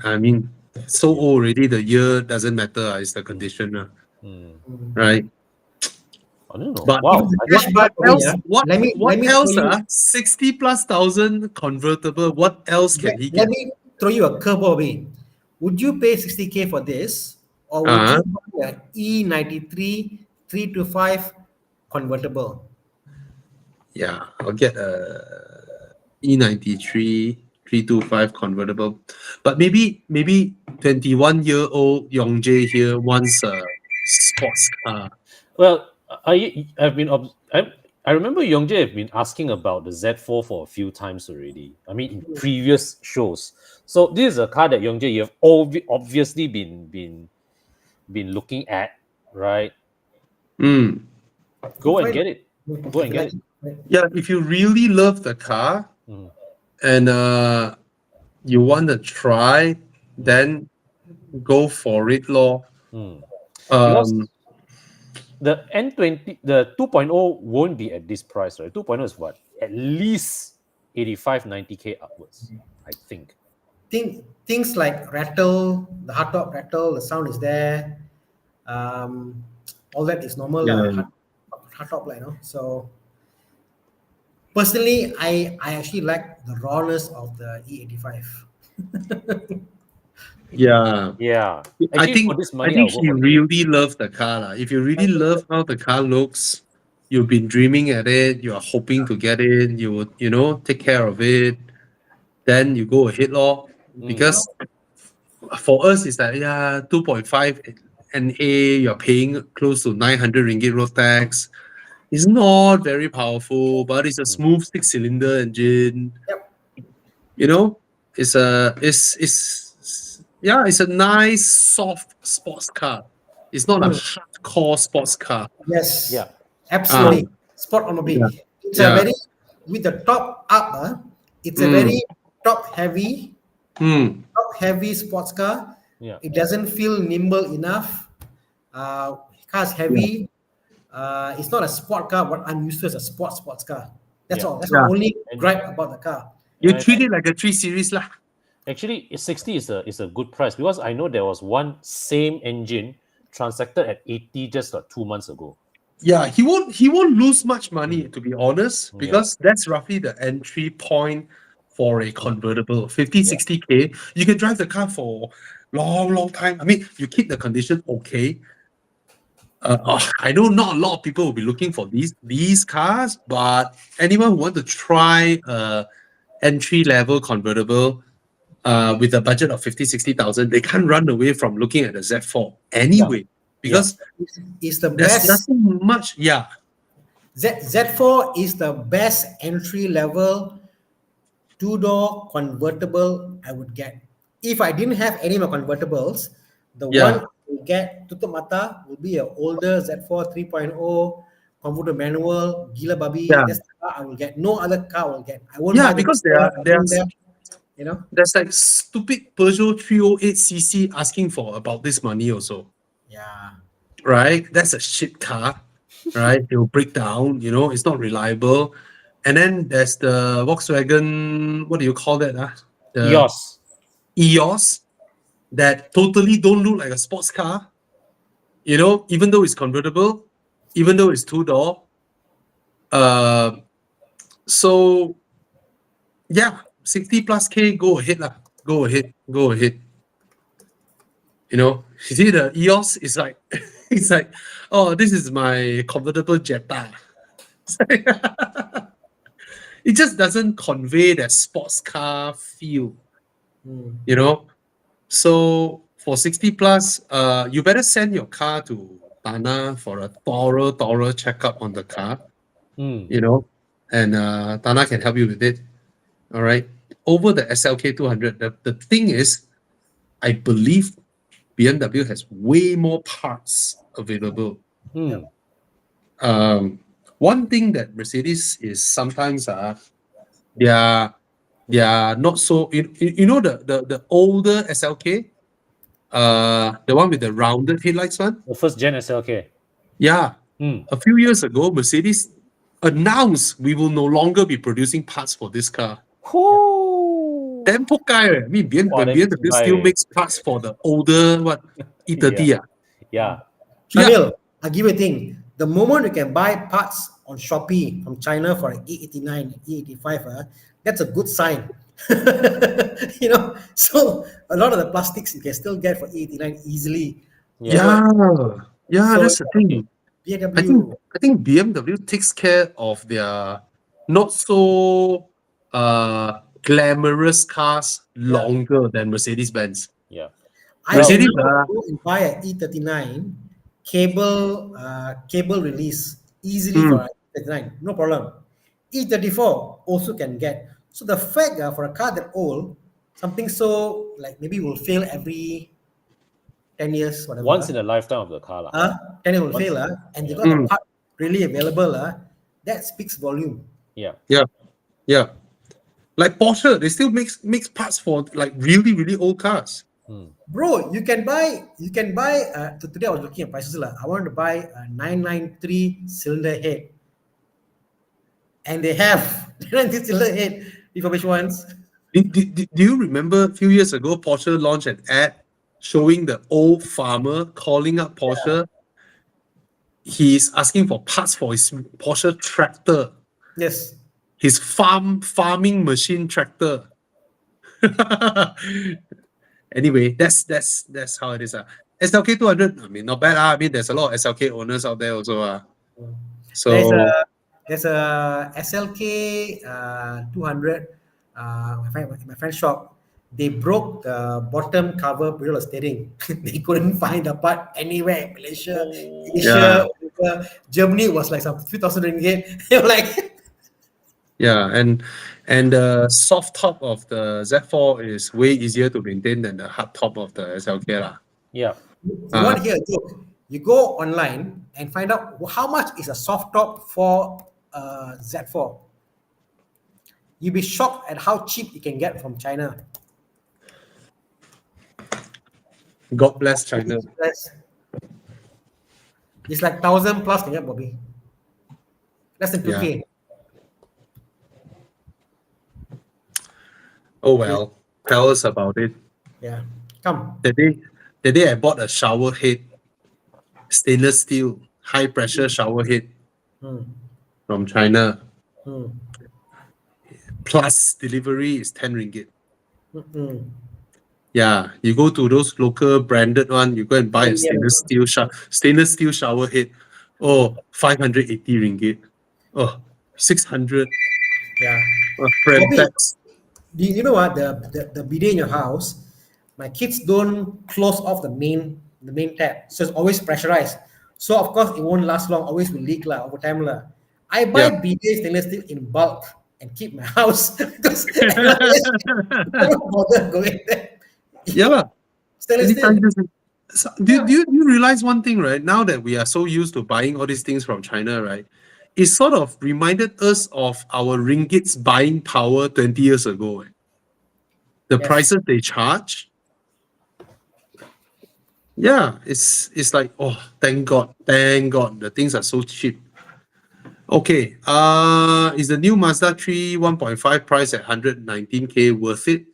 I mean, so old already. The year doesn't matter. It's the condition, Hmm. right? I don't know. But Wow. Even the I cash think- bar for me, else? What let me else? throw you, 60 plus thousand convertible. What else can he let get? me throw you a curveball, Bobby. Would you pay 60K for this, or would Uh-huh. you buy a E93 325 convertible? Yeah, I'll get a E93 325 convertible. But maybe 21-year-old Yongjae here wants a sports car. Well, I've been I remember Yongjae have been asking about the Z4 for a few times already. I mean, in previous shows. So this is a car that Yongjae you have obviously been looking at, right? Mm. Go and Fine. get it. Go and get it. Yeah, if you really love the car Mhm. and you want to try, then go for it, lor. Mm. Because Um, the N20, the 2.0 won't be at this price, right? 2.0 is what? At least 85, 90K upwards, I think. Things like rattle, the hardtop rattle, the sound is there. All that is normal, Yeah. hardtop, So personally, I actually like the rawness of the E85. yeah. Yeah. I Actually, for think this I money, think I'll go he for it. really loves the car. Lah. If you really love how the car looks, you've been dreaming at it, you are hoping to get it, you would, take care of it, then you go ahead, lor. Because for us, it's like, 2.5 NA, you're paying close to 900 ringgit road tax. It's not very powerful, but it's a smooth 6-cylinder engine. Yep. It's a nice soft sports car. It's not a hardcore sports car. Yes. Yeah. Absolutely. Spot on the Yeah. beat. It's Yeah. a very, with the top up, it's a very top heavy sports car. Yeah. It doesn't feel nimble enough. Car's heavy. It's not a sport car. What I'm used to is a sports car. That's Yeah. all. That's Yeah. the only gripe about the car. You Yeah, treat it like a 3 Series lah. Actually, 60 is a good price because I know there was one same engine transacted at 80 just 2 months ago. Yeah, he won't lose much money to be honest, Yeah. because that's roughly the entry point for a convertible. 50, 60K. You can drive the car for long time. I mean, you keep the condition okay. I know not a lot of people will be looking for these cars, but anyone who want to try entry level convertible with a budget of 50, 60,000, they can't run away from looking at the Z4 anyway. Because It's the there's best. nothing much. Yeah. Z4 is the best entry level two-door convertible I would get. If I didn't have any more convertibles, the Yeah. one I will get tutup mata will be an older Z4 3.0 convertible manual, gila babi. Yeah. That's the car I will get. No other car I will get. I won't Yeah, buy the because car, there's like stupid Peugeot 308cc asking for about this money also. Yeah. right? That's a shit car, right? It'll break down, it's not reliable. And then there's the Volkswagen, what do you call that? The EOS. EOS that totally don't look like a sports car, even though it's convertible, even though it's two-door. So yeah, 60 plus K, go ahead lah. Go ahead. You see the EOS is like, it's like, oh, this is my convertible Jetta. It just doesn't convey that sports car feel, So for 60 plus, you better send your car to Tana for a thorough checkup on the car, Mm. and Tana can help you with it. All right. Over the SLK 200, the thing is, I believe BMW has way more parts available. Mm. One thing that Mercedes is sometimes they are not so, the older SLK, the one with the rounded headlights one. The first gen SLK. Yeah, Mm. a few years ago, Mercedes announced we will no longer be producing parts for this car. Whoo. Damn pokai. I mean, Wow, that BMW means still by- makes parts for the older E30. Yeah. Shamil, I'll give you a thing. The moment you can buy parts on Shopee from China for an E89, E85, that's a good sign. So a lot of the plastics you can still get for E89 easily. Yeah, So, that's the thing. BMW, I think BMW takes care of their not so glamorous cars longer than Mercedes-Benz. Yeah. I Mercedes, can now go and buy an E39 cable release easily for an E39, no problem. E34 also can get. So the fact for a car that old, something so like maybe will fail every 10 years, whatever. Once in a lifetime of the car. 10 years will fail, and they got the part really available, that speaks volume. Yeah. yeah. Like Porsche, they still makes parts for like really, really old cars. Bro, you can buy today I was looking at prices. I want to buy a 993 cylinder head. And they have 993 cylinder head refurbished ones. Do you remember a few years ago, Porsche launched an ad showing the old farmer calling up Porsche? He's asking for parts for his Porsche tractor, Yes. his farming machine tractor. Anyway, that's how it is. SLK 200, I mean, not bad. I mean, there's a lot of SLK owners out there also. So There's a SLK 200. My friend's shop. They broke the bottom cover below the steering. They couldn't find the part anywhere in Malaysia, Asia, Germany was like some few thousand ringgit. They were like, yeah, and the soft top of the Z4 is way easier to maintain than the hard top of the SLK lah. Yeah. you want to hear a joke? You go online and find out how much is a soft top for Z4. You'll be shocked at how cheap you can get from China. God bless China. It's like 1,000 plus can get, Bobby. Less than 2K. Oh well, tell us about it. Yeah. Come. The day I bought a shower head, stainless steel, high pressure shower head from China. Plus delivery is 10 ringgit. Yeah, you go to those local branded one, you go and buy a stainless steel shower head. Oh, 580 ringgit. Oh, 600. Yeah. Fremtex. You know what? The bidet in your house, my kids don't close off the main tap, so it's always pressurized. So of course it won't last long. Always will leak over time I buy bidet stainless steel in bulk and keep my house because I don't bother going there. Yeah. Stainless steel. Do you realize one thing, right? Now that we are so used to buying all these things from China, right? It sort of reminded us of our ringgit's buying power 20 years ago. The prices they charge. Yeah, it's like, oh, thank God, the things are so cheap. Okay, is the new Mazda 3 1.5 price at 119K worth it?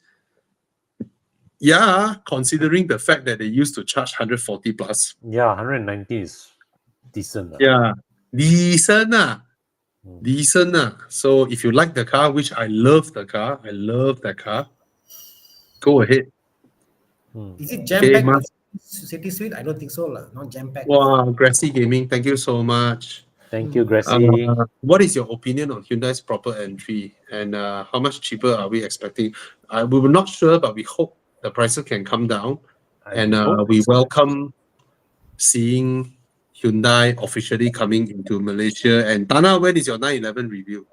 Yeah, considering the fact that they used to charge 140 plus. Yeah, 190 is decent. Yeah, decent Mm. decent So if you like the car, which I love that car, go ahead. Mm. Is it jam Okay, packed city suite? I don't think so, lah. Not jam packed. wow, Grassy Gaming, thank you so much. Thank you, Mm. Gracie. What is your opinion on Hyundai's proper entry, and how much cheaper are we expecting? We were not sure, but we hope the prices can come down, I and hope we so. welcome seeing Hyundai officially coming into Malaysia. And Tana, when is your 911 review?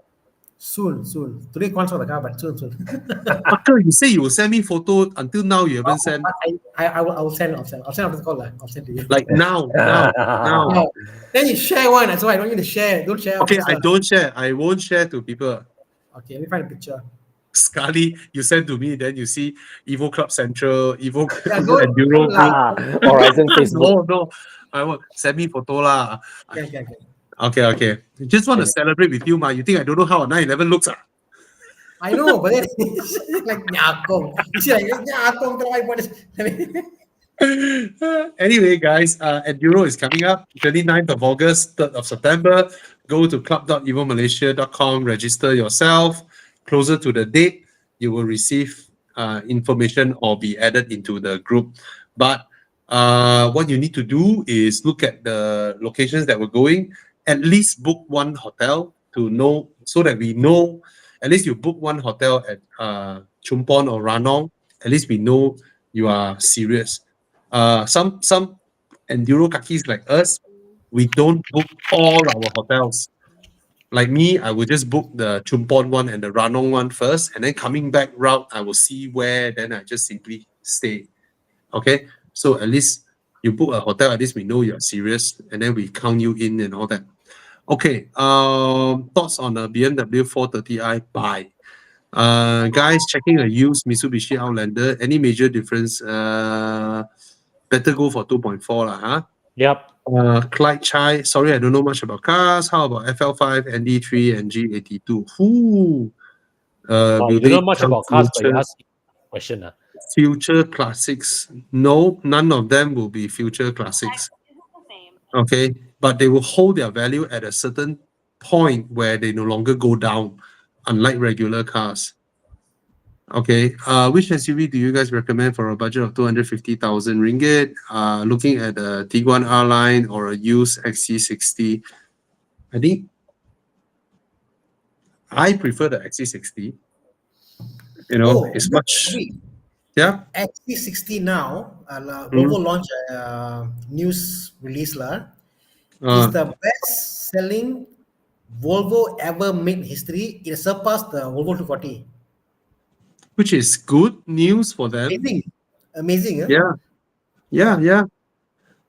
Soon. Today can't show the car, but soon. Uncle, you say you will send me photo. Until now, you haven't sent. I will send. I'll send after the call, lah. I'll send to you. Like now. Yeah. Then you share one. That's why I don't need to share. Don't share. Okay, Office, I lah. don't share. I won't share to people. Okay, let me find a picture. Scully, you send to me, then you see Evo Club Central, Evo Yeah, go- Enduro go lah. Group. Horizon Facebook. No, I won't. Send me photo lah. Okay. Okay. Just want to Okay. celebrate with you, ma. You think I don't know how a 911 looks? I know, but then it's like nyakong. You see, like nyakong. Tell my this. Anyway, guys, Enduro is coming up 29th of August, 3rd of September. Go to club.evomalaysia.com, register yourself. Closer to the date, you will receive information or be added into the group. But what you need to do is look at the locations that we're going, at least book one hotel to know, so that we know, at least you book one hotel at Chumpon or Ranong, at least we know you are serious. Some enduro kakis like us, we don't book all our hotels. Like me, I will just book the Chumpon one and the Ranong one first, and then coming back route, I will see where, then I just simply stay. Okay, so at least you book a hotel, at least we know you're serious, and then we count you in and all that. Okay, thoughts on a BMW 430i buy. Guys, checking a used Mitsubishi Outlander, any major difference? Better go for 2.4 lah, huh? Yep. Clyde Chai, sorry, I don't know much about cars. How about FL5, ND3, and G82? Who? Wow, Will you they don't know much become about cars, but you future, ask question. future classics? No, none of them will be future classics. Okay, but they will hold their value at a certain point where they no longer go down, unlike regular cars. Okay, which SUV do you guys recommend for a budget of 250,000 ringgit? Looking at a Tiguan R line or a used XC60. I think I prefer the XC60. You know, it's much. Yeah. XC60 now, Mm. Volvo launched a news release lah. It's the best selling Volvo ever made in history. It surpassed the Volvo 240. Which is good news for them. Amazing. Yeah. Yeah.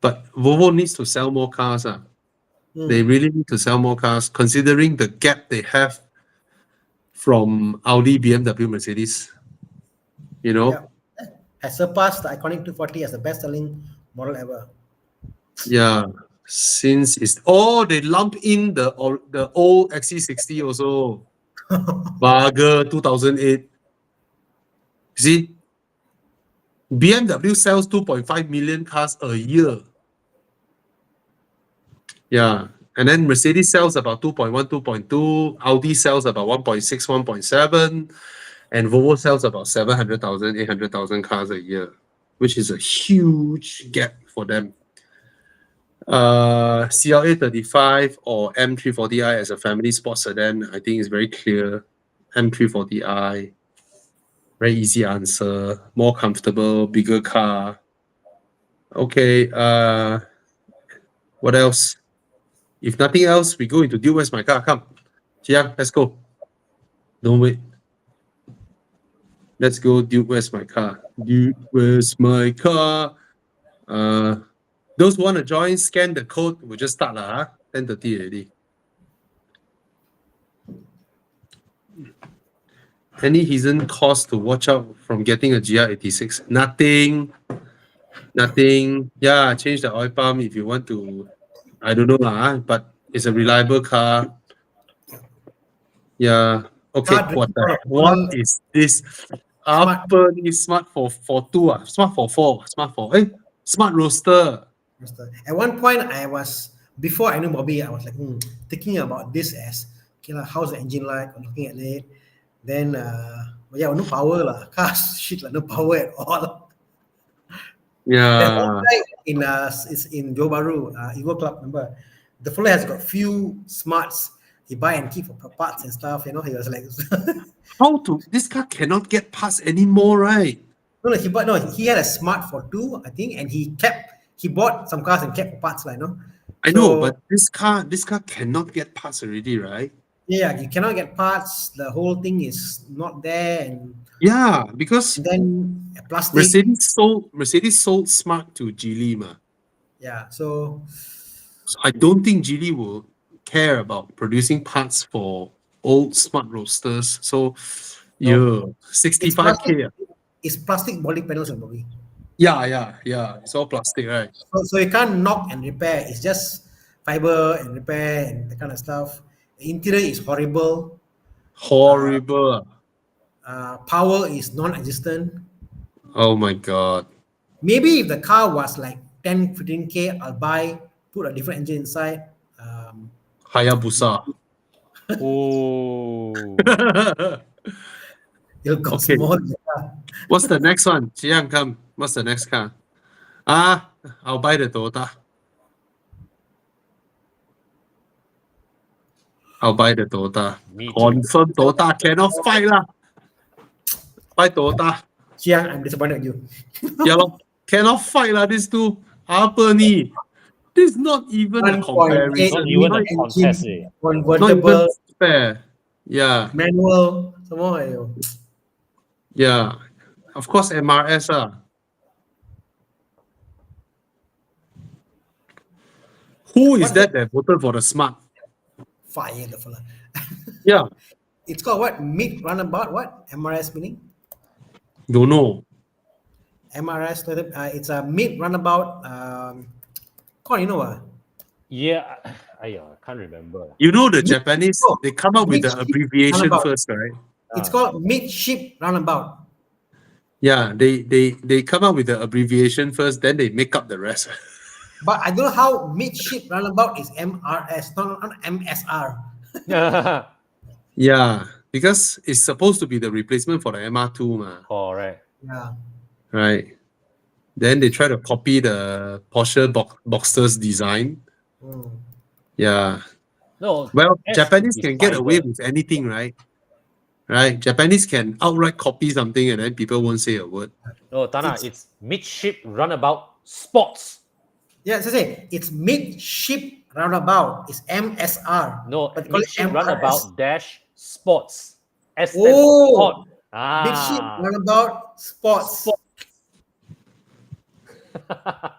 But Volvo needs to sell more cars. They really need to sell more cars, considering the gap they have from Audi, BMW, Mercedes. You know? Yeah. Has surpassed the iconic 240 as the best selling model ever. Yeah. Since it's they lump in the old XC60 also. Barger 2008. See, BMW sells 2.5 million cars a year. Yeah. And then Mercedes sells about 2.1, 2.2. Audi sells about 1.6, 1.7. And Volvo sells about 700,000, 800,000 cars a year, which is a huge gap for them. CLA 35 or M340i as a family sports sedan, I think is very clear. M340i, very easy answer, more comfortable, bigger car. Okay, what else? If nothing else, we go into Dude, Where's My Car? Come, Jiang, let's go. Don't wait. Let's go, Dude, Where's My Car? Dude, Where's My Car? Those who want to join, scan the code. We'll just start lah. 10:30 already. Any hidden cost to watch out from getting a GR86? Nothing. Nothing. Yeah, change the oil pump if you want to. I don't know lah, but it's a reliable car. Yeah. Okay. Car What drinking the? lot of What oil. is this? Smart. Apa ni smart for two ah? Smart for four. Smart for smart roaster. At one point, I was before I knew Bobby, I was like thinking about this as okay lah, how's the engine like? I'm looking at it. Then but yeah, no power lah. Cars shit like no power at all. There's one Yeah. guy in it's in Johor Bahru, Evo Club, remember? The fella has got few smarts. He buy and keep for parts and stuff. You know, he was like, How to? This car cannot get past anymore, right? he had a smart for two, I think, and he bought some cars and kept for parts, like, no. I know, but this car cannot get past already, right? Yeah, you cannot get parts. The whole thing is not there, and Yeah, because then plastic. Mercedes sold Smart to Geely, ma. Yeah, so So I don't think Geely will care about producing parts for old Smart Roadsters. So, yeah, 65K. it's plastic body panels and body. Yeah. It's all plastic, right? So you can't knock and repair. It's just fiber and repair and that kind of stuff. The interior is horrible. Horrible. Power is non-existent. Oh my god. Maybe if the car was like 10, 15K, I'll buy, put a different engine inside. Hayabusa. Oh. It'll cost Okay. more. What's the next one? Chiang, come. What's the next car? I'll buy the Toyota. I'll buy the Toyota. Me too. Confirm Toyota cannot fight lah. Buy Toyota. Chiang, I'm disappointed with you. Yeah lor. Cannot fight lah, these two. Apa ni? This is not even a 1.8 comparison. Not even a engine, contest, eh. Not convertible, even fair. Yeah. manual, some more. Yeah. Of course, MRS ah. Who is that voted for the Smart? Fire the fella. Yeah. It's called what? Mid runabout. What? MRS meaning? Don't know. MRS. It's a mid runabout. You know Yeah, I can't remember. You know the Japanese, they come up with the Mid-ship abbreviation runabout. first, right? It's called midship runabout. Yeah, they come up with the abbreviation first, then they make up the rest. But I don't know how midship runabout is MRS, not MSR. Yeah, because it's supposed to be the replacement for the MR2, ma, Correct. Yeah. right? Then they try to copy the Porsche Boxster's design. Mm. Yeah. No, Well, S Japanese is can get away fiber. with anything, right? Right? Japanese can outright copy something and then people won't say a word. No, Tana, it's midship runabout sports. Yeah, so say it's midship roundabout. It's MSR. No, But they call it midship MRS. runabout dash sports. S stands for Oh, sport. midship Ah. roundabout sports. Sport.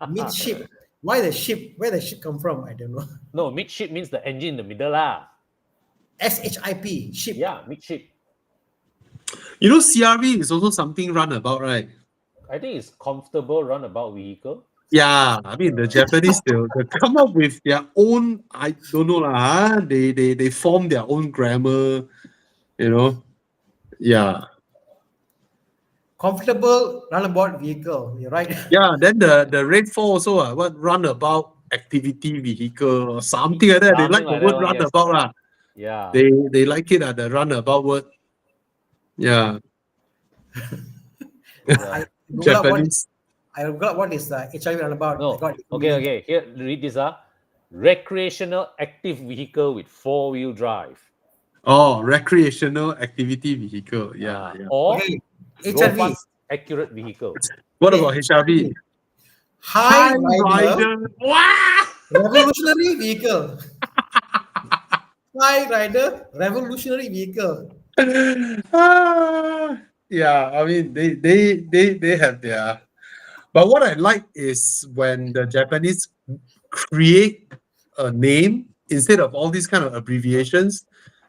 Midship. Why the ship? Where the ship come from? I don't know. No, midship means the engine in the middle lah. SHIP. Ship. Yeah, midship. You know, CRV is also something runabout, right? I think it's comfortable runabout vehicle. Yeah, I mean the Japanese they come up with their own. I don't know lah. They form their own grammar, you know. Yeah, Comfortable runabout vehicle. You're right. yeah. Then the Red 4 also what runabout activity vehicle or something like that. They like Something the like word that, yes. runabout lah. Yeah. They like it the runabout word. Yeah, I Google Japanese. what is the HIV runabout. No. I got it. Okay. Here, read this. Recreational active vehicle with 4-wheel drive. Oh, recreational activity vehicle. Yeah, yeah. Or Okay. HRV. robust accurate vehicle. What Okay. about HRV? High rider. Wow! Revolutionary vehicle. High rider revolutionary vehicle. Yeah, I mean they have their, but what I like is when the Japanese create a name instead of all these kind of abbreviations,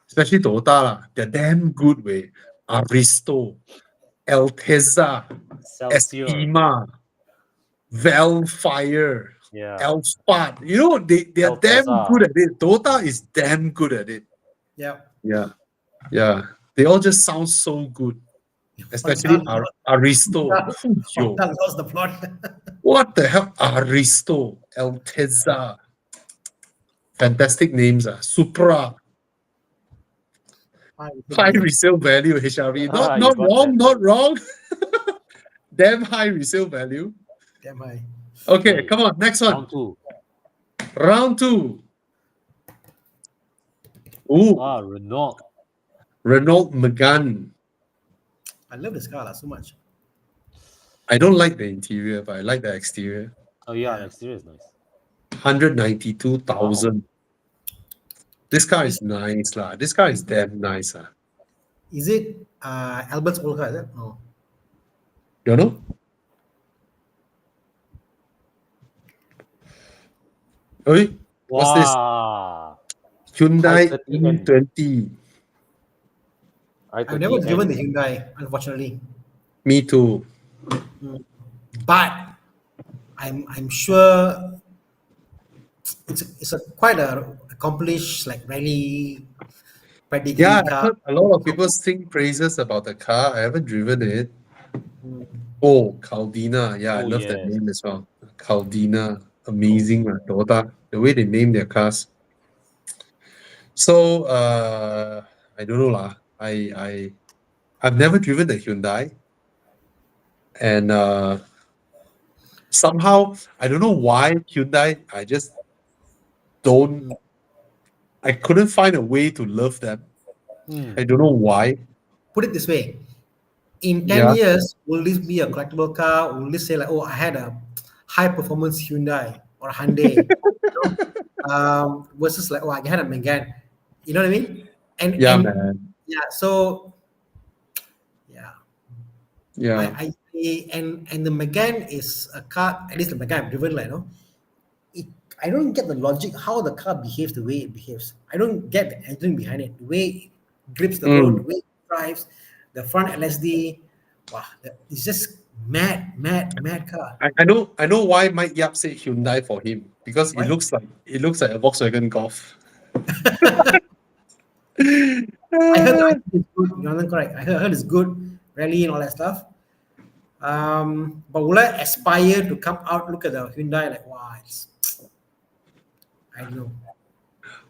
especially Toyota lah. They're damn good way. Aristo, Altezza, Celsius. Estima. Valfire, Yeah. Alphard. You know, they are damn Altezza. good at it. Dota is damn good at it. Yeah. Yeah. Yeah. They all just sound so good. Especially Aristo. Yo, That lost the plot. what the hell? Aristo, Altezza. Fantastic names. Supra. High resale value, HRV. Ah, you Not got wrong, that. not wrong. Damn high resale value. Damn high. Okay, Okay. come on, next one. Round 2. Round 2. Ooh, Renault. Renault Megane. I love this car so much. I don't like the interior, but I like the exterior. Oh yeah, the exterior is nice. 192,000. This car is nice, lah. This car is damn nice, lah. Is it Albert's old car? Is it? No. You know? Oi, what's this? Wow. Hyundai i30N. E20. I've never driven the Hyundai, unfortunately. Me too. But I'm sure it's a quite a accomplished like rally pedigree Yeah, I car. heard a lot of people sing praises about the car. I haven't driven it. Oh, Caldina. Yeah, I Oh, love that yes. name as well. Caldina. Amazing, Toyota. The way they name their cars. So I don't know lah. I've never driven the Hyundai. And somehow I don't know why Hyundai, I couldn't find a way to love them. I don't know why. Put it this way. In 10 Yeah. years, will this be a collectible car? Will this say like, oh, I had a high performance Hyundai or Hyundai? Versus like, oh, I had a Megane. You know what I mean? And Yeah, and man. yeah, so yeah. Yeah. And the Megane is a car, at least the Megane I've driven, like, you know, I don't get the logic how the car behaves the way it behaves. I don't get the engine behind it, the way it grips the road, the way it drives, the front LSD. Wow, it's just mad car. I know why Mike Yap said Hyundai for him, because Why? it looks like a Volkswagen Golf. I heard it's good. You're correct. I heard it's good, rally and all that stuff. But will I aspire to come out, look at the Hyundai, like, wow, I don't know.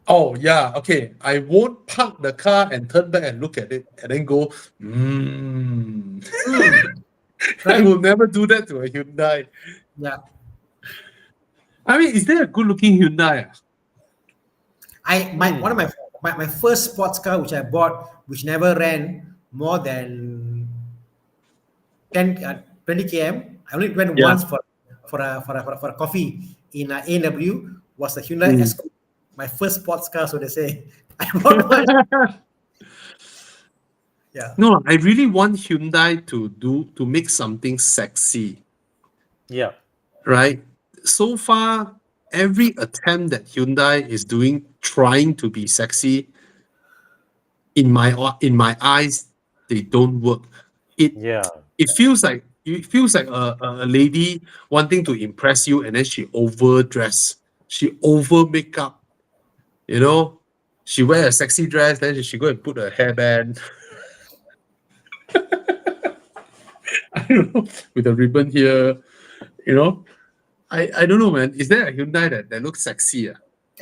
Oh yeah, okay. I won't park the car and turn back and look at it and then go, I will never do that to a Hyundai. Yeah. I mean, is there a good-looking Hyundai? One of my first sports car which I bought, which never ran more than 20 km. I only went once for a coffee in A&W, was the Hyundai Escort. My first sports car, so they say. I bought one. Yeah. No, I really want Hyundai to make something sexy, Yeah. right? So far, every attempt that Hyundai is doing, trying to be sexy, in my eyes, they don't work. It feels like a lady wanting to impress you, and then she overdress, she over makeup. You know, she wear a sexy dress, then she go and put a hairband. I don't know, with a ribbon here. You know, I don't know, man. Is there a Hyundai that looks sexy?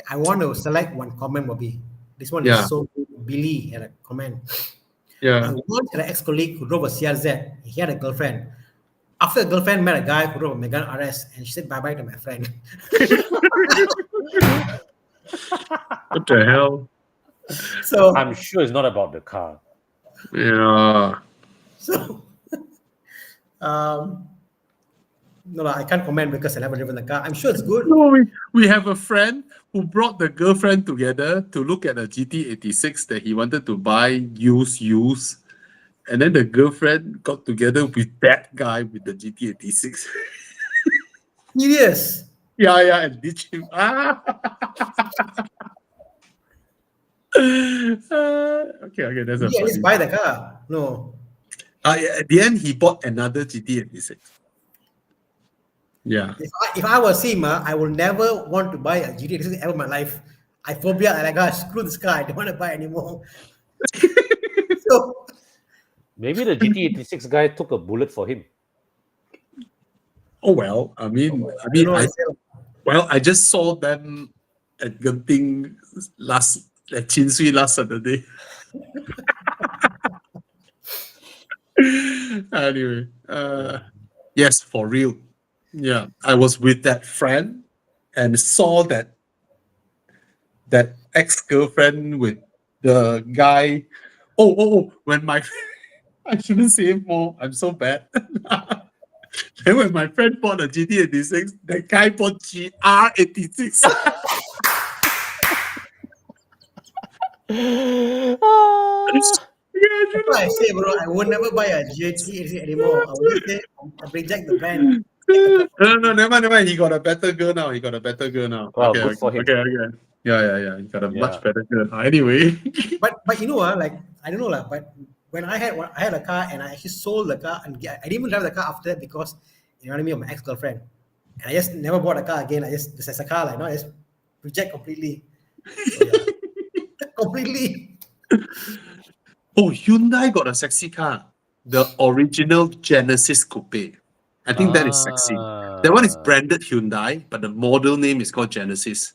I want to select one comment, Bobby. This one Yeah. is so good. Billy had a comment. Yeah. I once had an ex-colleague who drove a CRZ. He had a girlfriend. After the girlfriend met a guy who drove a Megane RS, and she said bye-bye to my friend. What the hell? So I'm sure it's not about the car. Yeah. So, no, I can't comment because I never driven the car. I'm sure it's good. No, we have a friend who brought the girlfriend together to look at a GT86 that he wanted to buy used. And then the girlfriend got together with that guy with the GT86. Serious. Yeah, and ditch him. Okay, that's a Did he at least funny. buy the car? No. At the end, he bought another GT86. Yeah. If I was him, I will never want to buy a GT ever in my life. I phobia. I like, screw this car. I don't want to buy anymore. So Maybe the GT86 guy took a bullet for him. Oh well, I don't know. I just saw them at Genting at Chin Swee last Saturday. Anyway, yes, for real. Yeah, I was with that friend and saw that ex-girlfriend with the guy. Oh, when my I shouldn't say more. I'm so bad. Then when my friend bought a GT86, the guy bought GR86. That's why I say, bro, I would never buy a GT anymore. I would just say, I reject the brand. No, never mind. He got a better girl now. Wow, Okay, good for him. okay. Yeah. He got a Yeah. much better girl now. Anyway. But you know, like I don't know, like, but when I had a car and I actually sold the car and I didn't even drive the car after that because you know what I mean, of my ex-girlfriend. And I just never bought a car again. I just as a car, like, no, I just reject completely. So, yeah. Completely. Oh, Hyundai got a sexy car. The original Genesis Coupe. I think that is sexy. That one is branded Hyundai, but the model name is called Genesis.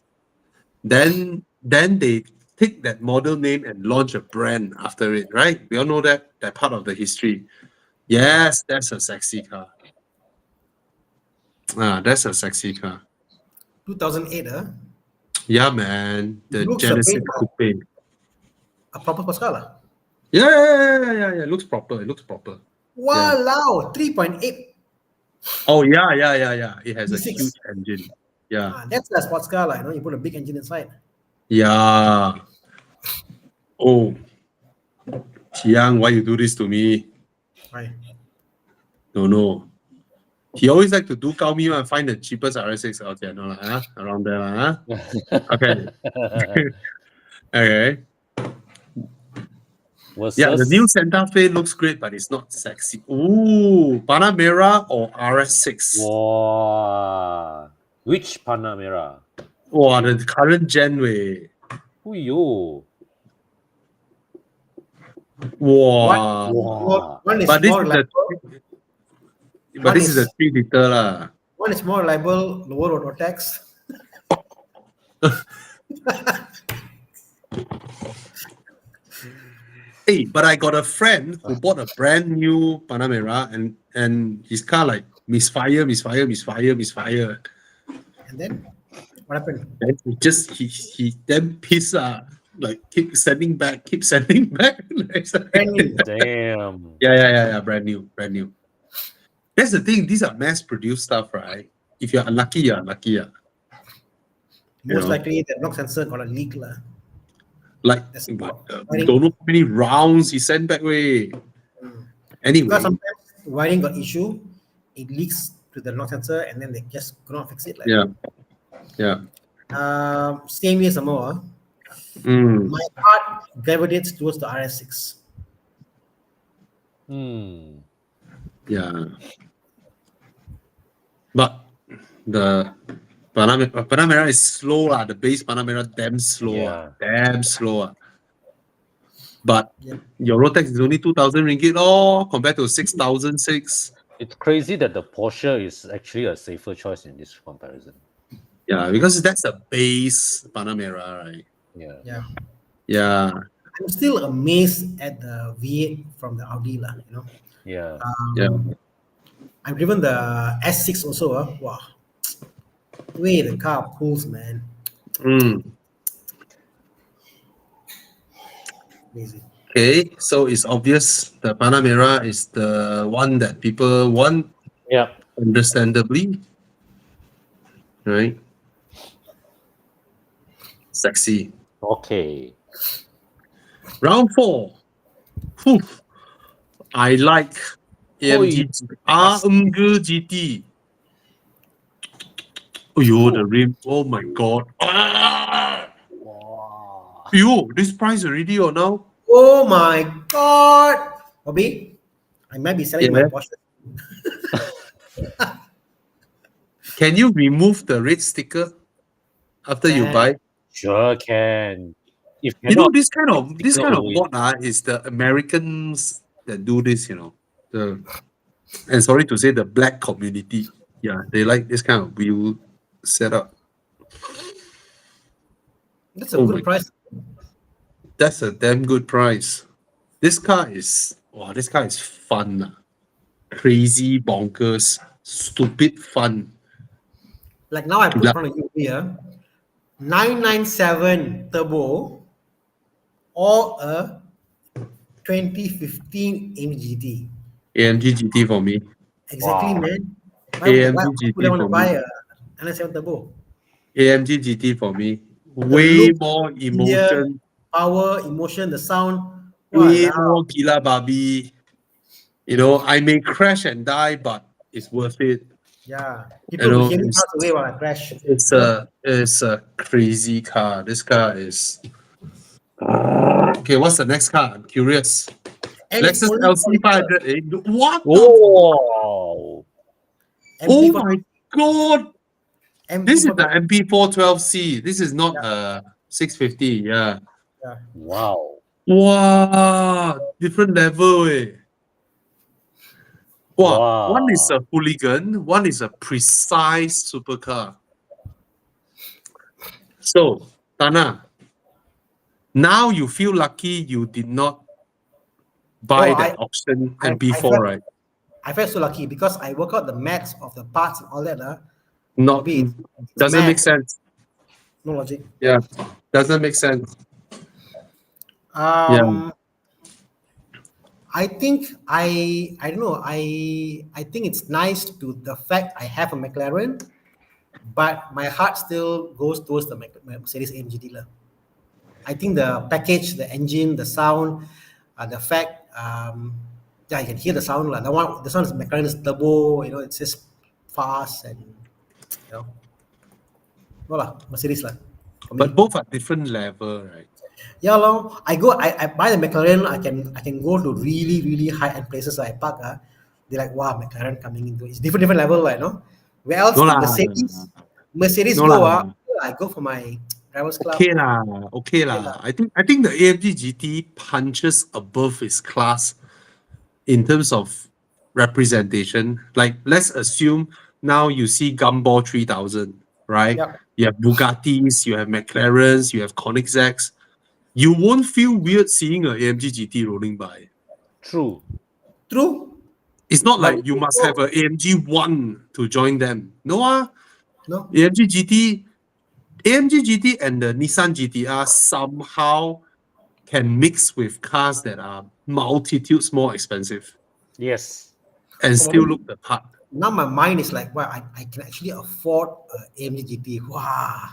Then they take that model name and launch a brand after it, right? We all know that part of the history. Yes, that's a sexy car. That's a sexy car. 2008, Yeah, man. The Looks a Genesis bit Coupe. a proper sports car. Yeah. It looks proper. Wow, 3.8. Oh, yeah. It has a V6. huge engine. Yeah. That's a sports car, like, you know, you put a big engine inside. Yeah. Oh. Chiang, why you do this to me? Right. No. He always like to do Gao Mi and find the cheapest RS6 out there. No, around there. Okay. Okay. Yeah, the new Santa Fe looks great, but it's not sexy. Ooh, Panamera or RS6? Wow. Which Panamera? Wow, the current gen way. Yo. Wow. One is But this more is reliable. but this is a 3 liter lah. One is more reliable, lower road tax. Hey, but I got a friend who bought a brand new Panamera and his car like misfire. And then what happened? Then he then pissed like keep sending back. Brand new. Damn. Yeah, brand new. That's the thing, these are mass produced stuff, right? If you're unlucky, you're unlucky. Most likely the knock sensor got a leak. Like That's don't wiring. know how many rounds he sent back way. Anyway, Because sometimes wiring got issue, it leaks to the knock sensor and then they just could not fix it. Like, yeah. Same way some more. My heart gravitates towards the RS6. Yeah. But the Panamera is slow lah. The base Panamera damn slow. But your Rotex is only 2,000 ringgit compared to 6,006. It's crazy that the Porsche is actually a safer choice in this comparison. Yeah, because that's the base Panamera, right? Yeah. I'm still amazed at the V8 from the Audi, you know. Yeah. I've driven the S6 also. Wow. The way the car pulls, man. Amazing. Okay, so it's obvious the Panamera is the one that people want. Yeah. Understandably. Right? Sexy. Okay. Round 4. Whew. I like AMG AMG GT. Oh, the rim. Oh my god. Yo, this price already or now? Oh my god. Bobby, I might be selling my Porsche. Can you remove the red sticker after you Can. buy? Sure can. If You know, cannot, this sticker kind of away. bot is the Americans that do this, you know. And sorry to say the black community. Yeah, they like this kind of wheel setup. That's a Oh my, good price. that's a damn good price. This car is fun. Crazy, bonkers, stupid fun. Like now I put in La- front of you here, 997 turbo or a 2015 MGT. AMG GT for me. Exactly, Wow. man. Why AMG would I GT want to for buy me. a 997 turbo? AMG GT for me. The Way look, more interior, emotion, power, emotion, the sound. way Wow. more gila babi. You know, I may crash and die, but it's worth it. Yeah. You People will know, hear me pass away while I crash. it's You know? a crazy car. This car is okay. What's the next car? I'm curious. And it's Lexus only LC political. 500. What the? Oh, Oh MP4, my god! This is the MP4. MP412C. This is not Yeah, 650. Yeah. yeah. wow. Wow, different level. Wow, one is Wow. a hooligan, one is a precise supercar. So, Tana, now you feel lucky you did not Oh, buy that option I, I MP4, felt, right? I felt so lucky because I work out the maths of the parts and all that. Not Maybe it's doesn't make math, sense. no logic. Yeah, doesn't make sense. Yeah, Um, I don't know. I think it's nice to the fact I have a McLaren, but my heart still goes towards the Mercedes AMG dealer. I think the package, the engine, the sound, the fact, yeah, you can hear the sound. Like the sound is McLaren is turbo. You know, it's just fast and you know, no lah, Mercedes lah for but me. both are different level, right? Yeah, long. I buy the McLaren. I can go to really high end places. I park. They're like, wow, McLaren coming into it's different level, like no. Where else No the lah, Mercedes no go? lah. I go for my drivers club. Okay lah, okay Okay lah. lah. I think the AMG GT punches above its class in terms of representation. Like, let's assume now you see Gumball 3000, right? Yep. You have Bugattis, you have McLarens, you have Koenigseggs. You won't feel weird seeing a AMG GT rolling by. True. True. It's not But like you must have an AMG 1 to join them. No, no. AMG GT, AMG GT and the Nissan GTR somehow can mix with cars that are multitudes more expensive Yes. and So still look the part. now my mind is like, wow, I can actually afford a AMG GT. Wow.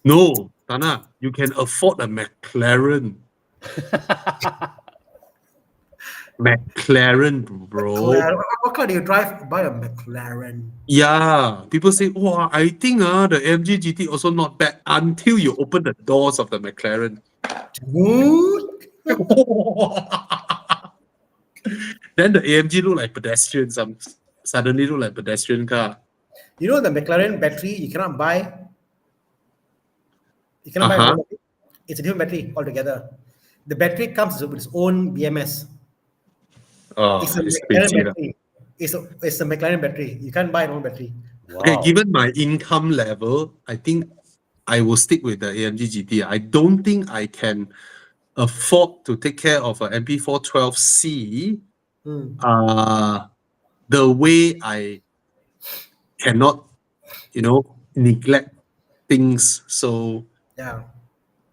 No, Tana, you can afford a McLaren. McLaren, bro. McLaren. What car do you drive? Buy a McLaren. Yeah, people say, wow, I think the MG GT also not bad until you open the doors of the McLaren. What? Then the AMG look like pedestrian. Suddenly look like pedestrian car. You know the McLaren battery you cannot buy. You cannot buy Uh-huh. one battery. It's a different battery altogether. The battery comes with its own BMS. Oh, It's a it's McLaren crazy. battery. It's a McLaren battery. You can't buy your own battery. Okay, Wow. given my income level, I think I will stick with the AMG GT. I don't think I can afford to take care of a MP412C Hmm. the way I cannot, neglect things. So Yeah.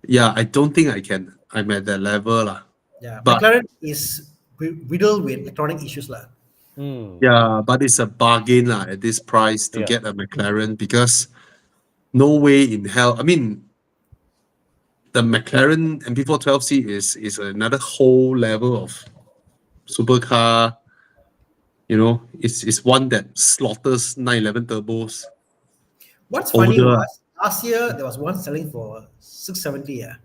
yeah, I don't think I can. I'm at that level lah. Yeah. But McLaren is riddled with electronic issues lah. Hmm. yeah, but it's a bargain lah at this price to Yeah. get a McLaren because no way in hell. I mean, the McLaren MP412C is another whole level of supercar. It's one that slaughters 911 turbos. What's funny Older. was last year there was one selling for 670. Yeah.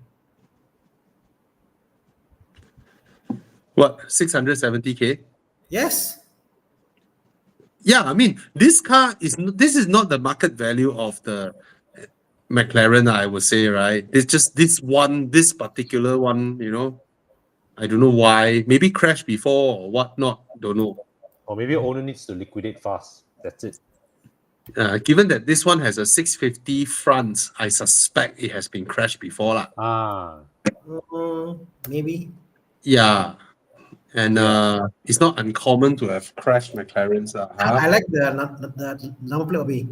What, 670K? Yes. Yeah, I mean, this car this is not the market value of the McLaren, I would say, right? It's just this particular one, I don't know why. Maybe crashed before or whatnot. Don't know. Or maybe owner needs to liquidate fast. That's it. Given that this one has a 650 front, I suspect it has been crashed before. Lah. Ah, Maybe. Yeah. And Yeah. it's not uncommon to have crashed McLarens. I like the number plate. Obi.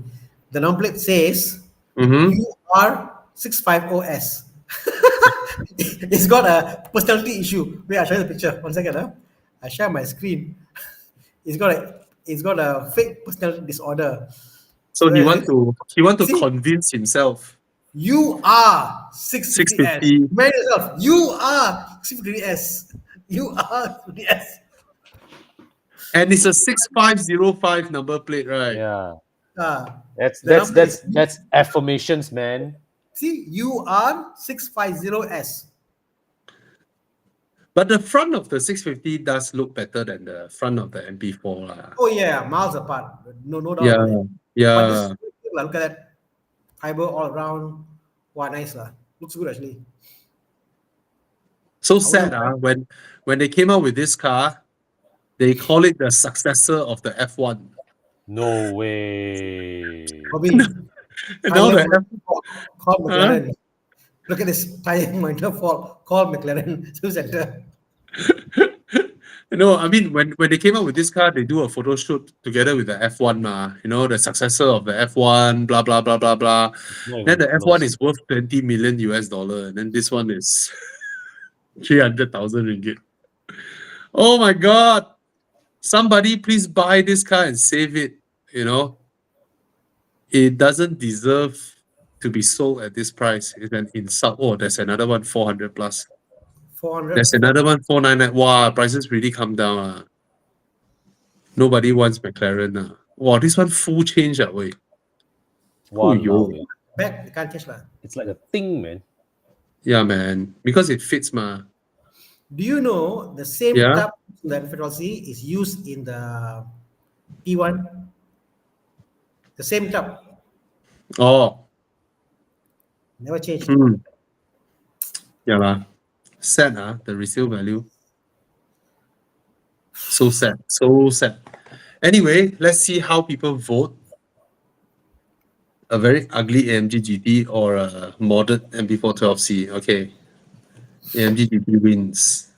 The number plate says Mm-hmm. UR650S. It's got a personality issue. Wait, I'll show you the picture. 1 second. I share my screen. It's got a fake personality disorder. So he Where want is it? to See? convince himself. You are 650S. 650. Marry yourself. You are 650S. You are 650S. And it's a 6505 number plate, right? Yeah. Ah, That's the number is- that's affirmations, man. See, you are 650S. But the front of the 650 does look better than the front of the MP4. Lah. Oh yeah, miles apart. No doubt. Yeah, about it. But yeah. this, look at that. Fiber all around. Wow, nice lah. Looks good actually. So sad, when they came out with this car, they call it the successor of the F1. No way. Bobby, And now the call McLaren. Look at this tire minor fault. Call McLaren service center. I mean, when they came out with this car, they do a photo shoot together with the F1, the successor of the F1, blah, blah, blah, blah, blah. Not Then the even F1 close. is worth 20 million US dollar, and then this one is 300,000 ringgit. Oh my God. Somebody please buy this car and save it, It doesn't deserve to be sold at this price. It's an insult. Oh, there's another one, 400 plus. 400. There's another one, 499. Wow, prices really come down. Nobody wants McLaren. Wow, this one full change. Wait. Walao, eh. Back, you can't change lah. It's like a thing, man. Yeah, man. Because it fits, Do you know the same Yeah. tub that F12C is used in the P1? The same tub. Oh. Never changed. Yeah, lah. Sad, the resale value. So sad. So sad. Anyway, let's see how people vote. A very ugly AMG GT or a modern MP412C. Okay. AMG GT wins.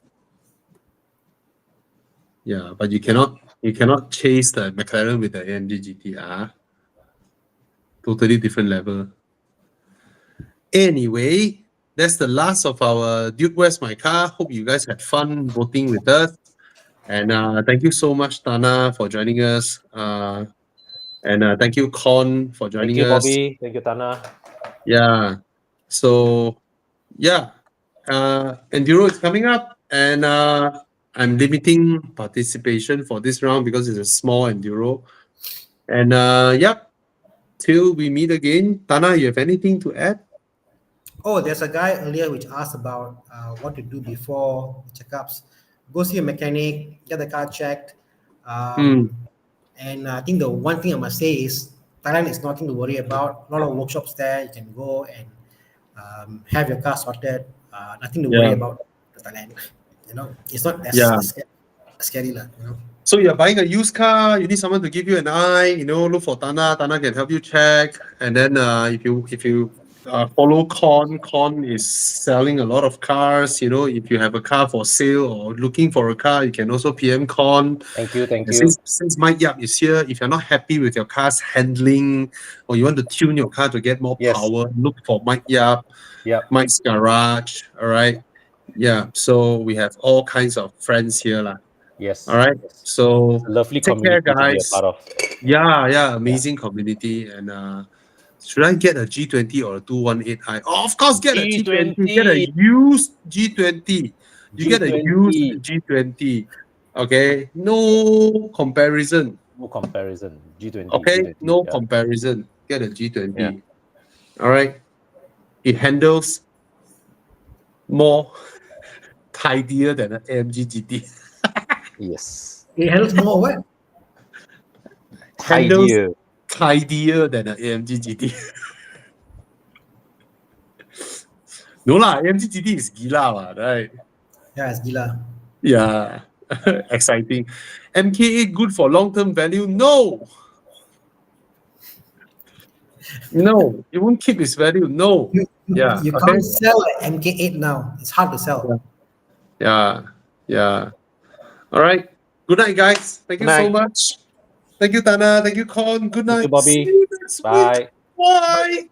Yeah, but you cannot chase the McLaren with the AMG GT. Totally different level. Anyway, that's the last of our Duke Where's My Car. Hope you guys had fun voting with us. And thank you so much, Tana, for joining us. And thank you, Con, for joining Thank you, us. Bobby. Thank you, Tana. Yeah. So, yeah. Enduro is coming up, and I'm limiting participation for this round because it's a small Enduro. And yep. Till we meet again. Tana, you have anything to add? Oh, there's a guy earlier which asked about what to do before checkups. Go see a mechanic, get the car checked. And I think the one thing I must say is Thailand is nothing to worry about. A lot of workshops there. You can go and have your car sorted. Nothing to worry about the Thailand. It's not as scary. So you're buying a used car, you need someone to give you an eye, look for Tana. Tana can help you check. And then if you follow Con is selling a lot of cars. If you have a car for sale or looking for a car, you can also PM Con. Thank you. And since Mike Yap is here, if you're not happy with your car's handling or you want to tune your car to get more power, look for Mike Yap, Mike's Garage. All right. Yeah. So we have all kinds of friends here. Yes. All right. So lovely take care, community guys. to be a part of. Yeah. Amazing community. And should I get a G20 or a 218i? Oh, of course, get a G20. Get a used G20. You get a used G20. Okay. No comparison. G20. Okay. G20, no comparison. Get a G20. Yeah. All right. It handles more tidier than an AMG GT. Yes. It handles more what? handles Tidier. tidier than an AMG GT. No lah, AMG GT is gila lah, right? Yeah, it's gila. Yeah, exciting. MK8 good for long-term value? No. No, it won't keep its value. No. Yeah, You okay. can't sell an MK8 now. It's hard to sell. Yeah, yeah. All right. Good night, guys. Thank you Good so night. much. Thank you, Tana. Thank you, Con. Good Thank night. you, Bobby. See you next week. Bye. Bye.